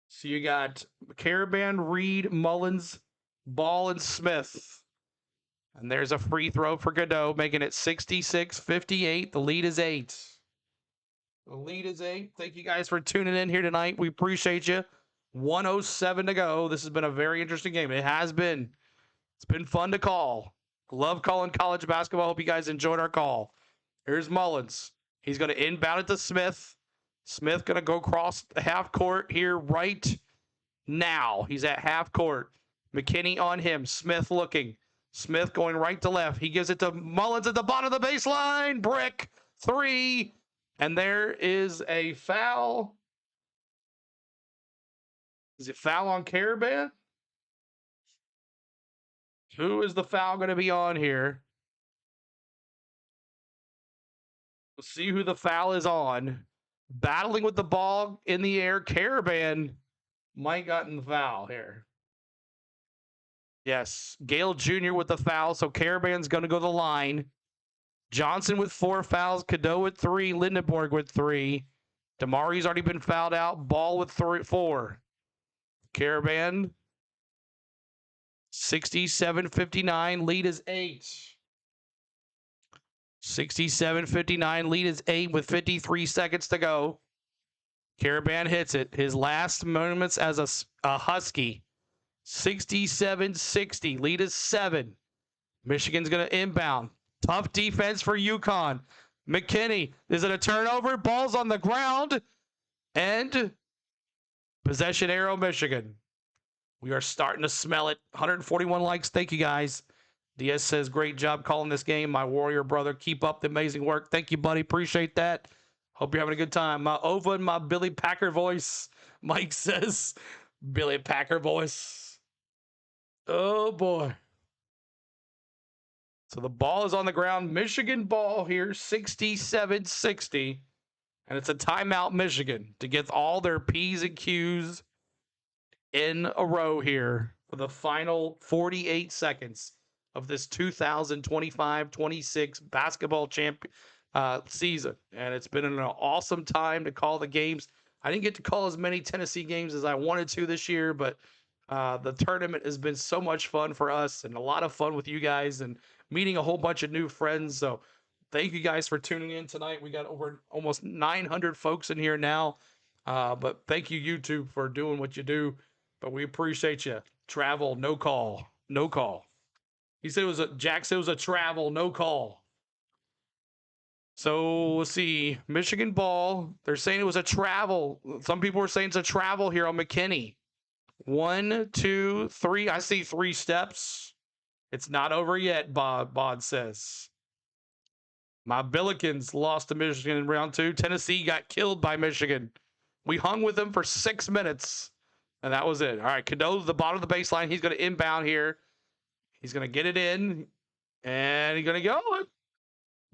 So you got Caravan, Reed, Mullins, Ball, and Smith. And there's a free throw for Cadeau, making it 66-58. The lead is 8. The lead is 8. Thank you guys for tuning in here tonight. We appreciate you. 1:07 to go. This has been a very interesting game. It has been. It's been fun to call. Love calling college basketball. Hope you guys enjoyed our call. Here's Mullins. He's going to inbound it to Smith. Smith going to go across the half court here right now. He's at half court. McKinney on him. Smith looking. Smith going right to left. He gives it to Mullins at the bottom of the baseline. Brick. 3. And there is a foul. Is it foul on Caravan? Who is the foul going to be on here? We'll see who the foul is on. Battling with the ball in the air. Caravan might gotten the foul here. Yes, Gale Jr. with the foul, so Caravan's going to go to the line. Johnson with 4 fouls, Cadeau with 3, Lindenborg with 3. Damari's already been fouled out, Ball with 4. Caravan, 67-59, lead is 8. 67-59, lead is 8 with 53 seconds to go. Caravan hits it. His last moments as a Husky. 67-60, lead is 7. Michigan's going to inbound. Tough defense for UConn. McKinney, is it a turnover? Ball's on the ground. And possession arrow, Michigan. We are starting to smell it. 141 likes. Thank you, guys. Diaz says, great job calling this game. My warrior brother, keep up the amazing work. Thank you, buddy. Appreciate that. Hope you're having a good time. My Ova and my Billy Packer voice. Mike says, Billy Packer voice. Oh, boy. So the ball is on the ground. Michigan ball here, 67-60. And it's a timeout, Michigan, to get all their P's and Q's in a row here for the final 48 seconds of this 2025-26 basketball season. And it's been an awesome time to call the games. I didn't get to call as many Tennessee games as I wanted to this year, but the tournament has been so much fun for us and a lot of fun with you guys and meeting a whole bunch of new friends. So thank you guys for tuning in tonight. We got over almost 900 folks in here now. But thank you, YouTube, for doing what you do. But we appreciate you. Travel, no call. No call. He said Jack said it was a travel, no call. So let's see. Michigan ball. They're saying it was a travel. Some people were saying it's a travel here on McKinney. 1, 2, 3. I see 3 steps. It's not over yet, Bod says. My Billikens lost to Michigan in round 2. Tennessee got killed by Michigan. We hung with them for 6 minutes, and that was it. All right, Cadeau's the bottom of the baseline. He's going to inbound here. He's going to get it in, and he's going to go.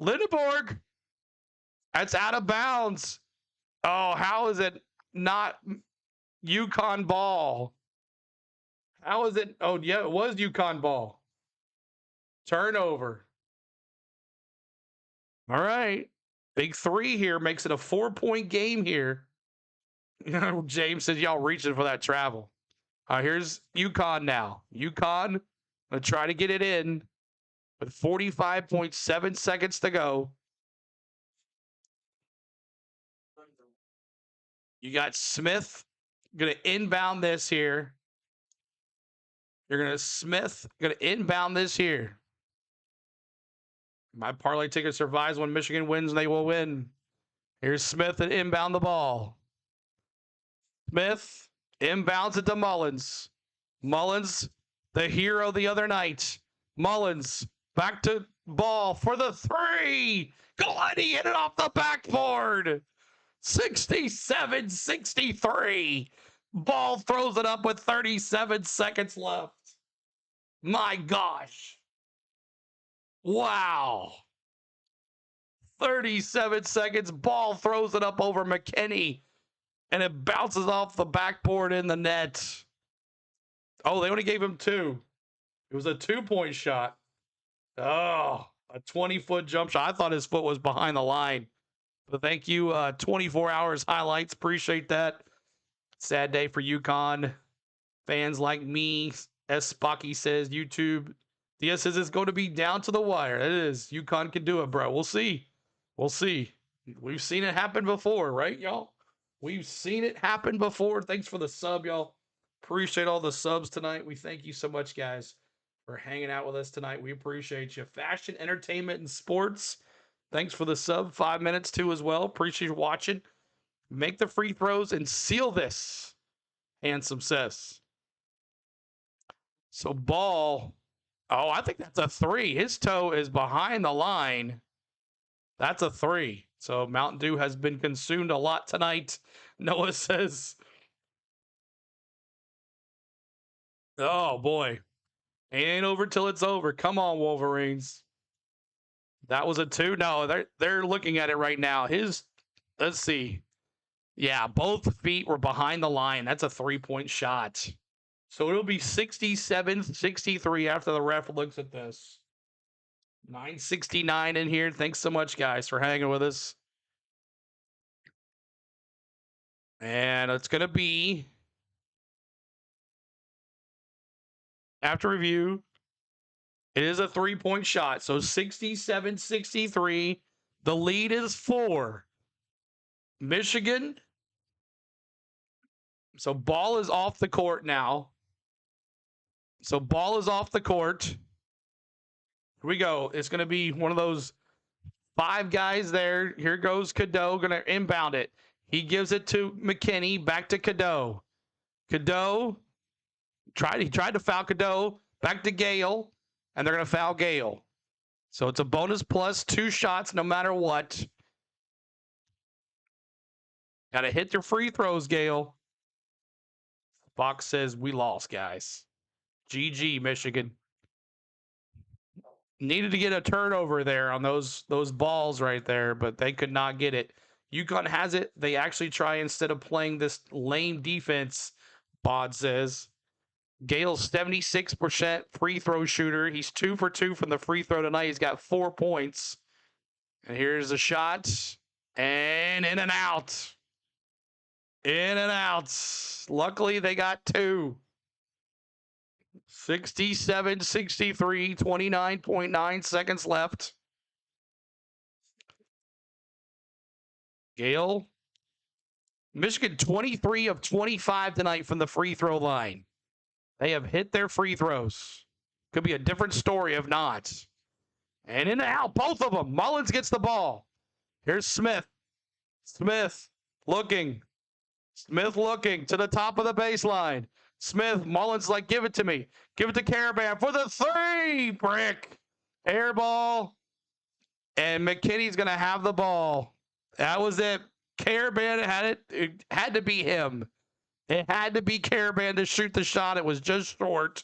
Lindenborg. That's out of bounds. Oh, how is it not UConn ball? How is it? Oh, yeah, it was UConn ball. Turnover. All right. Big 3 here makes it a 4-point game here. James says y'all reaching for that travel. Here's UConn now. UConn going to try to get it in with 45.7 seconds to go. You got Smith going to inbound this here. You're going to Smith going to inbound this here. My parlay ticket survives. When Michigan wins, they will win. Here's Smith and inbound the ball. Smith inbounds it to Mullins. Mullins, the hero the other night. Mullins back to ball for the 3. Galletti hit it off the backboard. 67-63. Ball throws it up with 37 seconds left. My gosh. Wow. 37 seconds. Ball throws it up over McKinney. And it bounces off the backboard in the net. Oh, they only gave him 2. It was a 2-point shot. Oh, a 20-foot jump shot. I thought his foot was behind the line. But thank you, 24 Hours Highlights. Appreciate that. Sad day for UConn. Fans like me. S. Spocky says, YouTube. Diaz says it's going to be down to the wire. It is. UConn can do it, bro. We'll see. We'll see. We've seen it happen before, right, y'all? We've seen it happen before. Thanks for the sub, y'all. Appreciate all the subs tonight. We thank you so much, guys. for hanging out with us tonight. We appreciate you. Fashion, entertainment, and sports. Thanks for the sub. 5 minutes too as well. Appreciate you watching. Make the free throws and seal this. Handsome says. So Ball. Oh, I think that's a 3. His toe is behind the line. That's a 3. So Mountain Dew has been consumed a lot tonight. Noah says. Oh boy. Ain't over till it's over. Come on, Wolverines. That was a 2. No, they're looking at it right now. Let's see. Yeah, both feet were behind the line. That's a 3-point shot. So it'll be 67-63 after the ref looks at this. 9:69 in here. Thanks so much, guys, for hanging with us. And it's going to be, after review, it is a 3-point shot. So 67-63. The lead is 4. Michigan. So Ball is off the court now. So Ball is off the court. Here we go. It's going to be one of those 5 guys there. Here goes Cadeau, going to inbound it. He gives it to McKinney, back to Cadeau. Cadeau, he tried to foul Cadeau, back to Gale, and they're going to foul Gale. So it's a bonus plus 2 shots no matter what. Got to hit your free throws, Gale. Fox says we lost, guys. GG, Michigan. Needed to get a turnover there on those balls right there, but they could not get it. UConn has it. They actually try, instead of playing this lame defense, Bod says. Gale's 76% free throw shooter. He's 2 for 2 from the free throw tonight. He's got 4 points. And here's a shot. And in and out. In and out. Luckily, they got 2. 67-63, 29.9 seconds left. Gale. Michigan 23 of 25 tonight from the free throw line. They have hit their free throws. Could be a different story if not. And in and out, both of them. Mullins gets the ball. Here's Smith. Smith looking. Smith looking to the top of the baseline. Smith, Mullins like, give it to me. Give it to Caravan for the 3. Brick. Air ball. And McKinney's going to have the ball. That was it. Caravan had it. It had to be him. It had to be Caravan to shoot the shot. It was just short.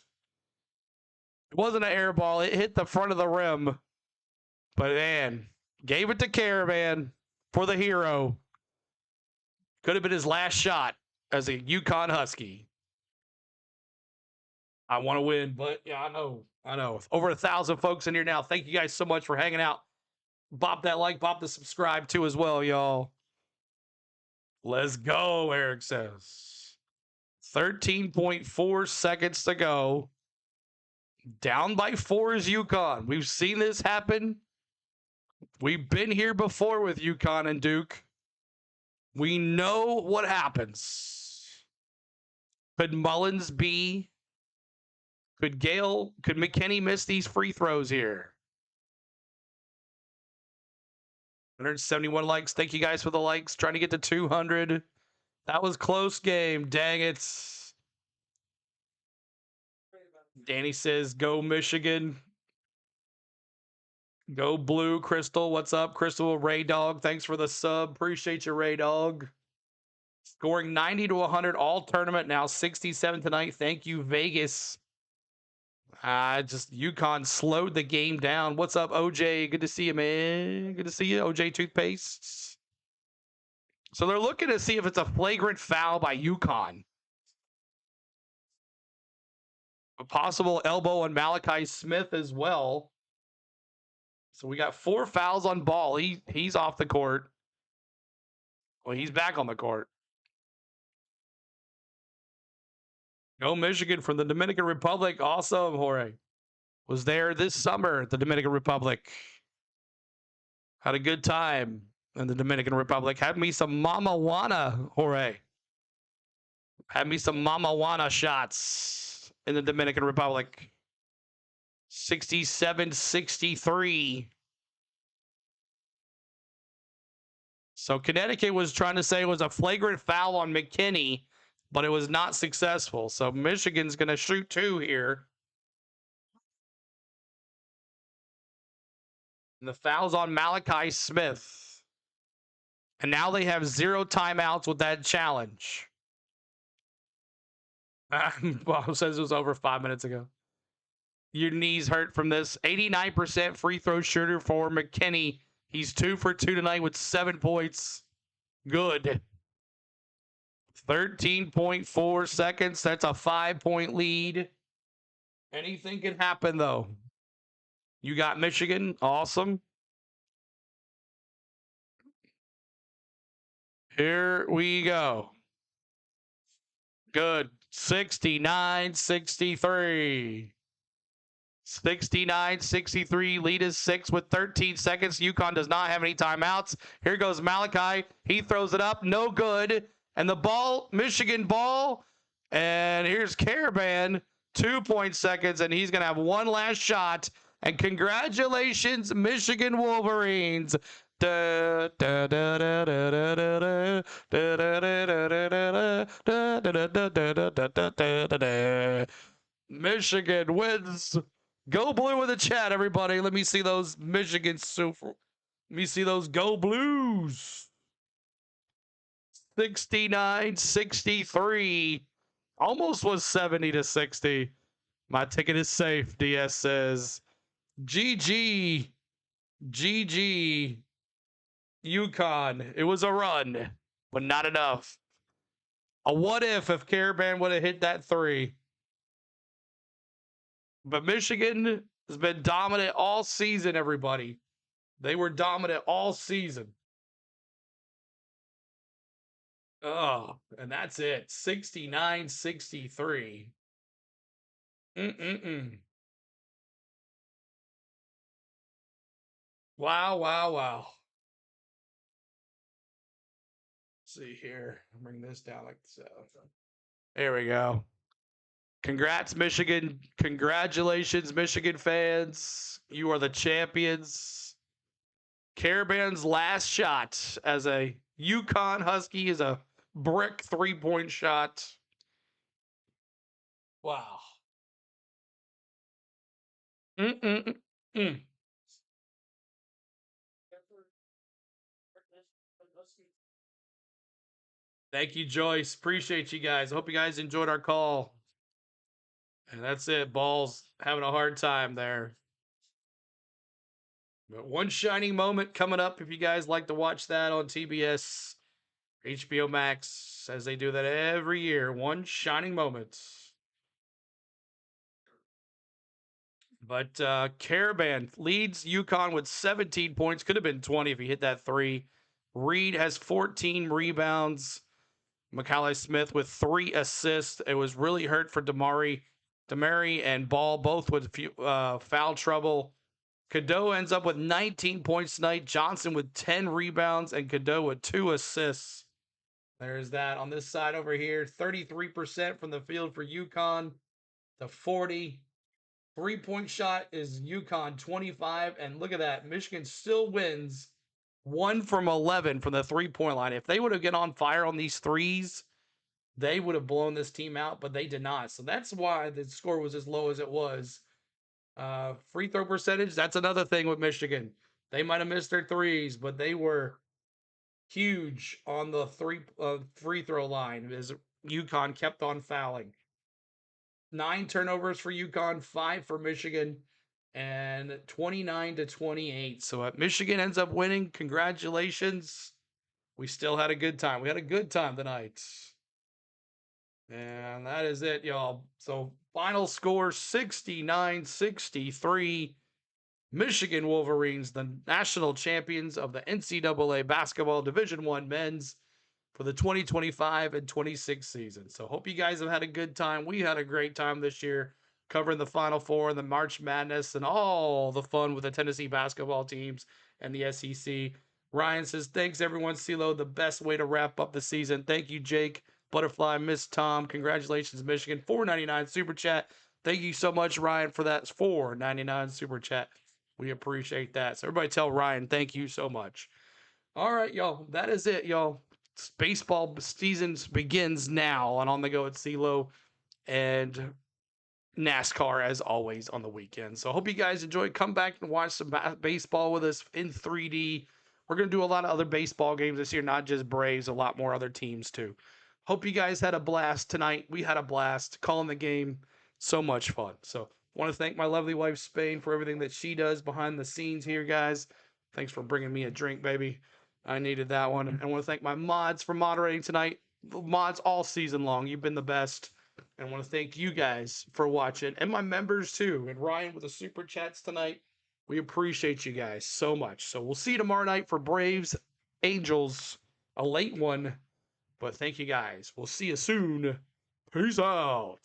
It wasn't an air ball. It hit the front of the rim. But man, gave it to Caravan for the hero. Could have been his last shot as a UConn Husky. I want to win, but yeah, I know. Over 1,000 folks in here now. Thank you guys so much for hanging out. Bop that like, bop the subscribe too as well, y'all. Let's go, Eric says. 13.4 seconds to go. Down by 4 is UConn. We've seen this happen. We've been here before with UConn and Duke. We know what happens. Could Mullins be? Could McKinney miss these free throws here? 171 likes. Thank you guys for the likes. Trying to get to 200. That was close game. Dang it. Danny says, go Michigan. Go blue. Crystal, what's up? Crystal, Ray Dog, thanks for the sub. Appreciate you, Ray Dog. Scoring 90 to 100 all tournament, now 67 tonight. Thank you, Vegas. Just UConn slowed the game down. What's up, OJ? Good to see you, man. Good to see you, OJ Toothpaste. So they're looking to see if it's a flagrant foul by UConn. A possible elbow on Malachi Smith as well. So we got 4 fouls on Ball. He's off the court. Well, he's back on the court. Go Michigan from the Dominican Republic. Awesome, Jorge. Was there this summer at the Dominican Republic. Had a good time in the Dominican Republic. Had me some Mama Juana, Jorge. Had me some Mama Juana shots in the Dominican Republic. 67-63. So Connecticut was trying to say it was a flagrant foul on McKinney, but it was not successful. So Michigan's going to shoot 2 here. And the foul's on Malachi Smith. And now they have 0 timeouts with that challenge. Bob says it was over 5 minutes ago. Your knees hurt from this. 89% free throw shooter for McKinney. He's 2 for 2 tonight with 7 points. Good. 13.4 seconds. That's a 5-point lead. Anything can happen, though. You got Michigan. Awesome. Here we go. Good. 69-63. 69-63. Lead is 6 with 13 seconds. UConn does not have any timeouts. Here goes Malachi. He throws it up. No good. And the ball, Michigan ball. And here's Caravan. 2 seconds. And he's going to have one last shot. And congratulations, Michigan Wolverines. Michigan wins. Go blue in the chat, everybody. Let me see those Michigan super. Let me see those go blues. 69-63. Almost was 70-60. My ticket is safe, DS says. GG. GG. UConn. It was a run, but not enough. A what if Caravan would have hit that 3. But Michigan has been dominant all season, everybody. They were dominant all season. Oh, and that's it. 69-63. Wow, wow, wow. Let's see here. I'll bring this down like so. There we go. Congrats, Michigan. Congratulations, Michigan fans. You are the champions. Caravan's last shot as a UConn Husky is a brick 3-point shot. Wow. Thank you, Joyce. Appreciate you guys. I hope you guys enjoyed our call. And that's it. Ball's having a hard time there. But one shining moment coming up if you guys like to watch that on TBS, HBO Max, as they do that every year. One shining moment. But Caravan leads UConn with 17 points. Could have been 20 if he hit that 3. Reed has 14 rebounds. Malachi Smith with 3 assists. It was really hurt for Damari and Ball, both with foul trouble. Cadeau ends up with 19 points tonight. Johnson with 10 rebounds and Cadeau with 2 assists. There's that on this side over here. 33% from the field for UConn to 40. 3-point shot is UConn 25. And look at that. Michigan still wins 1 from 11 from the 3-point line. If they would have get on fire on these threes, they would have blown this team out, but they did not. So that's why the score was as low as it was. Free throw percentage, that's another thing with Michigan. They might have missed their threes, but they were huge on the free throw line as UConn kept on fouling. 9 turnovers for UConn, 5 for Michigan, and 29-28. So Michigan ends up winning. Congratulations. We still had a good time. We had a good time tonight. And that is it, y'all. So final score 69-63. Michigan Wolverines, the national champions of the NCAA basketball Division I men's for the 2025 and 26 season. So hope you guys have had a good time. We had a great time this year covering the Final Four and the March Madness and all the fun with the Tennessee basketball teams and the SEC. Ryan says, thanks everyone. CeeLo, the best way to wrap up the season. Thank you, Jake. Butterfly, Miss Tom, congratulations, Michigan. $4.99 super chat. Thank you so much, Ryan, for that $4.99 super chat. We appreciate that. So everybody tell Ryan, thank you so much. All right, y'all. That is it, y'all. Baseball season begins now, and on the go at CeeLo and NASCAR as always on the weekend. So I hope you guys enjoy. Come back and watch some baseball with us in 3D. We're going to do a lot of other baseball games this year, not just Braves, a lot more other teams too. Hope you guys had a blast tonight. We had a blast calling the game. So much fun. So I want to thank my lovely wife, Spain, for everything that she does behind the scenes here, guys. Thanks for bringing me a drink, baby. I needed that one. And I want to thank my mods for moderating tonight. Mods all season long. You've been the best. And I want to thank you guys for watching and my members too. And Ryan with the super chats tonight. We appreciate you guys so much. So we'll see you tomorrow night for Braves Angels, a late one. But thank you guys. We'll see you soon. Peace out.